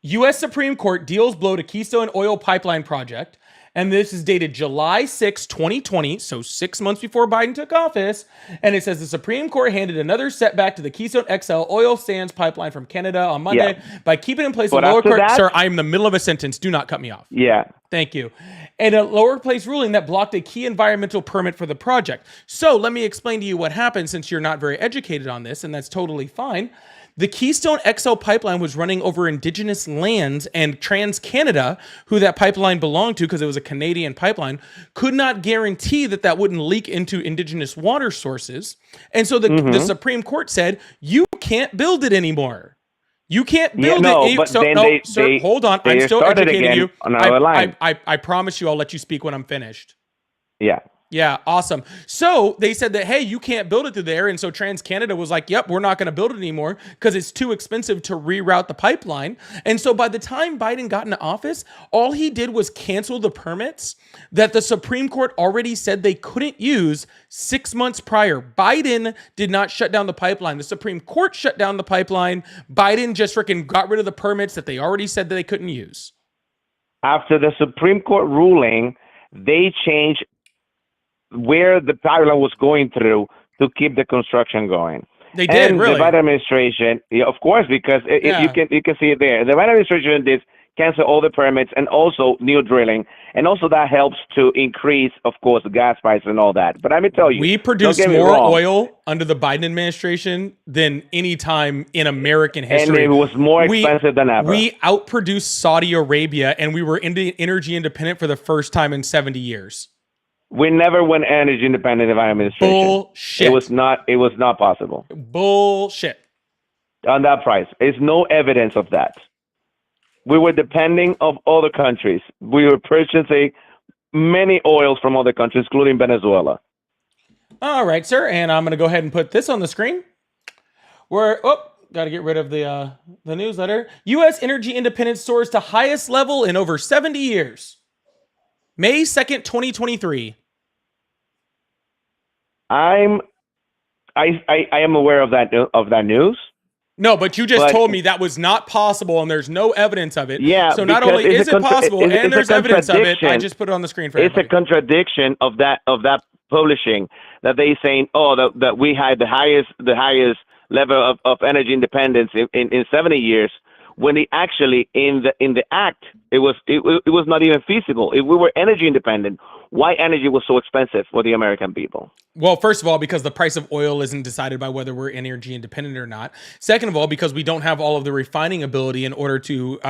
U.S. Supreme Court deals blow to Keystone Oil Pipeline Project. And this is dated July 6, 2020, so 6 months before Biden took office. And it says the Supreme Court handed another setback to the Keystone XL oil sands pipeline from Canada on Monday by keeping in place a lower court. Sir, I am in the middle of a sentence. Do not cut me off. Yeah. Thank you. And a lower place ruling that blocked a key environmental permit for the project. So let me explain to you what happened since you're not very educated on this, and that's totally fine. The Keystone XL pipeline was running over indigenous lands, and TransCanada, who that pipeline belonged to because it was a Canadian pipeline, could not guarantee that that wouldn't leak into indigenous water sources. And so the Supreme Court said, you can't build it anymore. You can't build it. Sir, hold on. I'm still educating you. On our line. I promise you I'll let you speak when I'm finished. Yeah. Yeah, awesome. So they said that, hey, you can't build it through there. And so TransCanada was like, yep, we're not going to build it anymore because it's too expensive to reroute the pipeline. And so by the time Biden got into office, all he did was cancel the permits that the Supreme Court already said they couldn't use 6 months prior. Biden did not shut down the pipeline. The Supreme Court shut down the pipeline. Biden just freaking got rid of the permits that they already said that they couldn't use. After the Supreme Court ruling, they changed where the pipeline was going through to keep the construction going. They did, and really. the Biden administration, yeah, of course, because Yeah. you can see it there. The Biden administration did cancel all the permits and also new drilling, and also that helps to increase, of course, the gas price and all that. But let me tell you, We don't produced get me more wrong, oil under the Biden administration than any time in American history. and it was more expensive than ever. We outproduced Saudi Arabia, and we were energy independent for the first time in 70 years. We never went energy independent in the Biden administration. Bullshit. It was not possible Bullshit. on that price. There's no evidence of that. We were depending of other countries. We were purchasing many oils from other countries, including Venezuela. All right, sir. And I'm going to go ahead and put this on the screen. Got to get rid of the newsletter. U.S. energy independence soars to highest level in over 70 years. May 2nd, 2023. I am aware of that news. No, but you just told me that was not possible and there's no evidence of it. Yeah. So not only is it possible and there's evidence of it, I just put it on the screen for everybody. It's a contradiction of that publishing that they saying, that we had the highest level of energy independence in 70 years, when they actually in the act it was not even feasible. If we were energy independent, why energy was so expensive for the American people? Well, first of all, because the price of oil isn't decided by whether we're energy independent or not. Second of all, because we don't have all of the refining ability in order to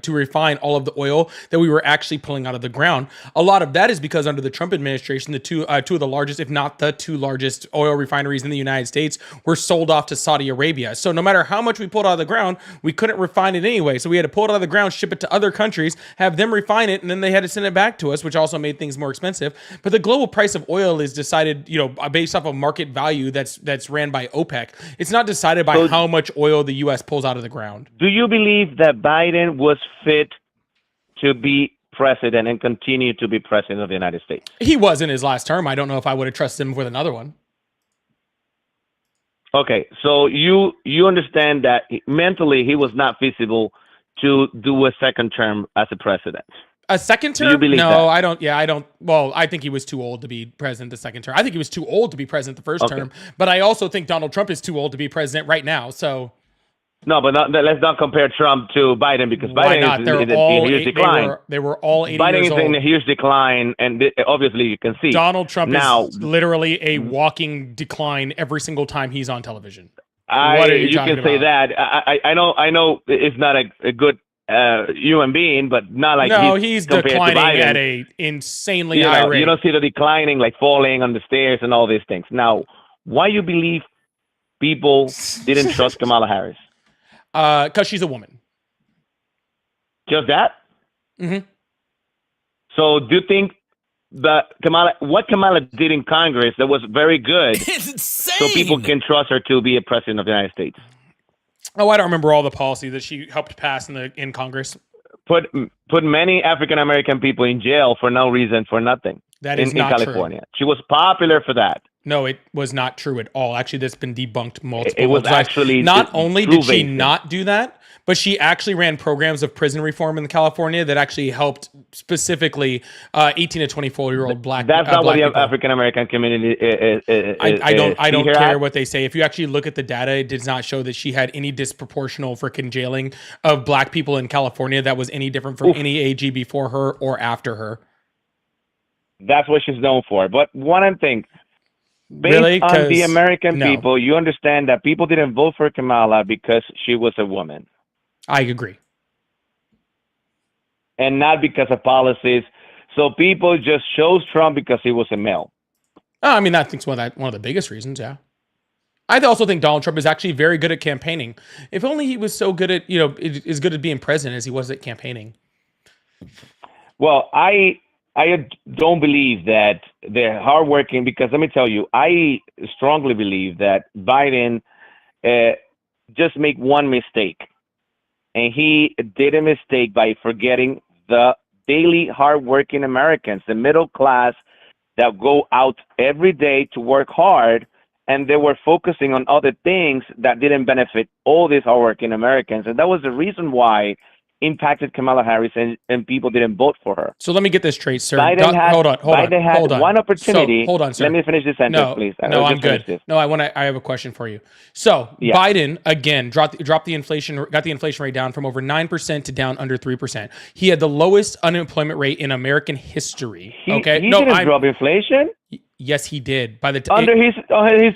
refine all of the oil that we were actually pulling out of the ground. A lot of that is because under the Trump administration, the two of the largest, if not the two largest oil refineries in the United States were sold off to Saudi Arabia. So no matter how much we pulled out of the ground, we couldn't refine it anyway. So we had to pull it out of the ground, ship it to other countries, have them refine it, and then they had to send it back to us, which also made things more expensive. But the global price of oil is decided, based off of market value that's ran by OPEC. It's not decided by how much oil the U.S. pulls out of the ground. Do you believe that Biden was fit to be president and continue to be president of the United States? He was in his last term. I don't know if I would have trusted him with another one. Okay, so you understand that mentally he was not feasible to do a second term as a president. A second term? Do you believe no, that? I don't. Yeah, I don't. Well, I think he was too old to be president the second term. I think he was too old to be president the first term. But I also think Donald Trump is too old to be president right now. So no, but let's not compare Trump to Biden, because why Biden not? is They're in a all huge decline. They were all 80 Biden years is old. in a huge decline, and obviously you can see Donald Trump now. is literally a walking decline every single time he's on television. You can say that. I know it's not a good human being, but not like he's compared to declining Biden. at a insanely high rate. You don't see the declining, like falling on the stairs and all these things. Now, why you believe people didn't trust Kamala Harris? Because she's a woman. Just that? Mm-hmm. So do you think that what Kamala did in Congress that was very good, It's insane. so people can trust her to be a president of the United States? Oh, I don't remember all the policy that she helped pass in Congress. Put many African American people in jail for no reason, for nothing. That is in not California. true. She was popular for that. No, it was not true at all. Actually, that's been debunked multiple It was times. actually Not only did she proven. not do that, but she actually ran programs of prison reform in California that actually helped specifically 18 to 24-year-old black. That's not what black the people. African American community I don't here care at. what they say. If you actually look at the data, it does not show that she had any disproportional freaking jailing of black people in California that was any different from any AG before her or after her. That's what she's known for. But one thing, based Really? on the 'Cause- American no. people, you understand that people didn't vote for Kamala because she was a woman, I agree. and not because of policies. So people just chose Trump because he was a male. I mean, I think it's one of the biggest reasons, yeah. I also think Donald Trump is actually very good at campaigning. If only he was so good at, as good at being president as he was at campaigning. Well, I don't believe that they're hardworking, because let me tell you, I strongly believe that Biden just made one mistake, and he did a mistake by forgetting the daily hardworking Americans, the middle class that go out every day to work hard, and they were focusing on other things that didn't benefit all these hardworking Americans, and that was the reason why impacted Kamala Harris, and people didn't vote for her. So let me get this straight, sir. Biden had Hold on. one opportunity. So, hold on, sir. Let me finish this sentence, No, please. no, I'm Just finish good. this. No, I have a question for you. So Yeah. Biden again got the inflation rate down from over 9% to down under 3%. He had the lowest unemployment rate in American history. He Okay, didn't drop inflation. Yes, he did. By the Under his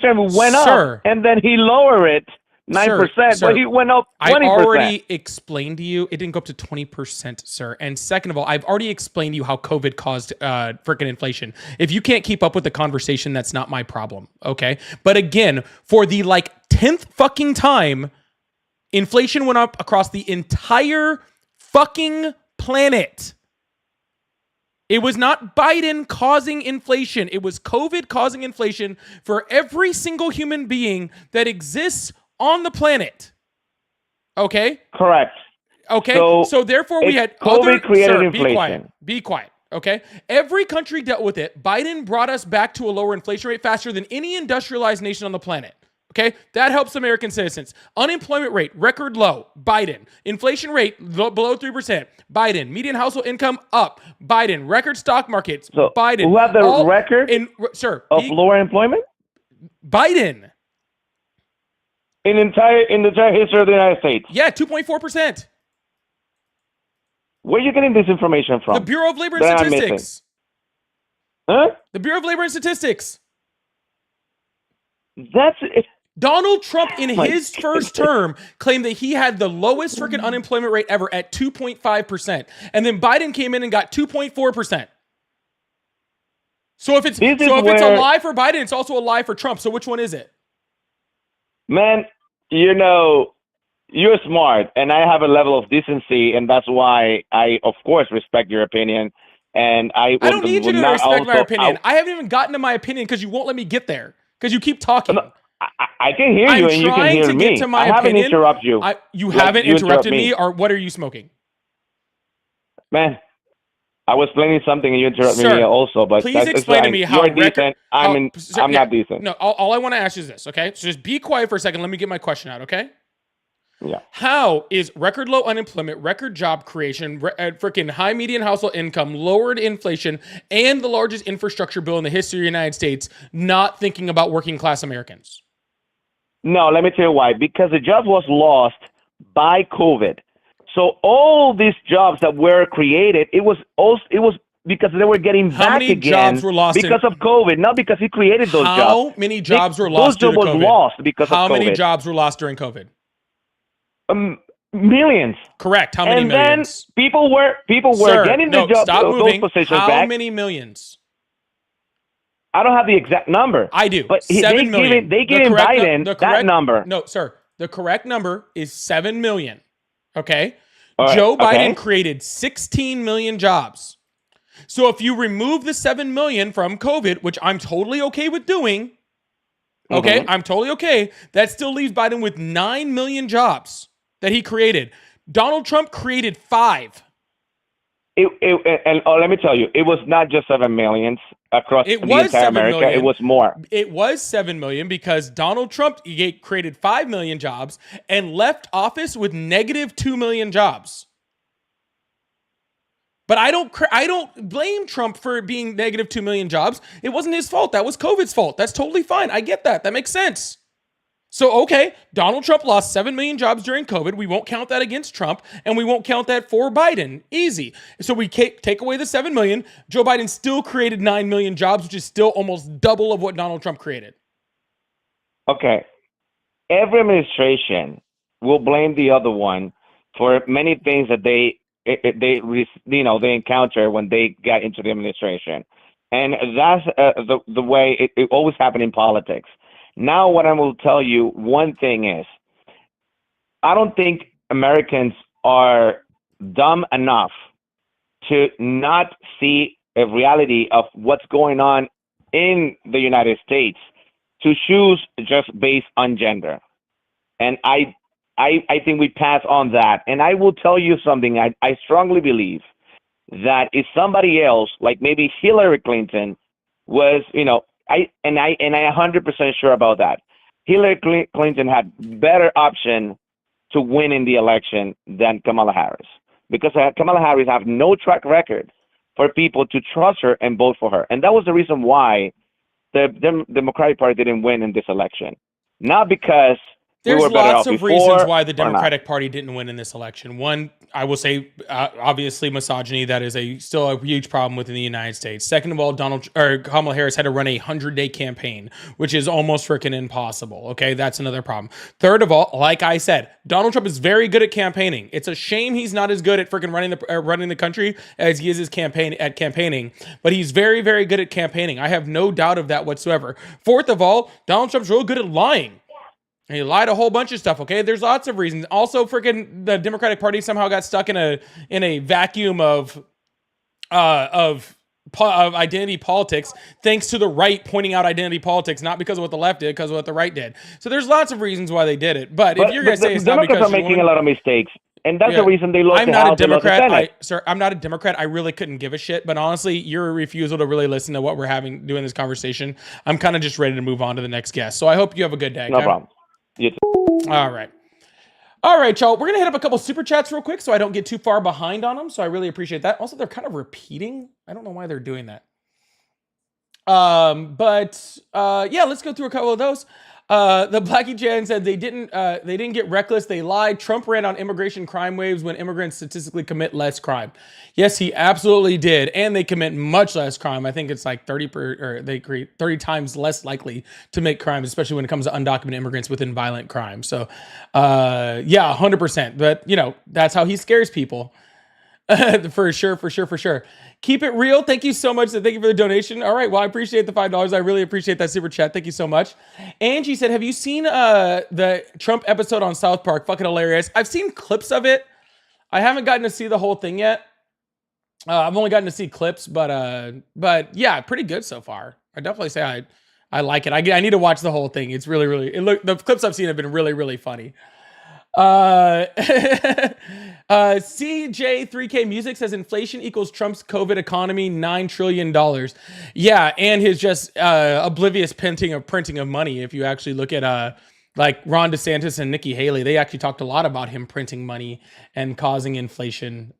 term, it went up, and then he lowered it 9%, but he went up 20%. I already explained to you it didn't go up to 20%, sir. And second of all, I've already explained to you how COVID caused freaking inflation. If you can't keep up with the conversation, that's not my problem. Okay. But again, for the 10th fucking time, inflation went up across the entire fucking planet. It was not Biden causing inflation. It was COVID causing inflation for every single human being that exists on the planet. Okay? Correct. Okay? So therefore we had COVID created inflation. Be quiet. Be quiet. Okay? Every country dealt with it. Biden brought us back to a lower inflation rate faster than any industrialized nation on the planet. Okay? That helps American citizens. Unemployment rate, record low. Biden. Inflation rate, below 3%. Biden. Median household income, up. Biden. Record stock markets, So Biden. who had the record of lower employment? Biden. In the entire history of the United States? Yeah, 2.4%. Where are you getting this information from? The Bureau of Labor and that I'm Statistics. missing? Huh? The Bureau of Labor and Statistics. That's it. Donald Trump, in his first term, claimed that he had the lowest freaking unemployment rate ever at 2.5%. And then Biden came in and got 2.4%. So if it's a lie for Biden, it's also a lie for Trump. So which one is it? Man, you're smart, and I have a level of decency, and that's why I, of course, respect your opinion. And I don't need you to respect my opinion. I haven't even gotten to my opinion because you won't let me get there because you keep talking. I can hear you, and you can hear me. I haven't interrupted you. You haven't interrupted me, or what are you smoking? Man, I was explaining something, and you interrupted me also. But please explain to me how you're decent. I'm not decent. No, all I want to ask you is this, okay? So just be quiet for a second. Let me get my question out, okay? Yeah. How is record low unemployment, record job creation, freaking high median household income, lowered inflation, and the largest infrastructure bill in the history of the United States not thinking about working class Americans? No, let me tell you why. Because the job was lost by COVID. So all these jobs that were created, it was because they were getting back again. How many jobs were lost because of COVID, not because he created those jobs. How many jobs were lost due to COVID? Those jobs were lost because of COVID. How many jobs were lost during COVID? Millions. Correct. How many millions? Then people were getting the jobs, those positions back. How many millions? I don't have the exact number. I do. But 7 million. They gave Biden that number. No, sir. The correct number is 7 million. Okay? Right, Joe Biden created 16 million jobs. So if you remove the 7 million from COVID, which I'm totally okay with doing, okay? I'm totally okay. That still leaves Biden with 9 million jobs that he created. Donald Trump created 5. Let me tell you, it was not just 7 million across the entire America. Million. It was more. It was 7 million because Donald Trump created 5 million jobs and left office with negative 2 million jobs. But I don't blame Trump for being negative 2 million jobs. It wasn't his fault. That was COVID's fault. That's totally fine. I get that. That makes sense. So, okay, Donald Trump lost 7 million jobs during COVID. We won't count that against Trump, and we won't count that for Biden. Easy. So we take away the 7 million. Joe Biden still created 9 million jobs, which is still almost double of what Donald Trump created. Okay. Every administration will blame the other one for many things that they encounter when they get into the administration. And that's the way it always happened in politics. Now, what I will tell you, one thing is, I don't think Americans are dumb enough to not see a reality of what's going on in the United States to choose just based on gender. And I think we pass on that. And I will tell you something. I strongly believe that if somebody else, like maybe Hillary Clinton, was, I 100% sure about that. Hillary Clinton had better option to win in the election than Kamala Harris, because Kamala Harris have no track record for people to trust her and vote for her, and that was the reason why the Democratic Party didn't win in this election, not because we There's were better lots off of reasons before why the or not. Democratic Party didn't win in this election. One, I will say, obviously misogyny. That is still a huge problem within the United States. Second of all, Kamala Harris had to run a 100-day campaign, which is almost freaking impossible. Okay, that's another problem. Third of all, like I said, Donald Trump is very good at campaigning. It's a shame he's not as good at freaking running the country as he is campaigning. But he's very, very good at campaigning. I have no doubt of that whatsoever. Fourth of all, Donald Trump's real good at lying. He lied a whole bunch of stuff. Okay, there's lots of reasons. Also, freaking the Democratic Party somehow got stuck in a vacuum of identity politics, thanks to the right pointing out identity politics, not because of what the left did, because of what the right did. So there's lots of reasons why they did it. But if you're going to say it's not Democrats because are making a lot of mistakes, and that's the reason they lost I'm the not House a and lost the Democrat. Senate. I'm not a Democrat. I really couldn't give a shit. But honestly, your refusal to really listen to what we're doing this conversation, I'm kind of just ready to move on to the next guest. So I hope you have a good day. No okay? problem. You too. All right, y'all. We're going to hit up a couple super chats real quick so I don't get too far behind on them. So I really appreciate that. Also, they're kind of repeating. I don't know why they're doing that. Yeah, let's go through a couple of those. The Blackie Jan said they didn't get reckless. They lied. Trump ran on immigration crime waves when immigrants statistically commit less crime. Yes, he absolutely did. And they commit much less crime. I think it's like 30 times less likely to make crimes, especially when it comes to undocumented immigrants within violent crime. So, yeah, 100%. But, that's how he scares people. For sure. Keep it real. Thank you so much. Thank you for the donation. All right. Well, I appreciate the $5. I really appreciate that super chat. Thank you so much. Angie said, have you seen the Trump episode on South Park? Fucking hilarious. I've seen clips of it. I haven't gotten to see the whole thing yet. I've only gotten to see clips, but yeah, pretty good so far. I definitely say I like it. I need to watch the whole thing. It's really, the clips I've seen have been really, really funny. CJ3K Music says inflation equals Trump's COVID economy, $9 trillion. Yeah, and his just oblivious printing of money. If you actually look at like Ron DeSantis and Nikki Haley, they actually talked a lot about him printing money and causing inflation.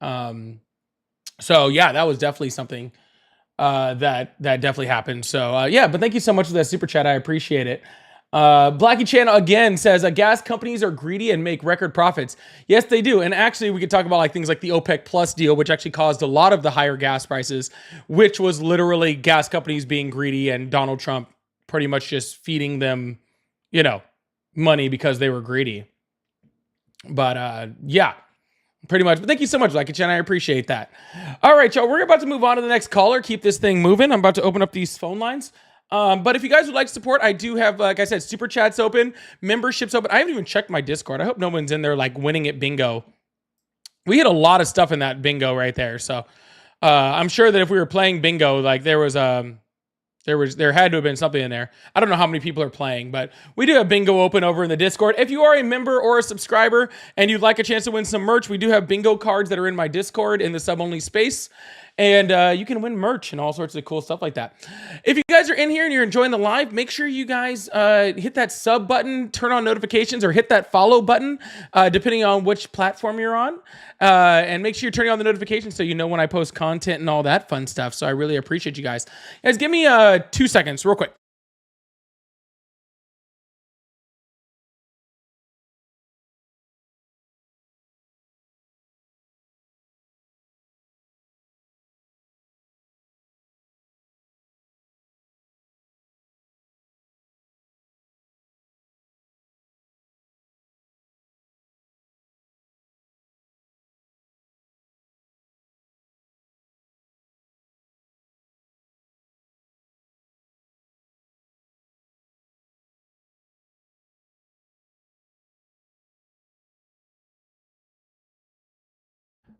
So yeah, that was definitely something that definitely happened. So yeah, but thank you so much for that super chat. I appreciate it. Blackie Chan again says gas companies are greedy and make record profits. Yes, they do. And actually we could talk about like things like the OPEC Plus deal, which actually caused a lot of the higher gas prices, which was literally gas companies being greedy and Donald Trump pretty much just feeding them, money because they were greedy. But yeah, pretty much. But thank you so much, Blackie Chan. I appreciate that. All right, y'all, we're about to move on to the next caller. Keep this thing moving. I'm about to open up these phone lines. But if you guys would like to support, I do have, like I said, super chats open, memberships open. I haven't even checked my Discord. I hope no one's in there like winning at bingo. We had a lot of stuff in that bingo right there. So I'm sure that if we were playing bingo, like there had to have been something in there. I don't know how many people are playing, but we do have bingo open over in the Discord. If you are a member or a subscriber and you'd like a chance to win some merch, we do have bingo cards that are in my Discord in the sub-only space. And you can win merch and all sorts of cool stuff like that. If you guys are in here and you're enjoying the live, make sure you guys hit that sub button, turn on notifications, or hit that follow button, depending on which platform you're on. And make sure you're turning on the notifications so you know when I post content and all that fun stuff. So I really appreciate you guys. Guys, give me 2 seconds real quick.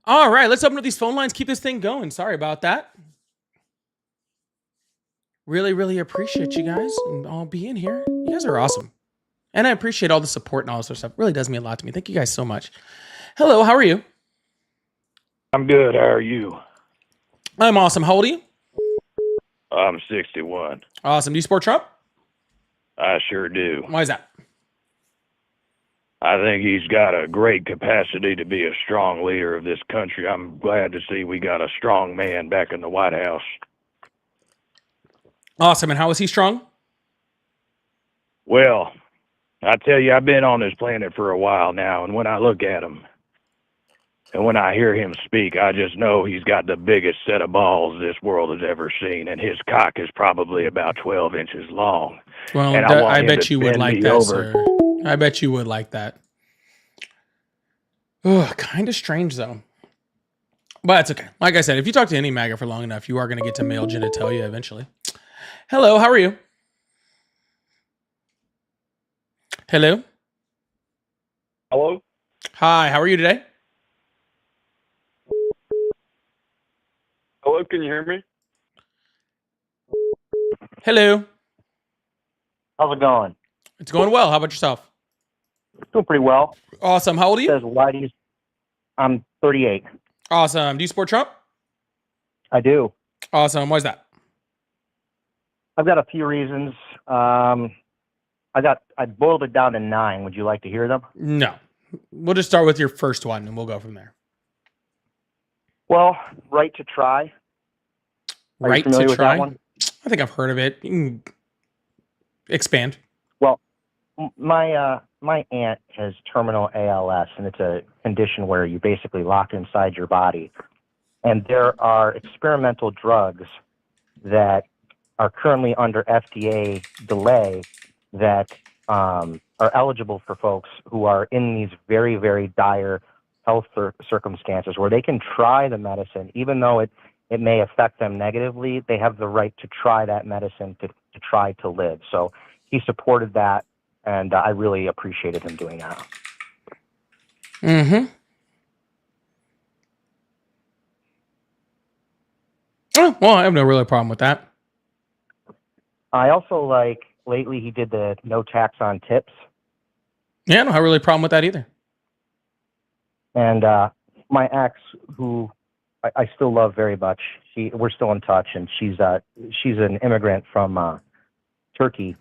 All right, let's open up these phone lines. Keep this thing going. Sorry about that. Really, really appreciate you guys and all being here. You guys are awesome. And I appreciate all the support and all this sort of stuff. It really does mean a lot to me. Thank you guys so much. Hello, how are you? I'm good. How are you? I'm awesome. How old are you? I'm 61. Awesome. Do you support Trump? I sure do. Why is that? I think he's got a great capacity to be a strong leader of this country. I'm glad to see we got a strong man back in the White House. Awesome. And how is he strong? Well, I tell you, I've been on this planet for a while now, and when I look at him and when I hear him speak, I just know he's got the biggest set of balls this world has ever seen, and his cock is probably about 12 inches long. Well, and I bet you would like that, sir. I bet you would like that. Ugh, kind of strange, though. But that's okay. Like I said, if you talk to any MAGA for long enough, you are going to get to male genitalia eventually. Hello, how are you? Hello? Hello? Hi, how are you today? Hello, can you hear me? Hello. How's it going? It's going well. How about yourself? Doing pretty well. Awesome. How old are you? Says, why do you... I'm 38. Awesome. Do you support Trump? I do. Awesome. Why is that? I've got a few reasons. I boiled it down to 9. Would you like to hear them? No. We'll just start with your first one and we'll go from there. Well, right to try. Are Right you familiar to with try? that one? I think I've heard of it. You can expand. Well, my aunt has terminal ALS, and it's a condition where you basically lock inside your body. And there are experimental drugs that are currently under FDA delay that are eligible for folks who are in these very, very dire health circumstances where they can try the medicine, even though it may affect them negatively. They have the right to try that medicine to try to live. So he supported that, and I really appreciated him doing that. Mm-hmm. Oh, well, I have no real problem with that. I also like, lately he did the no tax on tips. Yeah, I don't have really a problem with that either. And my ex, who I still love very much, we're still in touch, and she's an immigrant from Turkey,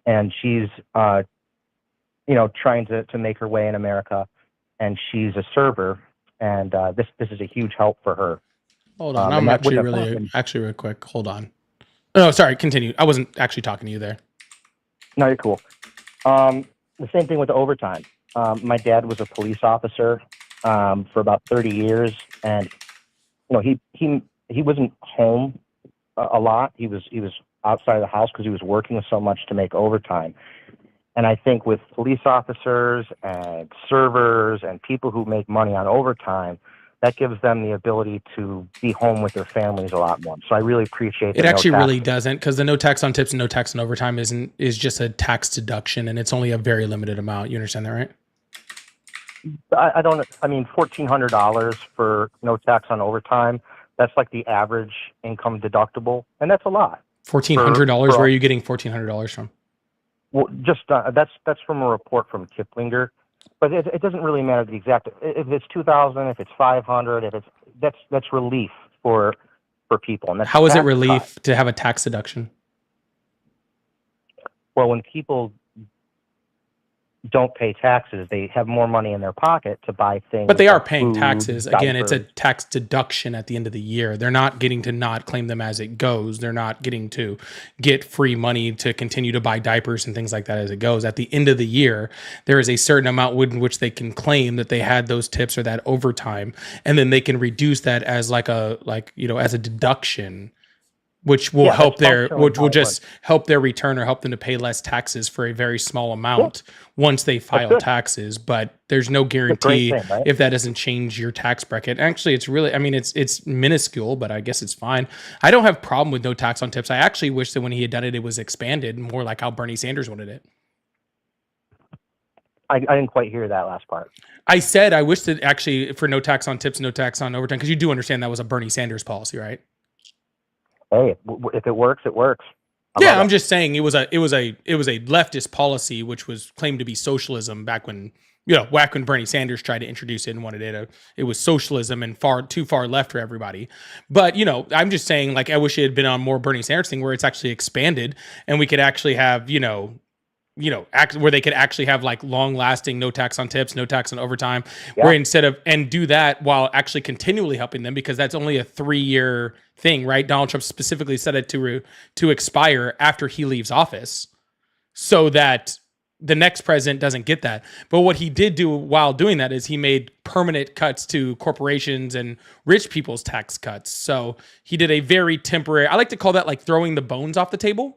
and she's trying to make her way in America, and she's a server, and this is a huge help for her. Hold on, I'm actually real quick. Hold on. Oh, sorry. Continue. I wasn't actually talking to you there. No, you're cool. The same thing with the overtime. My dad was a police officer for about 30 years, and he wasn't home a lot. He was outside of the house because he was working so much to make overtime. And I think with police officers and servers and people who make money on overtime, that gives them the ability to be home with their families a lot more. So I really appreciate it. Actually really doesn't, because the no tax on tips and no tax on overtime is just a tax deduction, and it's only a very limited amount. You understand that, right? I mean, $1,400 for no tax on overtime, that's like the average income deductible, and that's a lot. $1,400? Where are you getting $1,400 from? Well, just that's from a report from Kiplinger. But it doesn't really matter the exact. If it's 2,000, if it's 500, that's relief for people. And that's how is it relief to have a tax deduction? Well, when people don't pay taxes, they have more money in their pocket to buy things. But they are like paying food, taxes. Again, it's a diapers. tax deduction at the end of the year. They're not getting to not claim them as it goes. They're not getting to get free money to continue to buy diapers and things like that as it goes. At the end of the year, there is a certain amount in which they can claim that they had those tips or that overtime, and then they can reduce that as as a deduction, which will will just help their return or help them to pay less taxes for a very small amount once they file taxes. But there's no guarantee thing, right? if that doesn't change your tax bracket. Actually, it's really, it's minuscule, but I guess it's fine. I don't have a problem with no tax on tips. I actually wish that when he had done it, it was expanded more like how Bernie Sanders wanted it. I didn't quite hear that last part. I said I wish that actually for no tax on tips, no tax on overtime, because you do understand that was a Bernie Sanders policy, right? Hey, if it works, it works. Yeah, I'm just saying it was a leftist policy which was claimed to be socialism back when Bernie Sanders tried to introduce it and wanted it was socialism and too far left for everybody. But I'm just saying, like, I wish it had been on more Bernie Sanders thing where it's actually expanded and we could actually have where they could actually have like long lasting, no tax on tips, no tax on overtime, where instead of, and do that while actually continually helping them, because that's only a 3-year thing, right? Donald Trump specifically said it to expire after he leaves office so that the next president doesn't get that. But what he did do while doing that is he made permanent cuts to corporations and rich people's tax cuts. So he did a very temporary, I like to call that like throwing the bones off the table.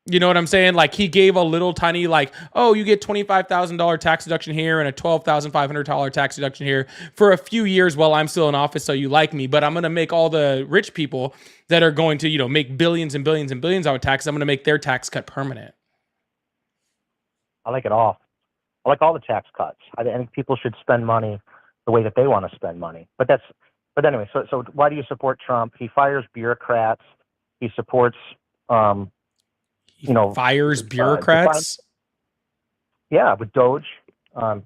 You know what I'm saying? Like, he gave a little tiny, like, oh, you get $25,000 tax deduction here and a $12,500 tax deduction here for a few years while I'm still in office, so you like me. But I'm going to make all the rich people that are going to, make billions and billions and billions out of taxes, I'm going to make their tax cut permanent. I like it all. I like all the tax cuts. I think people should spend money the way that they want to spend money. But anyway, so why do you support Trump? He fires bureaucrats. He supports, fires bureaucrats. With Doge,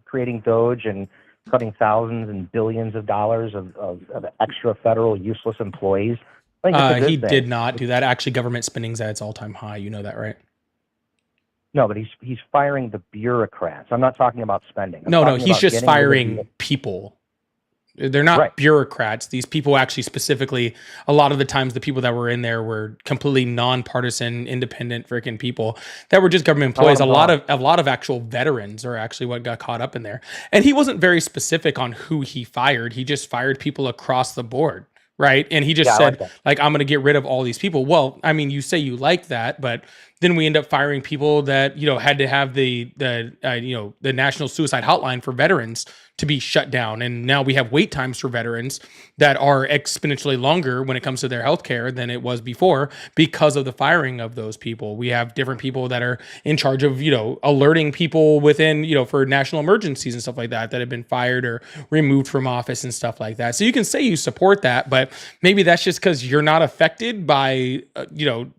creating Doge and cutting thousands and billions of dollars of extra federal useless employees. I think it's a good he thing. did not do that. Actually, government spending's at its all-time high. You know that, right? No, but he's firing the bureaucrats. I'm not talking about spending. He's just firing people. They're not bureaucrats. These people actually specifically, a lot of the times the people that were in there were completely nonpartisan, independent freaking people that were just government employees. A lot of actual veterans are actually what got caught up in there. And he wasn't very specific on who he fired. He just fired people across the board. Right. And he just said, like, I'm going to get rid of all these people. Well, I mean, you say you like that, but then we end up firing people that, had to have the National Suicide Hotline for veterans to be shut down. And now we have wait times for veterans that are exponentially longer when it comes to their healthcare than it was before because of the firing of those people. We have different people that are in charge of, alerting people within, for national emergencies and stuff like that have been fired or removed from office and stuff like that. So you can say you support that, but maybe that's just because you're not affected by,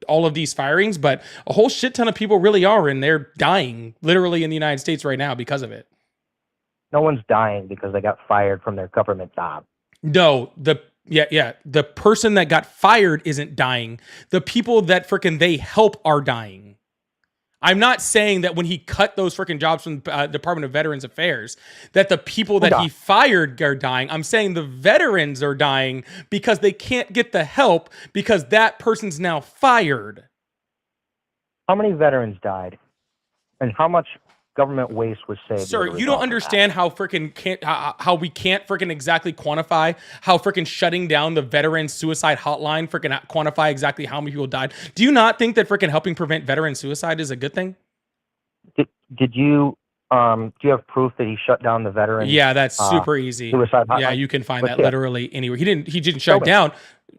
all of these firings, but a whole shit ton of people really are, and they're dying literally in the United States right now because of it. No one's dying because they got fired from their government job. No, the person that got fired isn't dying. The people that freaking they help are dying. I'm not saying that when he cut those freaking jobs from Department of Veterans Affairs, that the people that he fired are dying. I'm saying the veterans are dying because they can't get the help because that person's now fired. How many veterans died? And how much government waste was saved? Sir, you don't understand how freaking how we can't freaking exactly quantify how freaking shutting down the veteran suicide hotline freaking quantify exactly how many people died. Do you not think that freaking helping prevent veteran suicide is a good thing? Did you do you have proof that he shut down the veteran? Yeah, that's super easy. Suicide hotline? Yeah, you can find that literally anywhere. He didn't shut down.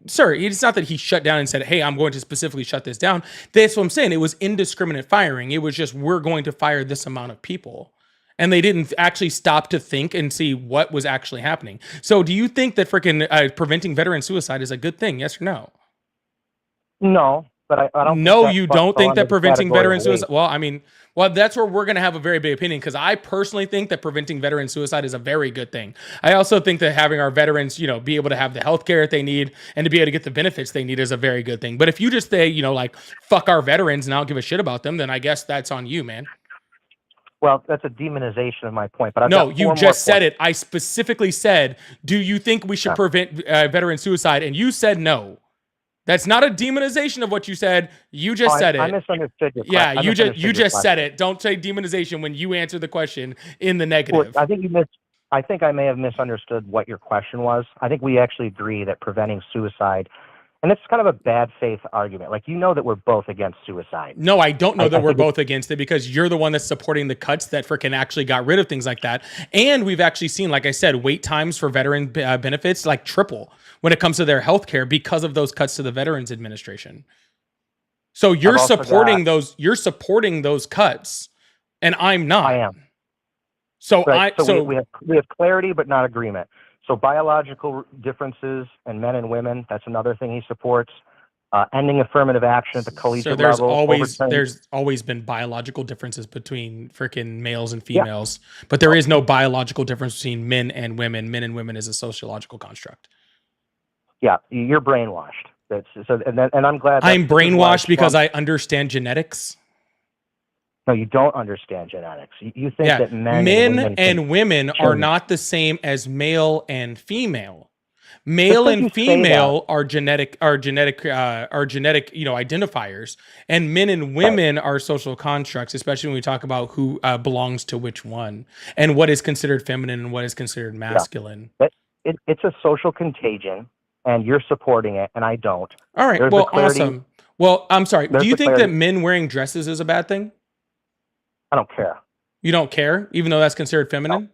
Sir, it's not that he shut down and said, hey, I'm going to specifically shut this down. That's what I'm saying. It was indiscriminate firing. It was just, we're going to fire this amount of people. And they didn't actually stop to think and see what was actually happening. So do you think that freaking preventing veteran suicide is a good thing? Yes or no? No, but I don't. No, you don't think that preventing veteran suicide. Well, I mean, that's where we're going to have a very big opinion, because I personally think that preventing veteran suicide is a very good thing. I also think that having our veterans, be able to have the health care that they need and to be able to get the benefits they need is a very good thing. But if you just say, like, fuck our veterans and I don't give a shit about them, then I guess that's on you, man. Well, that's a demonization of my point. But no, you just said it. I specifically said, do you think we should prevent veteran suicide? And you said no. That's not a demonization of what you said. You just said it. I misunderstood your question. Yeah, you just said it. Don't say demonization when you answer the question in the negative. Well, I think I may have misunderstood what your question was. I think we actually agree that preventing suicide, and it's kind of a bad faith argument. Like, that we're both against suicide. No, I don't know that we're both against it, because you're the one that's supporting the cuts that freaking actually got rid of things like that. And we've actually seen, like I said, wait times for veteran benefits like triple when it comes to their health care because of those cuts to the Veterans Administration. So you're supporting those cuts, and I'm not. I am. So right. We have clarity, but not agreement. So biological differences in men and women, that's another thing he supports. Ending affirmative action at the collegiate So there's level. always been biological differences between freaking males and females, but there is no biological difference between men and women. Men and women is a sociological construct. Yeah, you're brainwashed. And I'm glad. I'm brainwashed because I understand genetics. No, you don't understand genetics. You think that men and women are not the same as male and female. Male and female are genetic, identifiers, and men and women are social constructs, especially when we talk about who belongs to which one and what is considered feminine and what is considered masculine. Yeah. It's a social contagion, and you're supporting it, and I don't. All right. Awesome. Well, I'm sorry. Do you think that men wearing dresses is a bad thing? I don't care. You don't care, even though that's considered feminine? No.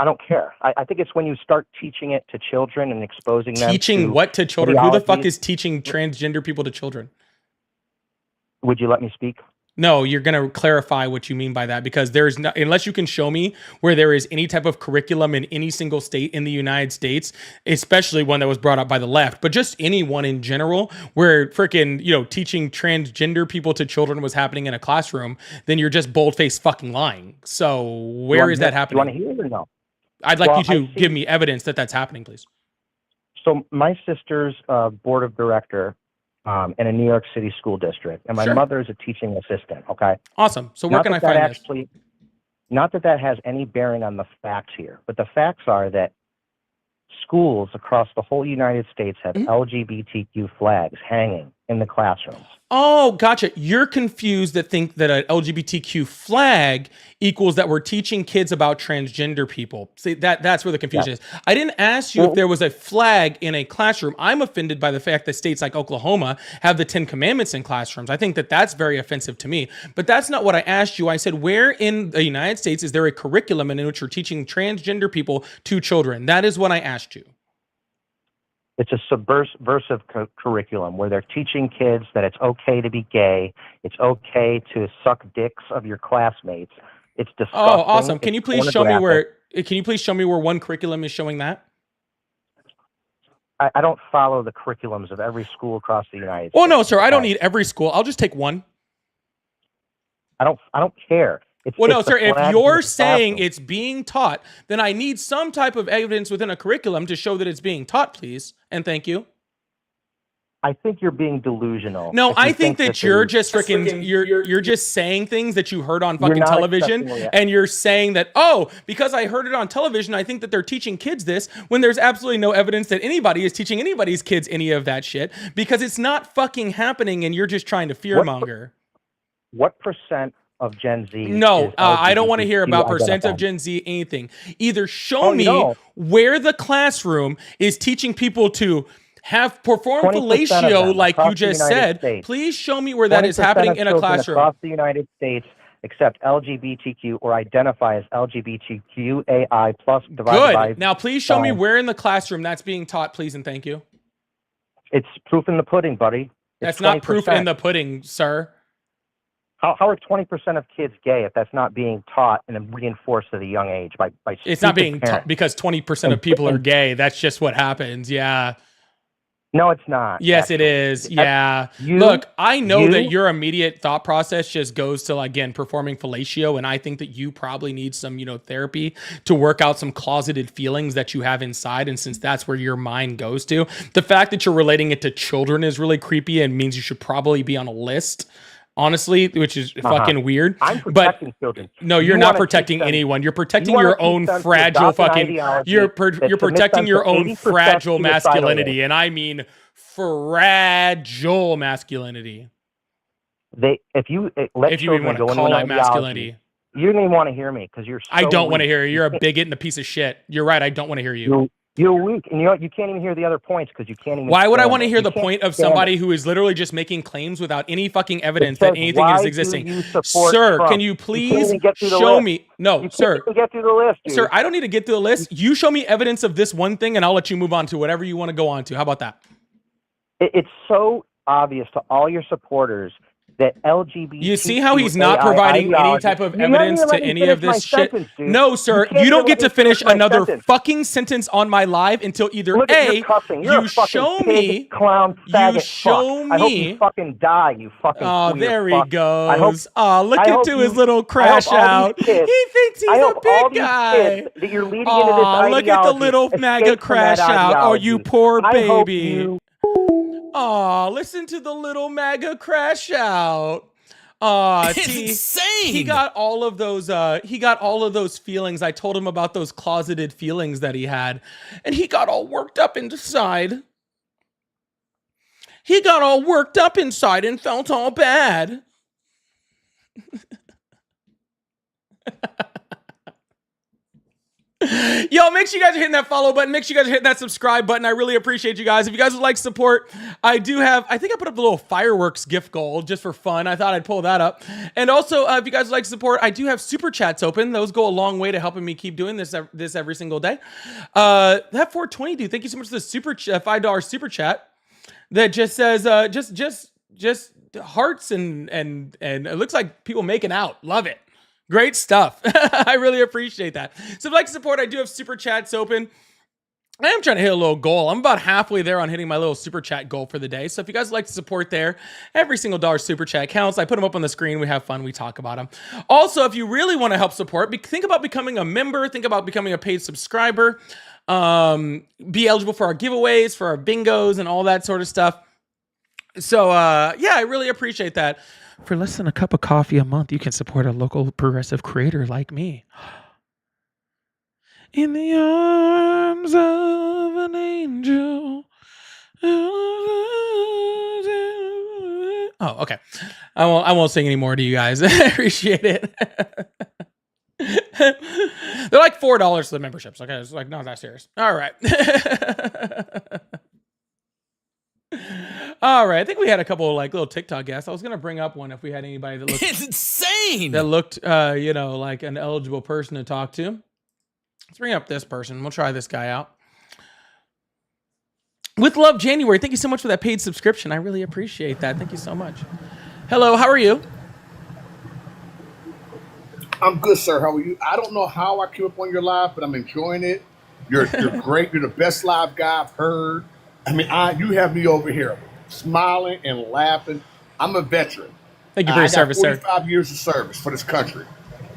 I don't care. I think it's when you start teaching it to children and exposing them. Teaching what to children? Who the fuck is teaching transgender people to children? Would you let me speak? No, you're going to clarify what you mean by that, because there is no, unless you can show me where there is any type of curriculum in any single state in the United States, especially one that was brought up by the left, but just anyone in general where freaking, teaching transgender people to children was happening in a classroom, then you're just bold-faced fucking lying. So where is that happening? You want to hear it or no? I'd like you to give me evidence that that's happening, please. So my sister's board of director in a New York City school district, and my mother is a teaching assistant. Okay. Awesome. So where can I find this? Not that has any bearing on the facts here, but the facts are that schools across the whole United States have LGBTQ flags hanging in the classrooms. Oh, gotcha. You're confused that think that an LGBTQ flag equals that we're teaching kids about transgender people. See, that's where the confusion is. I didn't ask you if there was a flag in a classroom. I'm offended by the fact that states like Oklahoma have the 10 Commandments in classrooms. I think that that's very offensive to me. But that's not what I asked you. I said, where in the United States is there a curriculum in which you're teaching transgender people to children? That is what I asked you. It's a subversive curriculum where they're teaching kids that it's okay to be gay. It's okay to suck dicks of your classmates. It's disgusting. Oh, awesome. Can you please show me where one curriculum is showing that? I don't follow the curriculums of every school across the United States. Well, no, sir. I don't need every school. I'll just take one. I don't care. No, sir, if you're saying it's being taught, then I need some type of evidence within a curriculum to show that it's being taught, please. And thank you. I think you're being delusional. No, I think that you're just freaking, you're just saying things that you heard on fucking television. And you're saying that, because I heard it on television, I think that they're teaching kids this, when there's absolutely no evidence that anybody is teaching anybody's kids any of that shit, because it's not fucking happening and you're just trying to fearmonger. What percent of Gen Z? No, I don't want to hear about percent of Gen Z anything. Either show me where the classroom is teaching people to perform fellatio like you just said. Please show me where that is happening in a classroom. Across the United States accept LGBTQ or identify as LGBTQAI plus divided by... Good. Now please show me where in the classroom that's being taught, please and thank you. It's proof in the pudding, buddy. That's not proof in the pudding, sir. How are 20% of kids gay if that's not being taught and reinforced at a young age by It's not being taught because 20% of people are gay. That's just what happens. Yeah. No, it's not. Yes, it is. Yeah. Look, I know that your immediate thought process just goes to, again, performing fellatio. And I think that you probably need some, therapy to work out some closeted feelings that you have inside. And since that's where your mind goes to, the fact that you're relating it to children is really creepy and means you should probably be on a list. Honestly, which is fucking weird. I'm protecting children. No, you're not protecting anyone. You're protecting your own fragile fucking. You're protecting your own fragile masculinity, and I mean fragile masculinity. If you even want to call it masculinity, you don't even want to hear me because you're. I don't want to hear you. You're a bigot and a piece of shit. You're right. I don't want to hear you. You're weak, and you can't even hear the other points because you can't even. Why would I want to hear the point of somebody who is literally just making claims without any fucking evidence that anything is existing? Sir, can you please show me? No, sir. Get through the list, dude. Sir, I don't need to get through the list. You show me evidence of this one thing, and I'll let you move on to whatever you want to go on to. How about that? It's so obvious to all your supporters that LGBT. You see how he's not providing any type of evidence to any of this shit? No, sir. You don't get to finish another fucking sentence on my live until either Look at A, your cussing. You're you a fucking show pig, me, clown, faggot, you show fuck. I hope you me. fucking die, you fucking Oh, queer there fuck. he goes. Oh, look I hope into his you- little crash I hope all out. these kids- He thinks he's I a hope all big these guy. kids that you're leading into this Oh, look at the ideology little MAGA escape from that crash out. Oh, you ideology. poor I hope baby. you- Oh, listen to the little MAGA crash out. Oh, see, insane. He got all of those. He got all of those feelings. I told him about those closeted feelings that he had, and he got all worked up inside. He got all worked up inside and felt all bad. Yo, make sure you guys are hitting that follow button. Make sure you guys are hitting that subscribe button. I really appreciate you guys. If you guys would like support, I think I put up the little fireworks gift goal just for fun. I thought I'd pull that up. And also, if you guys would like support, I do have super chats open. Those go a long way to helping me keep doing this every single day. That 420 dude, thank you so much for the $5 super chat that just says, just hearts and it looks like people making out. Love it. Great stuff. I really appreciate that. So if you'd like to support, I do have super chats open. I am trying to hit a little goal. I'm about halfway there on hitting my little super chat goal for the day. So if you guys would like to support there, every single dollar super chat counts. I put them up on the screen. We have fun. We talk about them. Also, if you really want to help support, think about becoming a member. Think about becoming a paid subscriber. Be eligible for our giveaways, for our bingos, and all that sort of stuff. So, yeah, I really appreciate that. For less than a cup of coffee a month, you can support a local progressive creator like me. In the arms of an angel. Oh, okay. I won't sing anymore to you guys. I appreciate it. They're like $4 for the memberships. Okay, it's like not that serious. All right. All right, I think we had a couple of like little TikTok guests. I was gonna bring up one if we had anybody that looked It's insane. That looked, like an eligible person to talk to. Let's bring up this person. We'll try this guy out. With love, January. Thank you so much for that paid subscription. I really appreciate that. Thank you so much. Hello, how are you? I'm good, sir. How are you? I don't know how I came up on your live, but I'm enjoying it. You're great. You're the best live guy I've heard. I mean, you have me over here smiling and laughing. I'm a veteran. Thank you for your service, sir. 45 years of service for this country.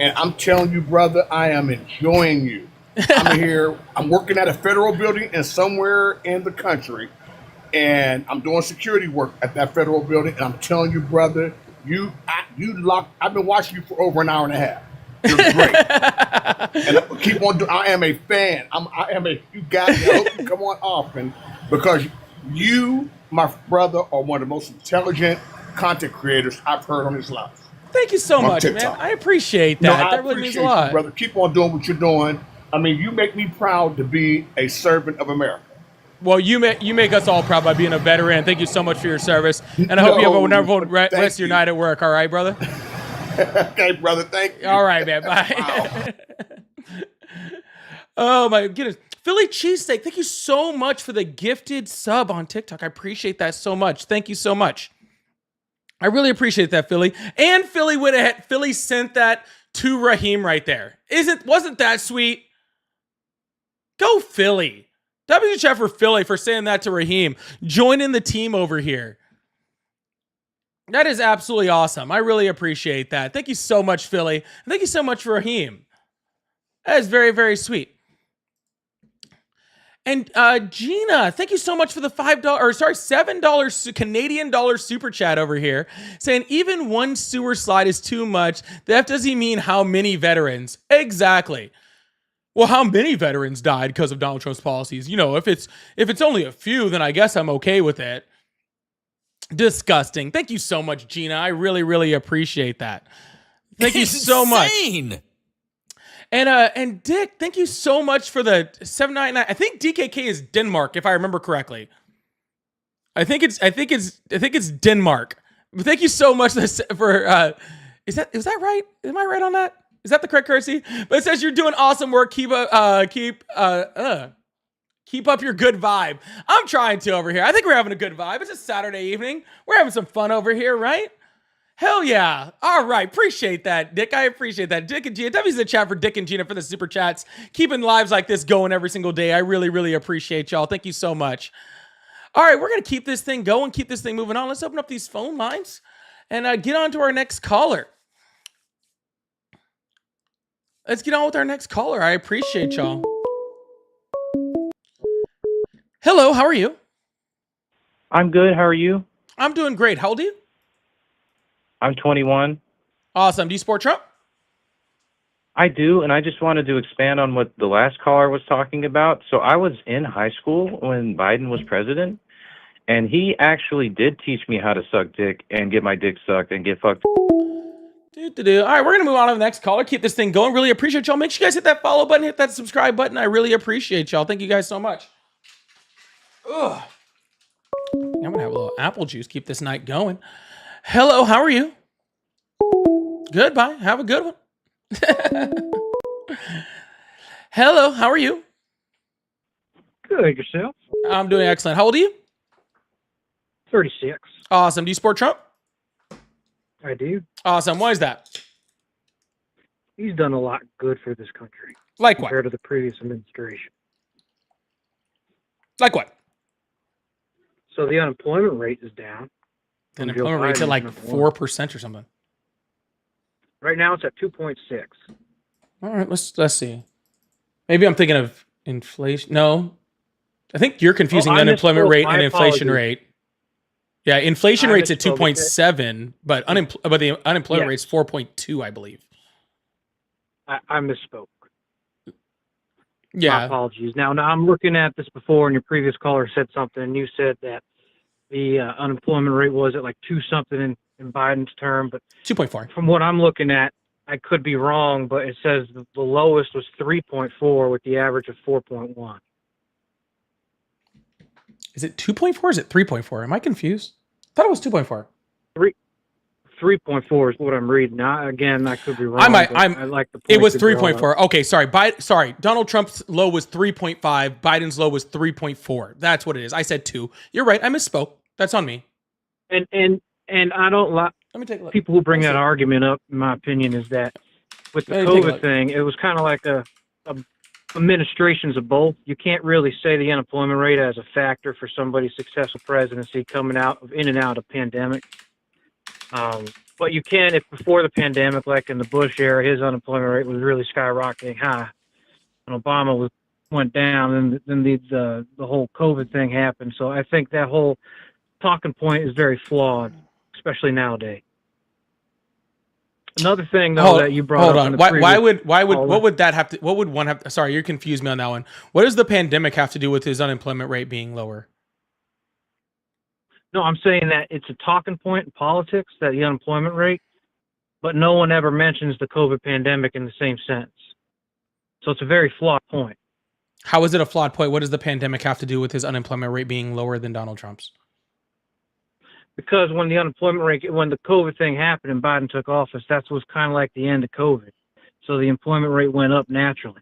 And I'm telling you, brother, I am enjoying you. I'm here. I'm working at a federal building and somewhere in the country. And I'm doing security work at that federal building. And I'm telling you, brother, I've been watching you for over an hour and a half. You're great. And I keep on doing. I am a fan. You got me. I hope you come on often because you, my brother, are one of the most intelligent content creators I've heard on this live. Thank you so much, TikTok. man. I appreciate that. That really means a lot. You, brother. Keep on doing what you're doing. I mean, you make me proud to be a servant of America. Well, you make us all proud by being a veteran. Thank you so much for your service. And I hope you have a wonderful rest of your night at work. All right, brother? Okay, brother. Thank you. All right, man. Bye. Oh, my goodness. Philly cheesesteak, thank you so much for the gifted sub on TikTok. I appreciate that so much. Thank you so much. I really appreciate that, Philly. And Philly sent that to Raheem right there. Wasn't that sweet? Go Philly. WHF for Philly for saying that to Raheem. Joining the team over here. That is absolutely awesome. I really appreciate that. Thank you so much, Philly. Thank you so much, Raheem. That is very, very sweet. And Gina, thank you so much for the $7 Canadian dollar super chat over here, saying even one sewer slide is too much. That doesn't mean how many veterans. Exactly. Well, how many veterans died because of Donald Trump's policies? You know, if it's only a few, then I guess I'm okay with it. Disgusting. Thank you so much, Gina. I really, really appreciate that. Thank you so much. And Dick, thank you so much for the $7.99. I think DKK is Denmark, if I remember correctly. I think it's Denmark. But thank you so much for is that right? Am I right on that? Is that the correct currency? But it says you're doing awesome work. Keep up your good vibe. I'm trying to over here. I think we're having a good vibe. It's a Saturday evening. We're having some fun over here, right? Hell yeah. All right. Appreciate that, Dick. I appreciate that. Dick and Gina. W's in the chat for Dick and Gina for the super chats. Keeping lives like this going every single day. I really, really appreciate y'all. Thank you so much. All right. We're going to keep this thing going, keep this thing moving on. Let's open up these phone lines and get on to our next caller. Let's get on with our next caller. I appreciate y'all. Hello. How are you? I'm good. How are you? I'm doing great. How old are you? I'm 21. Awesome. Do you support Trump? I do, and I just wanted to expand on what the last caller was talking about. So I was in high school when Biden was president, and he actually did teach me how to suck dick and get my dick sucked and get fucked. All right, we're going to move on to the next caller. Keep this thing going. Really appreciate y'all. Make sure you guys hit that follow button, hit that subscribe button. I really appreciate y'all. Thank you guys so much. Ugh. I'm going to have a little apple juice. Keep this night going. Hello, how are you? Goodbye. Have a good one. Hello, how are you? Good, yourself? I'm doing excellent. How old are you? 36. Awesome. Do you support Trump? I do. Awesome. Why is that? He's done a lot good for this country. Like what? Compared to the previous administration. Like what? So the unemployment rate is down. The unemployment rate's at like 4% or something. Right now it's at 2.6. All right, let's see. Maybe I'm thinking of inflation. No, I think you're confusing the unemployment rate and inflation rate. Yeah, inflation rate's at 2.7, but the unemployment rate's 4.2, I believe. I misspoke. Yeah. My apologies. Now I'm looking at this before, and your previous caller said something, and you said that the unemployment rate was at like 2 something in Biden's term, but 2.4. From what I'm looking at, I could be wrong, but it says the lowest was 3.4 with the average of 4.1. Is it 2.4 or is it 3.4? Am I confused? I thought it was 2.4. 3.4 is what I'm reading. Now, again, I could be wrong. I like the point it was you brought 3.4. up. Okay, sorry. Donald Trump's low was 3.5. Biden's low was 3.4. That's what it is. I said 2. You're right. I misspoke. That's on me. And I don't like people who bring that argument up. In my opinion, is that with the COVID thing, it was kind of like a administrations of both. You can't really say the unemployment rate as a factor for somebody's successful presidency coming in and out of pandemic. But you can, if before the pandemic, like in the Bush era, his unemployment rate was really skyrocketing high, and Obama went down, and then the whole COVID thing happened. So I think that whole talking point is very flawed, especially nowadays. Another thing, though, that you brought up. What would that have to? What would one have? Sorry, you confused me on that one. What does the pandemic have to do with his unemployment rate being lower? No, I'm saying that it's a talking point in politics, that the unemployment rate, but no one ever mentions the COVID pandemic in the same sentence. So it's a very flawed point. How is it a flawed point? What does the pandemic have to do with his unemployment rate being lower than Donald Trump's? Because when the COVID thing happened and Biden took office, that was kind of like the end of COVID. So the employment rate went up naturally.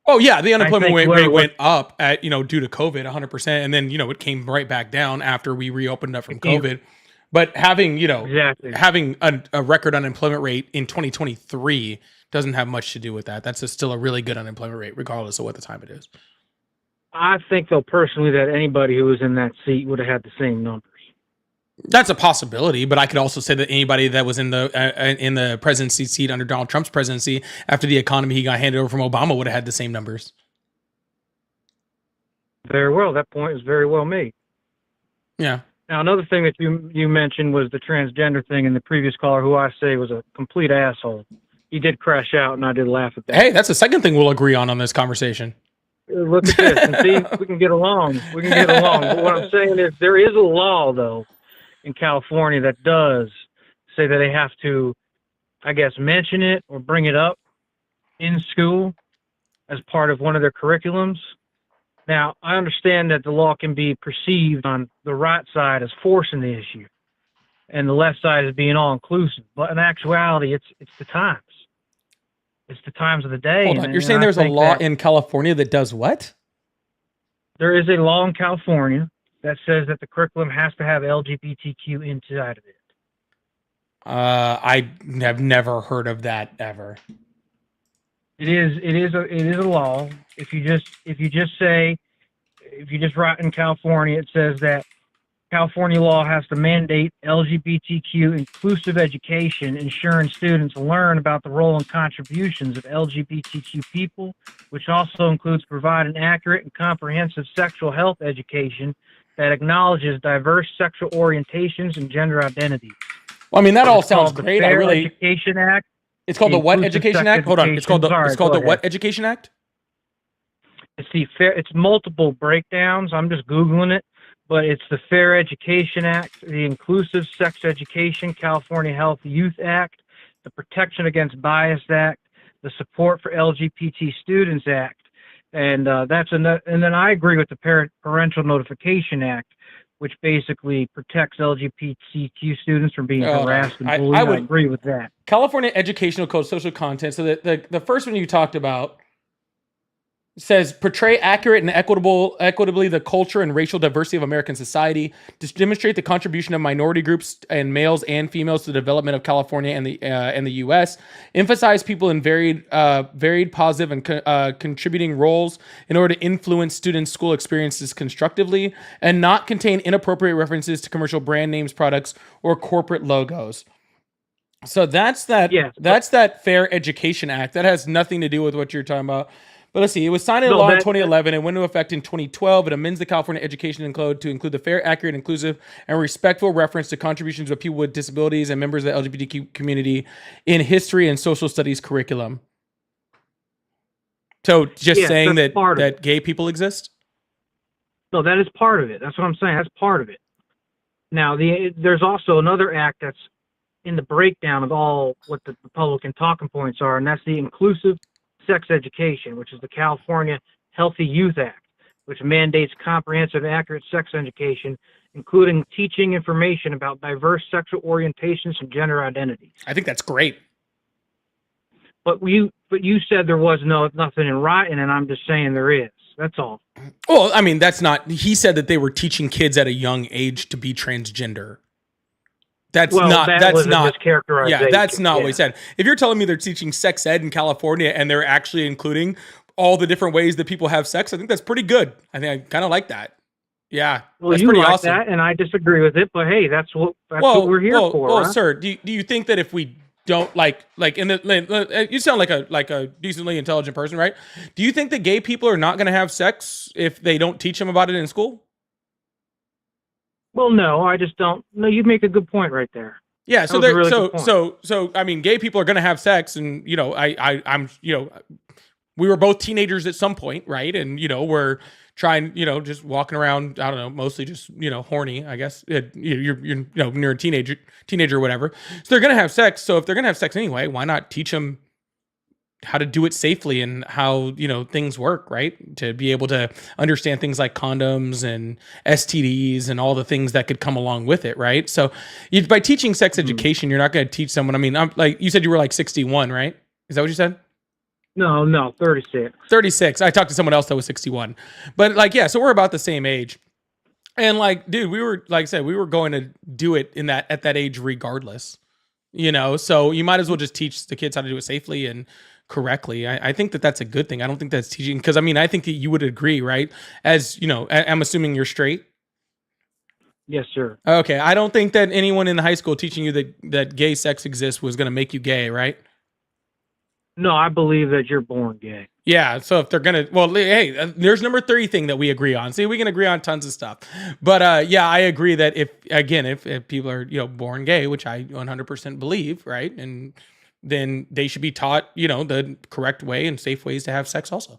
Oh yeah, the unemployment rate went up at due to COVID 100%, and then it came right back down after we reopened up from COVID. But having having a record unemployment rate in 2023 doesn't have much to do with that. That's still a really good unemployment rate, regardless of what the time it is. I think though personally that anybody who was in that seat would have had the same numbers. That's a possibility, but I could also say that anybody that was in the presidency seat under Donald Trump's presidency after the economy he got handed over from Obama would have had the same numbers. Very well. That point is very well made. Yeah. Now, another thing that you mentioned was the transgender thing in the previous caller, who I say was a complete asshole. He did crash out, and I did laugh at that. Hey, that's the second thing we'll agree on this conversation. Look at this, and see, we can get along. But what I'm saying is there is a law, though, in California that does say that they have to, I guess, mention it or bring it up in school as part of one of their curriculums. Now, I understand that the law can be perceived on the right side as forcing the issue and the left side as being all-inclusive. But in actuality, it's the times. It's the times of the day. Hold on. You're saying there's a law in California that does what? There is a law in California that says that the curriculum has to have LGBTQ inside of it. I have never heard of that ever. It is a law. If you just write in California, it says that California law has to mandate LGBTQ inclusive education, ensuring students learn about the role and contributions of LGBTQ people, which also includes providing accurate and comprehensive sexual health education that acknowledges diverse sexual orientations and gender identities. Well, I mean, that all sounds called the great. Fair Education Act. It's called the what Inclusive Education Sex Act? Hold on. It's called the Education. Sorry, go what ahead. Education Act? It's multiple breakdowns. I'm just Googling it, but it's the Fair Education Act, the Inclusive Sex Education, California Health Youth Act, the Protection Against Bias Act, the Support for LGBT Students Act, and and then I agree with the Parental Notification Act, which basically protects LGBTQ students from being harassed and bullied. I agree with that. California Educational Code, Social Content. So the first one you talked about says portray accurate and equitably the culture and racial diversity of American society, to demonstrate the contribution of minority groups and males and females to the development of California and the U.S. Emphasize people in varied positive and contributing roles in order to influence students' school experiences constructively, and not contain inappropriate references to commercial brand names, products, or corporate logos. So that's that. Yes, that's that Fair Education Act. That has nothing to do with what you're talking about. But let's see. It was signed into law in 2011 and went into effect in 2012. It amends the California Education Code to include the fair, accurate, inclusive, and respectful reference to contributions of people with disabilities and members of the LGBTQ community in history and social studies curriculum. So just saying that gay people exist? No, that is part of it. That's what I'm saying. That's part of it. Now, there's also another act that's in the breakdown of all what the Republican talking points are, and that's the Inclusive Sex Education, which is the California Healthy Youth Act, which mandates comprehensive, accurate sex education, including teaching information about diverse sexual orientations and gender identities. I think that's great. But you said there was nothing in writing, and I'm just saying there is. That's all. Well, I mean, that's not. He said that they were teaching kids at a young age to be transgender. That's not mischaracterization. Yeah, that's not what he said. If you're telling me they're teaching sex ed in California and they're actually including all the different ways that people have sex, I think that's pretty good. I think I kind of like that. Yeah, well, that's you pretty like awesome. That, and I disagree with it. But hey, that's what we're here for. Well, huh? Sir, do you think that if we don't you sound like a decently intelligent person, right? Do you think that gay people are not going to have sex if they don't teach them about it in school? Well, no, I just don't. No, you make a good point right there. Yeah, so I mean, gay people are going to have sex, and I'm we were both teenagers at some point, right? And we're trying, just walking around. I don't know, mostly just horny, I guess. You're when you're a teenager or whatever. So they're going to have sex. So if they're going to have sex anyway, why not teach them how to do it safely and how things work, right? To be able to understand things like condoms and STDs and all the things that could come along with it, right? So by teaching sex education, you're not going to teach someone. I mean, I'm like, you said you were like 61, right? Is that what you said? No, 36. 36. I talked to someone else that was 61, but so we're about the same age. And dude, we were, like I said, we were going to do it at that age regardless, so you might as well just teach the kids how to do it safely and correctly. I think that that's a good thing. I don't think that's teaching, because I mean, I think that you would agree, right? As I'm assuming you're straight. Yes, sir. Okay. I don't think that anyone in high school teaching you that gay sex exists was going to make you gay, right? No, I believe that you're born gay. Yeah, so if they're gonna, hey, there's number 3 thing that we agree on. See, we can agree on tons of stuff, but I agree that if people are born gay, which I 100% believe, right, and then they should be taught the correct way and safe ways to have sex also.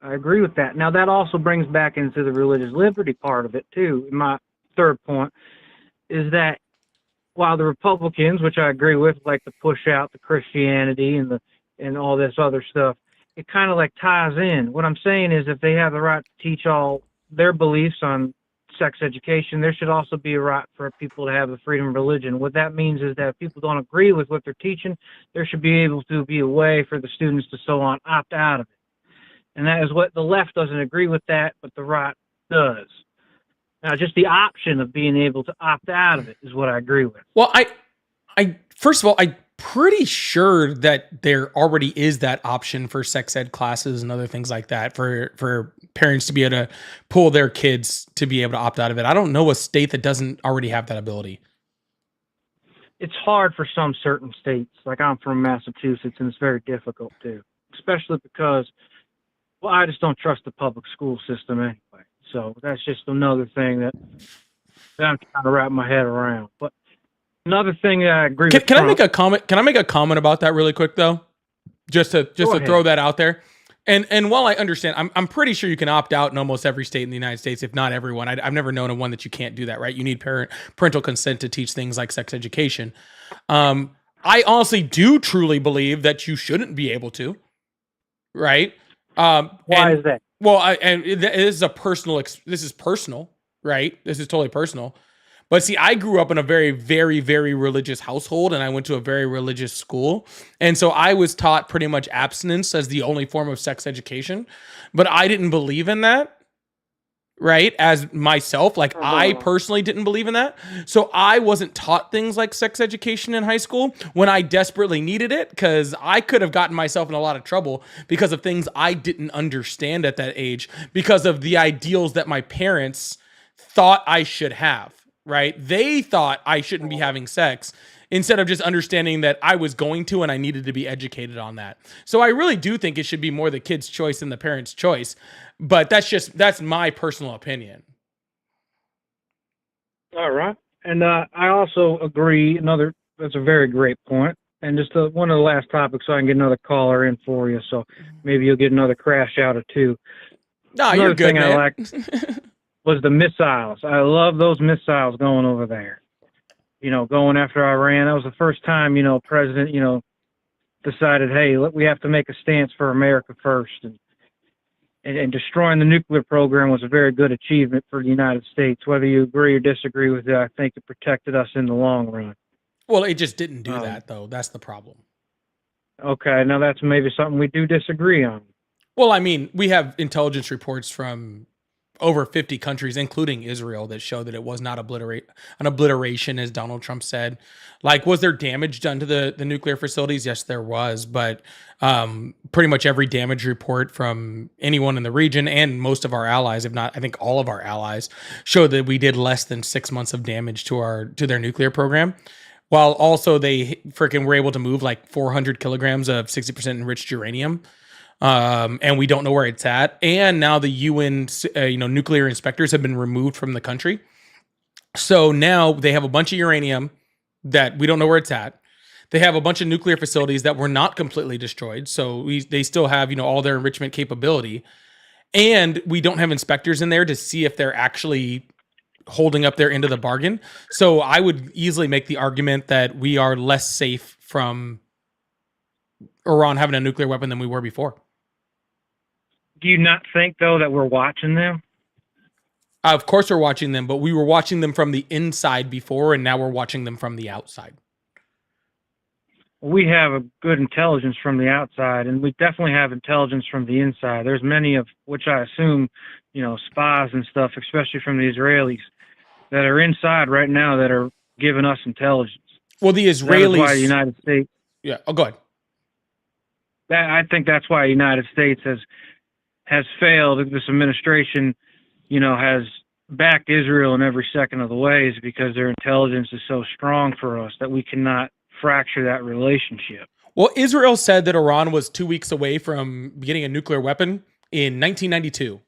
I agree with that. Now that also brings back into the religious liberty part of it too. My third point is that while the Republicans, which I agree with, like to push out the Christianity and all this other stuff, it kind of ties in. What I'm saying is if they have the right to teach all their beliefs on sex education, there should also be a right for people to have the freedom of religion. What that means is that if people don't agree with what they're teaching, there should be able to be a way for the students to opt out of it. And that is what the left doesn't agree with that, but the right does. Now, just the option of being able to opt out of it is what I agree with. Well, First of all, I'm pretty sure that there already is that option for sex ed classes and other things like that for parents to be able to pull their kids to be able to opt out of it. I don't know a state that doesn't already have that ability. It's hard for some certain states. Like I'm from Massachusetts, and it's very difficult too, especially because, well, I just don't trust the public school system anyway. So that's just another thing that I'm trying to wrap my head around. But another thing that I agree with. Can I make a comment? Can I make a comment about that really quick though? Just to throw that out there. And while I understand, I'm pretty sure you can opt out in almost every state in the United States, if not everyone. I've never known of one that you can't do that, right? You need parental consent to teach things like sex education. I honestly do truly believe that you shouldn't be able to, right? Why is that? Well, this is a personal. This is personal, right? This is totally personal. But see, I grew up in a very, very, very religious household, and I went to a very religious school. And so I was taught pretty much abstinence as the only form of sex education. But I didn't believe in that, right? As myself, like I personally didn't believe in that. So I wasn't taught things like sex education in high school when I desperately needed it, because I could have gotten myself in a lot of trouble because of things I didn't understand at that age, because of the ideals that my parents thought I should have. Right? They thought I shouldn't be having sex, instead of just understanding that I was going to and I needed to be educated on that. So I really do think it should be more the kid's choice than the parent's choice. But that's my personal opinion. All right. And I also agree. That's a very great point. And just one of the last topics, so I can get another caller in for you. So maybe you'll get another crash out or two. No, you're good, man. I like was the missiles. I love those missiles going over there. Going after Iran. That was the first time, President, decided, hey, we have to make a stance for America first. And destroying the nuclear program was a very good achievement for the United States. Whether you agree or disagree with it, I think it protected us in the long run. Well, it just didn't do that, though. That's the problem. Okay, now that's maybe something we do disagree on. Well, I mean, we have intelligence reports from over 50 countries, including Israel, that show that it was not an obliteration, as Donald Trump said. Like, was there damage done to the nuclear facilities? Yes, there was. But pretty much every damage report from anyone in the region and most of our allies, if not, I think all of our allies, showed that we did less than 6 months of damage to their nuclear program. While also they freaking were able to move like 400 kilograms of 60% enriched uranium. And we don't know where it's at. And now the UN, nuclear inspectors have been removed from the country. So now they have a bunch of uranium that we don't know where it's at. They have a bunch of nuclear facilities that were not completely destroyed. So they still have, all their enrichment capability. And we don't have inspectors in there to see if they're actually holding up their end of the bargain. So I would easily make the argument that we are less safe from Iran having a nuclear weapon than we were before. Do you not think, though, that we're watching them? Of course we're watching them, but we were watching them from the inside before, and now we're watching them from the outside. We have a good intelligence from the outside, and we definitely have intelligence from the inside. There's many of which I assume, spies and stuff, especially from the Israelis, that are inside right now that are giving us intelligence. Well, the Israelis... That is why the United States... Yeah, go ahead. I think that's why the United States has failed. This administration, has backed Israel in every second of the way, is because their intelligence is so strong for us that we cannot fracture that relationship. Well, Israel said that Iran was 2 weeks away from getting a nuclear weapon in 1992.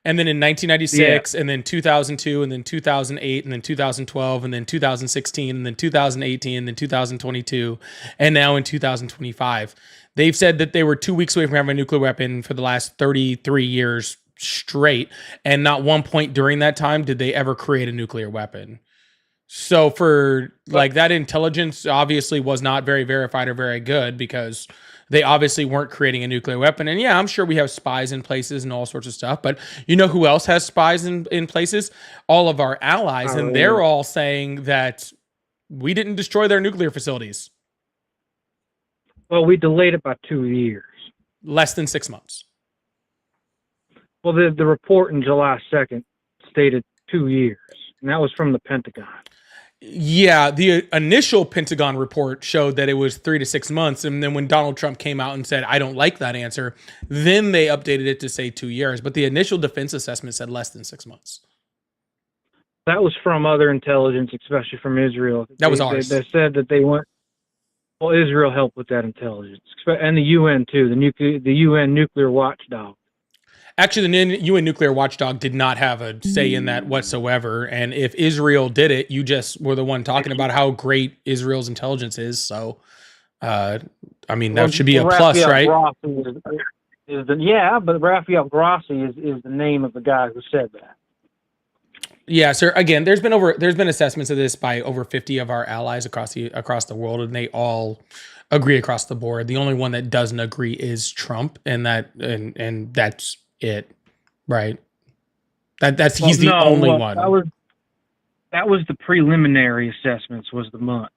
And then in 1996, and then 2002, and then 2008, and then 2012, and then 2016, and then 2018, and then 2022, and now in 2025. They've said that they were 2 weeks away from having a nuclear weapon for the last 33 years straight, and not one point during that time did they ever create a nuclear weapon. So for that intelligence obviously was not very verified or very good, because they obviously weren't creating a nuclear weapon. And yeah, I'm sure we have spies in places and all sorts of stuff, but you know who else has spies in places? All of our allies. And they're all saying that we didn't destroy their nuclear facilities. Well, we delayed it by 2 years. Less than 6 months. Well, the report in July 2nd stated 2 years, and that was from the Pentagon. Yeah, the initial Pentagon report showed that it was 3 to 6 months, and then when Donald Trump came out and said, "I don't like that answer," then they updated it to say 2 years. But the initial defense assessment said less than 6 months. That was from other intelligence, especially from Israel. That was ours. They said that they went. Well, Israel helped with that intelligence, and the UN too. The UN nuclear watchdog. Actually, the UN nuclear watchdog did not have a say in that whatsoever. And if Israel did it, you just were the one talking about how great Israel's intelligence is. So, I mean, that should be a plus, right? But Raphael Grossi is the name of the guy who said that. Yeah, sir. Again, there's been assessments of this by over 50 of our allies across the world, and they all agree across the board. The only one that doesn't agree is Trump, and that's it, right? He's the only one. That was the preliminary assessments. Was the months.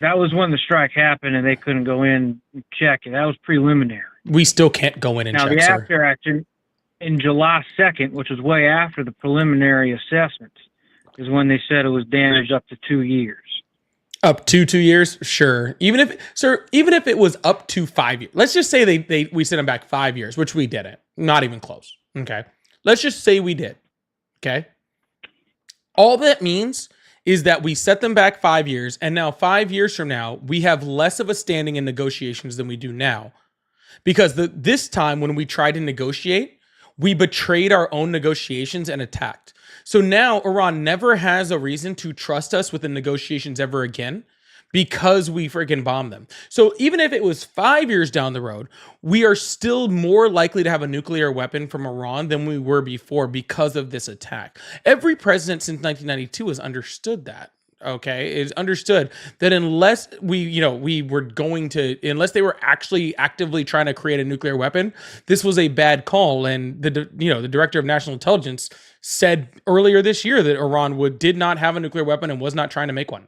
That was when the strike happened, and they couldn't go in and check it. That was preliminary. We still can't go in and check. Now the after action in July 2nd, which was way after the preliminary assessments, is when they said it was damaged up to 2 years. Up to 2 years, sure. Even if it was up to 5 years, let's just say we sent them back 5 years, which we didn't. Not even close. Okay, let's just say we did. Okay, all that means is that we set them back 5 years, and now 5 years from now, we have less of a standing in negotiations than we do now, because this time when we tried to negotiate, we betrayed our own negotiations and attacked. So now Iran never has a reason to trust us with the negotiations ever again because we freaking bombed them. So even if it was 5 years down the road, we are still more likely to have a nuclear weapon from Iran than we were before because of this attack. Every president since 1992 has understood that. Okay, it's understood that unless unless they were actually actively trying to create a nuclear weapon, this was a bad call. And the director of national intelligence said earlier this year that Iran did not have a nuclear weapon and was not trying to make one.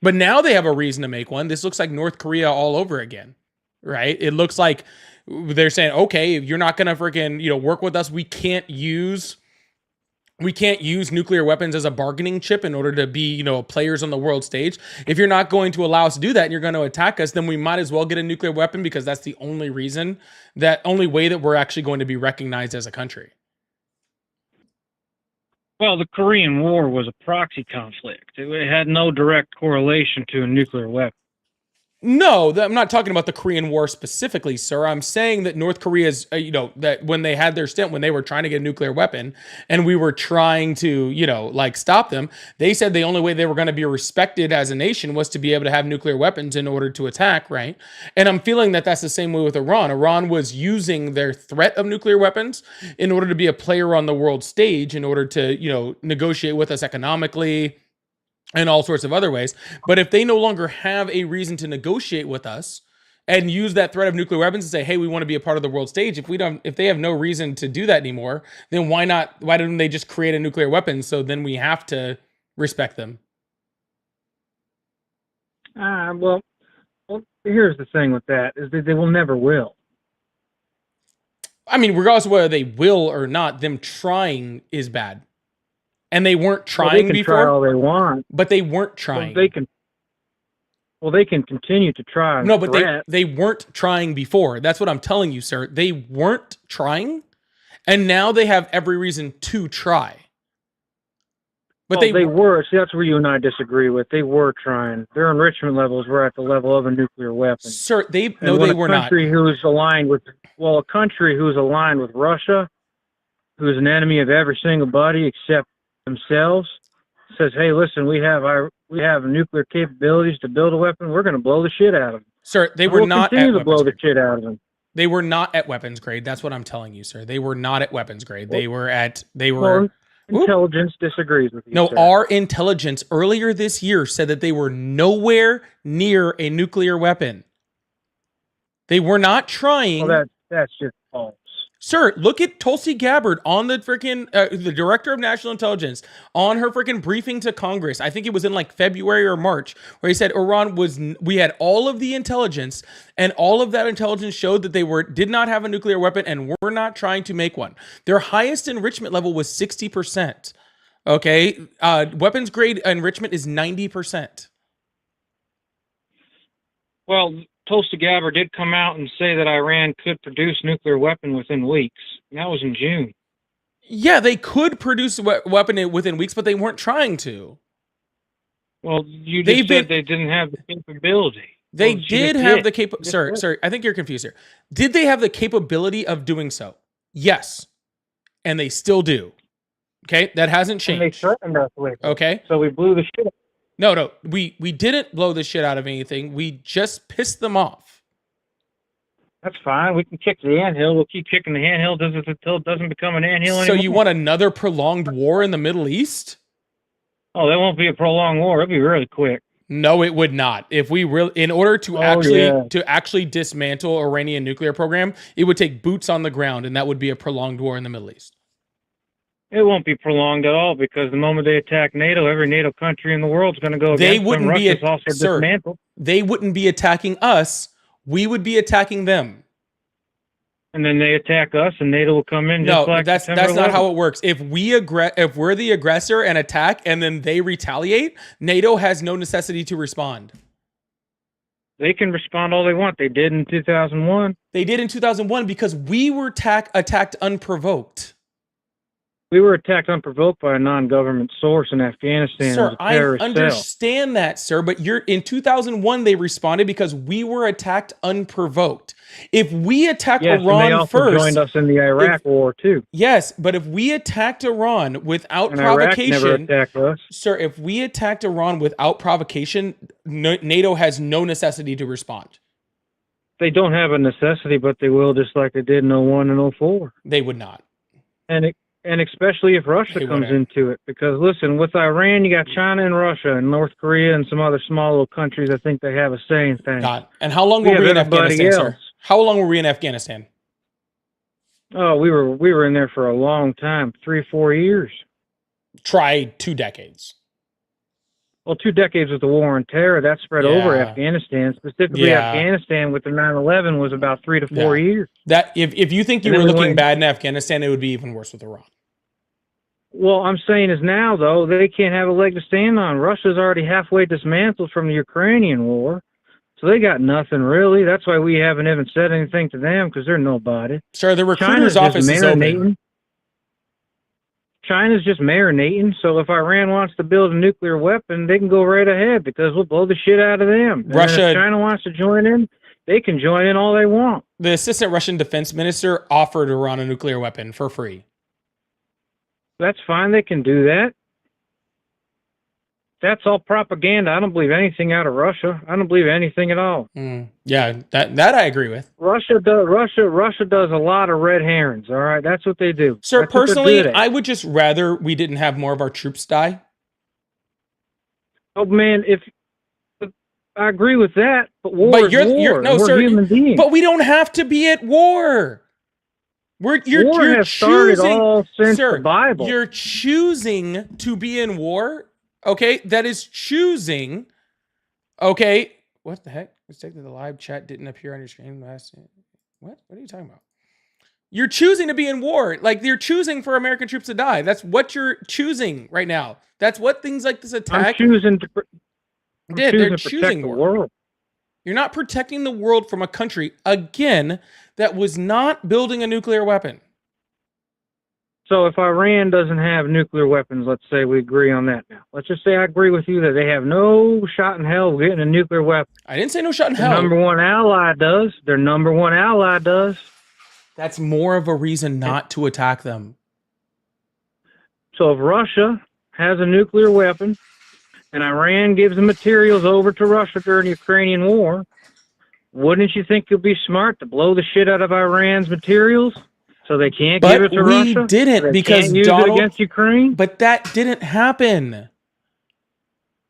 But now they have a reason to make one. This looks like North Korea all over again, right? It looks like they're saying, okay, if you're not going to freaking work with us, we can't use nuclear weapons as a bargaining chip in order to be, players on the world stage. If you're not going to allow us to do that and you're going to attack us, then we might as well get a nuclear weapon because that's the only way that we're actually going to be recognized as a country. Well, the Korean War was a proxy conflict. It had no direct correlation to a nuclear weapon. No, I'm not talking about the Korean War specifically, sir. I'm saying that North Korea's, that when they had their stint, when they were trying to get a nuclear weapon and we were trying to, stop them, they said the only way they were going to be respected as a nation was to be able to have nuclear weapons in order to attack, right? And I'm feeling that that's the same way with Iran. Iran was using their threat of nuclear weapons in order to be a player on the world stage, in order to, negotiate with us economically, and all sorts of other ways. But if they no longer have a reason to negotiate with us and use that threat of nuclear weapons and say, hey, we want to be a part of the world stage, if they have no reason to do that anymore, then why didn't they just create a nuclear weapon? So then we have to respect them. Well, here's the thing with that, is that they will never will. I mean, regardless of whether they will or not, them trying is bad. And they weren't trying before. Try all they want, but they weren't trying. They can continue to try. No, but they weren't trying before. That's what I'm telling you, sir. They weren't trying, and now they have every reason to try. But they were. See, that's where you and I disagree with. They were trying. Their enrichment levels were at the level of a nuclear weapon. Sir, they were not. A country who's aligned with Russia, who's an enemy of every single body except themselves, says, hey, listen, we have nuclear capabilities to build a weapon. We're going to blow the shit out of them. Sir, they were not continue to blow the shit out of them. They were not at weapons grade. That's what I'm telling you, sir. They were not at weapons grade. Intelligence disagrees with you. No, sir. Our intelligence earlier this year said that they were nowhere near a nuclear weapon. They were not trying. Well, that's just false. Sir, look at Tulsi Gabbard on the freaking the director of national intelligence on her freaking briefing to Congress. I think it was in like February or March, where he said we had all of the intelligence, and all of that intelligence showed that they did not have a nuclear weapon and were not trying to make one. Their highest enrichment level was 60%. Okay, weapons grade enrichment is 90%. Well, Tulsi Gabbard did come out and say that Iran could produce nuclear weapon within weeks. And that was in June. Yeah, they could produce a weapon within weeks, but they weren't trying to. Well, you just said they didn't have the capability. They Well, she did just have did. the capability. Sir, I think you're confused here. Did they have the capability of doing so? Yes, and they still do. Okay, that hasn't changed. And they threatened us with it. Okay, so we blew the shit. No, we didn't blow the shit out of anything. We just pissed them off. That's fine. We can kick the anthill. We'll keep kicking the anthill until it doesn't become an anthill So anymore. you want another prolonged war in the Middle East? Oh, that won't be a prolonged war. It'll be really quick. No, it would not. If we really, in order to actually dismantle Iranian nuclear program, it would take boots on the ground, and that would be a prolonged war in the Middle East. It won't be prolonged at all because the moment they attack NATO, every NATO country in the world is going to go They against wouldn't them. be, Russia's also sir. dismantled. They wouldn't be attacking us. We would be attacking them. And then they attack us, and NATO will come in. No, just like that's September not 11th. how it works. If we're the aggressor and attack, and then they retaliate, NATO has no necessity to respond. They can respond all they want. They did in 2001. They did in 2001 because we were attacked unprovoked. We were attacked unprovoked by a non-government source in Afghanistan. Sir, It was a I terrorist cell. understand that, sir, but in 2001 they responded because we were attacked unprovoked. If we attack Yes, and they Iran also first, joined us in the Iraq War too. Yes, but if we attacked Iran without And Iraq provocation, never attacked us. sir, if we attacked Iran without provocation, NATO has no necessity to respond. They don't have a necessity, but they will, just like they did in 01 and 04. They would not. And especially if Russia comes into it. Because, listen, with Iran, you got China and Russia and North Korea and some other small little countries. I think they have a say in things. God. And how long were we in Afghanistan, sir? How long were we in Afghanistan? Oh, we were in there for a long time, 3-4 years. Try 2 decades. Well, 2 decades with the war on terror, that spread over Afghanistan. Specifically, Afghanistan with the 9/11 was about 3 to 4 years. That if you think you And were then we looking went- bad in Afghanistan, it would be even worse with Iran. Well, I'm saying is now, though, they can't have a leg to stand on. Russia's already halfway dismantled from the Ukrainian war. So they got nothing, really. That's why we haven't even said anything to them, because they're nobody. Sir, the China's recruiter's just office is open. China's just marinating, so if Iran wants to build a nuclear weapon, they can go right ahead, because we'll blow the shit out of them. And then if China wants to join in, they can join in all they want. The assistant Russian defense minister offered Iran a nuclear weapon for free. That's fine, they can do that. That's all propaganda. I don't believe anything out of Russia. I don't believe anything at all. Yeah, that I agree with. Russia does a lot of red herrings. All right, that's what they do. Sir, That's what they're personally, good at. I would just rather we didn't have more of our troops die. Oh man, if I agree with that, but war But is you're war. no, and we're sir. human beings. But we don't have to be at war. War You're has started choosing, all since sir, the Bible. You're choosing to be in war. Okay, that is choosing. Okay, what the heck? Mistake that the live chat didn't appear on your screen last. What? What are you talking about? You're choosing to be in war. Like you're choosing for American troops to die. That's what you're choosing right now. That's what things like this attack. I'm choosing to. They're choosing to choosing protect the war. world. You're not protecting the world from a country again that was not building a nuclear weapon. So if Iran doesn't have nuclear weapons, let's say we agree on that now. Let's just say I agree with you that they have no shot in hell of getting a nuclear weapon. I didn't say no shot in Their hell. number one ally does. Their number one ally does. That's more of a reason not to attack them. So if Russia has a nuclear weapon and Iran gives the materials over to Russia during the Ukrainian war, wouldn't you think it'd be smart to blow the shit out of Iran's materials so they can't give it to we Russia? So didn't they because can't use Donald. it against Ukraine? But that didn't happen.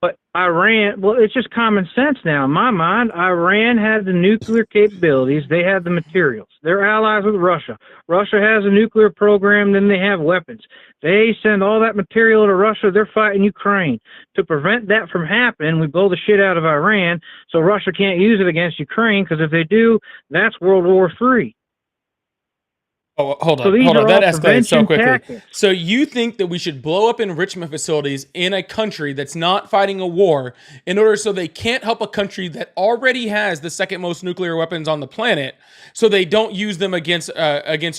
But Iran, well, it's just common sense now. In my mind, Iran had the nuclear capabilities. They had the materials. They're allies with Russia. Russia has a nuclear program, then they have weapons. They send all that material to Russia. They're fighting Ukraine. To prevent that from happening, we blow the shit out of Iran so Russia can't use it against Ukraine, because if they do, that's World War III. Oh, hold So on, these hold on. are That all escalates so prevention quickly. tactics. So you think that we should blow up enrichment facilities in a country that's not fighting a war in order so they can't help a country that already has the second most nuclear weapons on the planet, so they don't use them against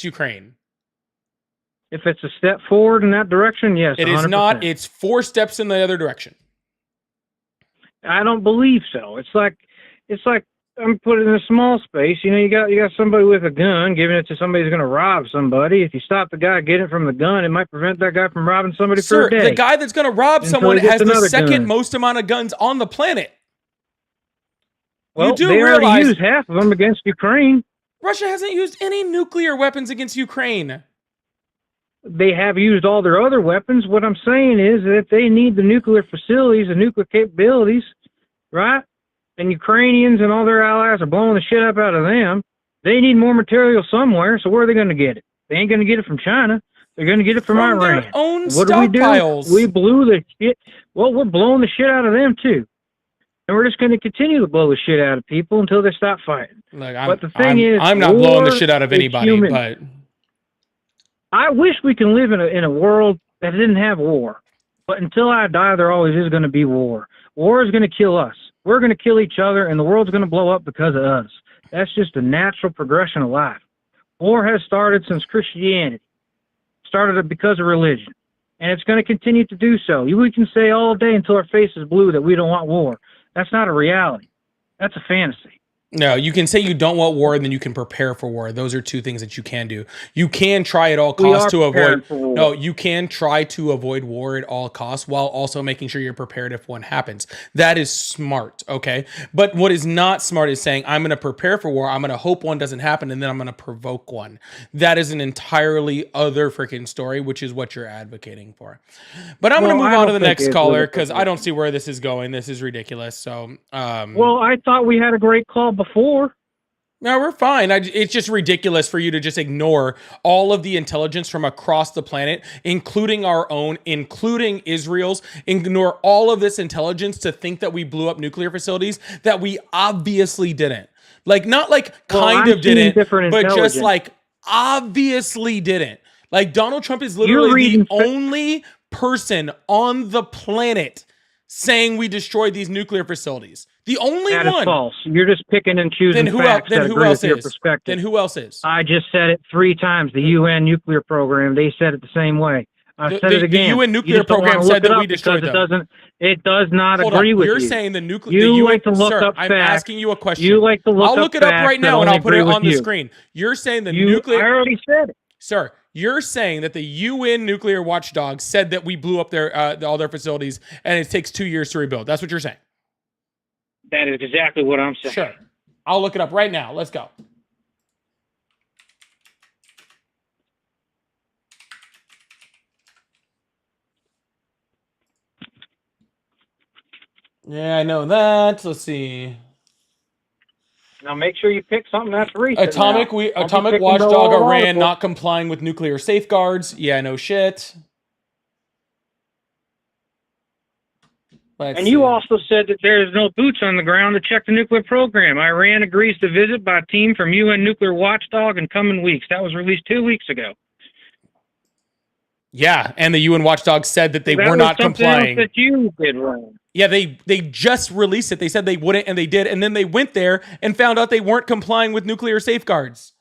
Ukraine? If it's a step forward in that direction, yes, It 100%. is not. It's 4 steps in the other direction. I don't believe so. It's like I'm put in a small space. You know, you got somebody with a gun giving it to somebody who's going to rob somebody. If you stop the guy getting it from the gun, it might prevent that guy from robbing somebody for Sir, a day. the guy that's going to rob Until someone he gets has the another second gun. most amount of guns on the planet. Well, You do they already realize used half of them against Ukraine. Russia hasn't used any nuclear weapons against Ukraine. They have used all their other weapons. What I'm saying is that they need the nuclear facilities, the nuclear capabilities, right? And Ukrainians and all their allies are blowing the shit up out of them. They need more material somewhere, so where are they going to get it? They ain't going to get it from China. They're going to get it from From Iran. their own And what do we do? stockpiles. We blew the shit. Well, we're blowing the shit out of them too. And we're just going to continue to blow the shit out of people until they stop fighting. Look, But the thing is, I'm not blowing the war shit out of is anybody, human. but I wish we can live in a world that didn't have war. But until I die, there always is going to be war. War is going to kill us. We're going to kill each other, and the world's going to blow up because of us. That's just a natural progression of life. War has started since Christianity. Started it because of religion. And it's going to continue to do so. We can say all day until our face is blue that we don't want war. That's not a reality. That's a fantasy. no, you can say you don't want war and then you can prepare for war. Those are two things that you can do. You can try at all We costs are to prepared avoid for war. No, you can try to avoid war at all costs while also making sure you're prepared if one happens. That is smart, okay? But what is not smart is saying I'm going to prepare for war, I'm going to hope one doesn't happen, and then I'm going to provoke one. That is an entirely other freaking story, which is what you're advocating for. But I'm going to Well, move I on to don't the think next it's caller really because I don't see where this is going. This is ridiculous. So, Well, I thought we had a great call before. no, we're fine. It's just ridiculous for you to just ignore all of the intelligence from across the planet, including our own, including Israel's, ignore all of this intelligence to think that we blew up nuclear facilities that we obviously didn't. Like, not like kind I'm of seeing didn't, different but just intelligence. like obviously didn't. Like, Donald Trump is You're literally reading the only person on the planet saying we destroyed these nuclear facilities. The only That is one. false. You're just picking and choosing Then who facts else? Then that who agree else with your is? perspective. Then who else is? I just said it 3 times. The UN nuclear program, they said it the same way. I said it again. The UN You nuclear just don't program wanna look said it that we up destroyed because them. it does not Hold agree on. with You're you. saying the nuclear. You The UN, like to look sir, up I'm facts. asking you a question. You like to look I'll up look it up facts right that now and only I'll put it agree with on the you. screen. You're saying the I nuclear. already said it. Sir, you're saying that the UN nuclear watchdog said that we blew up all their facilities and it takes 2 years to rebuild. That's what you're saying. That is exactly what I'm saying. Sure. I'll look it up right now. Let's go. Yeah, I know that. Let's see. Now make sure you pick something that's recent. Atomic now. Don't be Atomic picking watchdog the old Iran article. not complying with nuclear safeguards. Yeah, no shit. And you also said that there is no boots on the ground to check the nuclear program. Iran agrees to visit by a team from UN nuclear watchdog in coming weeks. That was released 2 weeks ago. Yeah, and the UN watchdog said that they That were was not something complying. else that you did wrong. Yeah, they just released it. They said they wouldn't, and they did, and then they went there and found out they weren't complying with nuclear safeguards.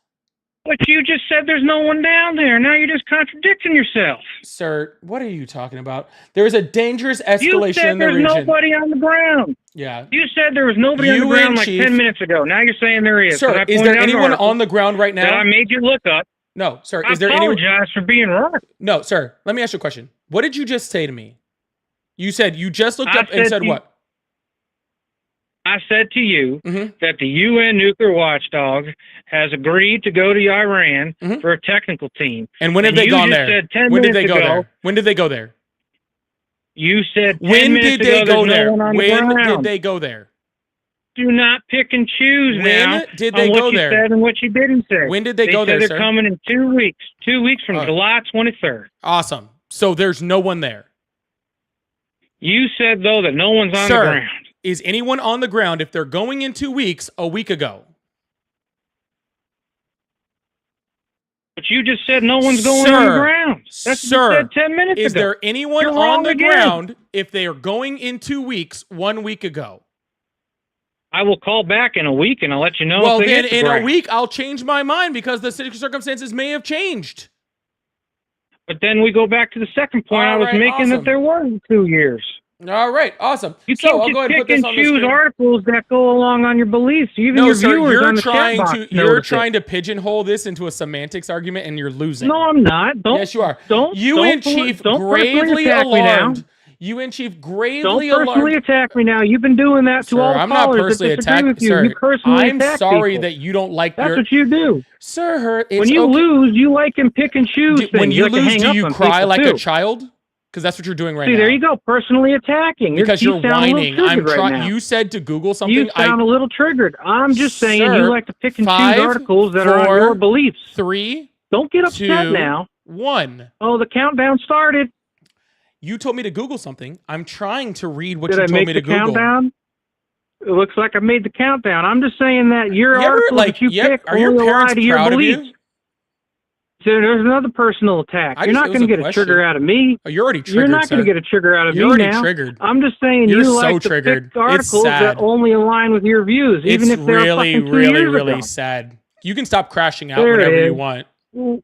But you just said there's no one down there. Now you're just contradicting yourself. Sir, what are you talking about? There is a dangerous You escalation said in the there's region. nobody on the ground. Yeah. You said there was nobody on the UN ground like chief- 10 minutes ago. Now you're saying there is. Sir, And I is pointed there out an anyone article on the ground right that now? I made you look up. No, sir. I Is there anyone? apologize for being wrong. No, sir. Let me ask you a question. What did you just say to me? You said you just looked I up and said said to you- what? I said to you Mm-hmm. that the UN nuclear watchdog has agreed to go to Iran for a technical team. And when have they you gone just there? Said 10 When did minutes they go ago, there? When did they go there? You said 10 When minutes did they ago, go there's there? no one on the When ground. did they go there? Do not pick and choose When now did on they what go you there? said and what you didn't say. When did they go said there, they're sir? coming in 2 weeks. 2 weeks from All right. July 23rd. Awesome. So there's no one there. You said, though, that no one's on the Sir, ground. is anyone on the ground if they're going in 2 weeks a week ago? But you just said no one's going on the ground. That's what you said 10 minutes ago. Is there anyone You're on wrong the again. ground if they are going in 2 weeks, 1 week ago? I will call back in a week and I'll let you know Well, if they then get the in a ground. week, I'll change my mind because the circumstances may have changed. But then we go back to the second point I was Alright, making, awesome. that there were 2 years. All right, awesome. You So can't I'll just go ahead and pick put this and on the choose screen. articles that go along on your beliefs. Even No, your sir, viewers you're on the chat trying box to you're notice it. trying to pigeonhole this into a semantics argument, and you're losing. No, I'm not. Don't, yes, you are. Don't. You don't and Chief don't personally gravely attack me now. alarmed. You and Chief Don't gravely personally alarmed. attack me now. You've been doing that to Sir, all the I'm not callers that personally disagree attacking. with you. Sir, You personally I'm attack sorry people. that you don't like That's your. what you do. Sir, it's When you okay. lose, you like and pick and choose things. When you like to lose, hang do up you on cry people, like too. a child? Because that's what you're doing right See, now. there you go. Personally attacking. Because you you're sound a little whining. triggered right now. You said to Google something. You sound a little triggered. I'm just saying Sir, you like to pick and 5, choose articles that are on 4, your beliefs. 3. Don't get upset 2, now. 1. Oh, the countdown started. You told me to Google something. I'm trying to read what Did you I told make me the to Google. countdown? It looks like I made the countdown. I'm just saying that your You ever, articles like, that you pick are your only lie parents to your proud of beliefs. you? So there's another personal attack. I You're just- not it was going to a get a question. trigger out of me. Oh, you're already triggered, You're not going sir. to get a trigger out of You're me already now. triggered. I'm just saying You're you so like to triggered. pick articles It's sad. that only align with your views, even It's if they're really, fucking 2 really, years really ago. sad. You can stop crashing out There it whenever is. you want. Well,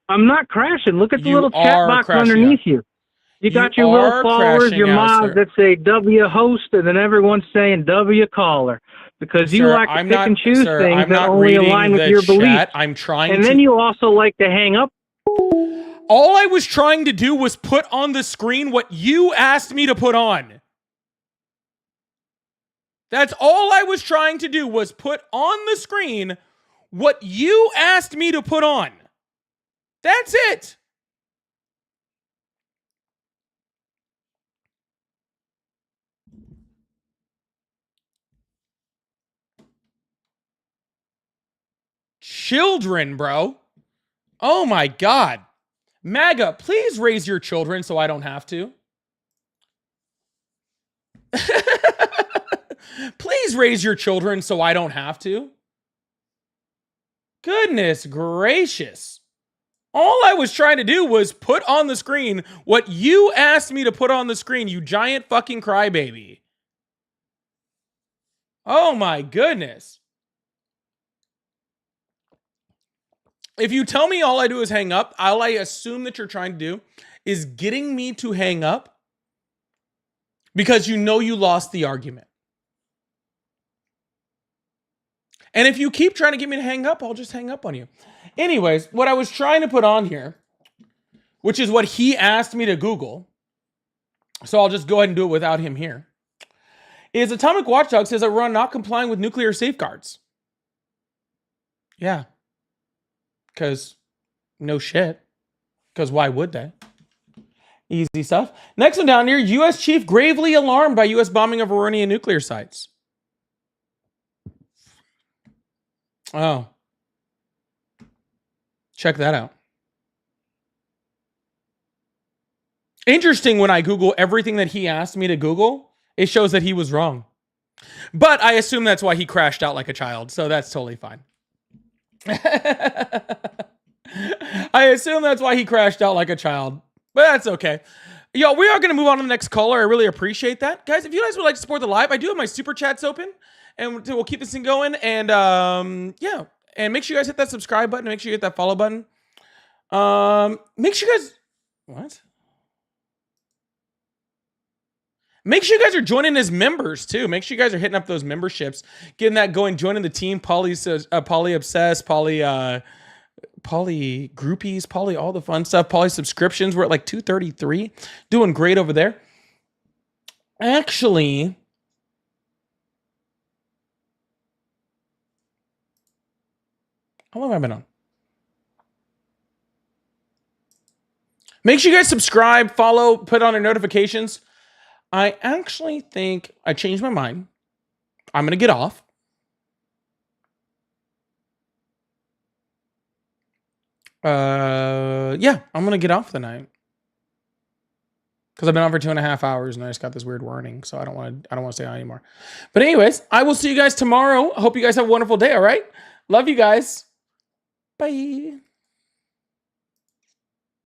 I'm not crashing. Look at the You little chat are box crashing underneath out. you. You got You your little are followers, crashing your out, mods sir. that say W host, and then everyone's saying W caller. Because you Sir, like to I'm pick not, and choose sir, things I'm that not only reading align with the your chat. beliefs. I'm trying And to. then you also like to hang up. All I was trying to do was put on the screen what you asked me to put on. That's all I was trying to do, was put on the screen what you asked me to put on. That's it. Children, bro. Oh my God. MAGA, please raise your children so I don't have to. Please raise your children so I don't have to. Goodness gracious. All I was trying to do was put on the screen what you asked me to put on the screen, you giant fucking crybaby. Oh my goodness. If you tell me all I do is hang up, all I assume that you're trying to do is getting me to hang up because you know you lost the argument. And if you keep trying to get me to hang up, I'll just hang up on you. Anyways, what I was trying to put on here, which is what he asked me to Google, so I'll just go ahead and do it without him here, is Atomic Watchdog says that we're not complying with nuclear safeguards. Yeah. Because no shit. Because why would they? Easy stuff. Next one down here, U.S. chief gravely alarmed by U.S. bombing of Iranian nuclear sites. Oh. Check that out. Interesting, when I Google everything that he asked me to Google, it shows that he was wrong. But I assume that's why he crashed out like a child, so that's totally fine. I assume that's why he crashed out like a child, but that's okay. Yo, we are going to move on to the next caller. I really appreciate that. Guys, if you guys would like to support the live, I do have my super chats open, and we'll keep this thing going. And yeah, and make sure you guys hit that subscribe button. Make sure you hit that follow button. Make sure you guys... What? Make sure you guys are joining as members, too. Make sure you guys are hitting up those memberships, getting that going, joining the team. Poly Obsessed, Poly Groupies, Poly all the fun stuff. Poly subscriptions, we're at like 233. Doing great over there. Actually, how long have I been on? Make sure you guys subscribe, follow, put on your notifications. I actually think I changed my mind. I'm going to get off. Yeah, I'm going to get off the night. Because I've been on for 2.5 hours and I just got this weird warning. So I don't want to stay on anymore. But anyways, I will see you guys tomorrow. I hope you guys have a wonderful day, all right? Love you guys. Bye.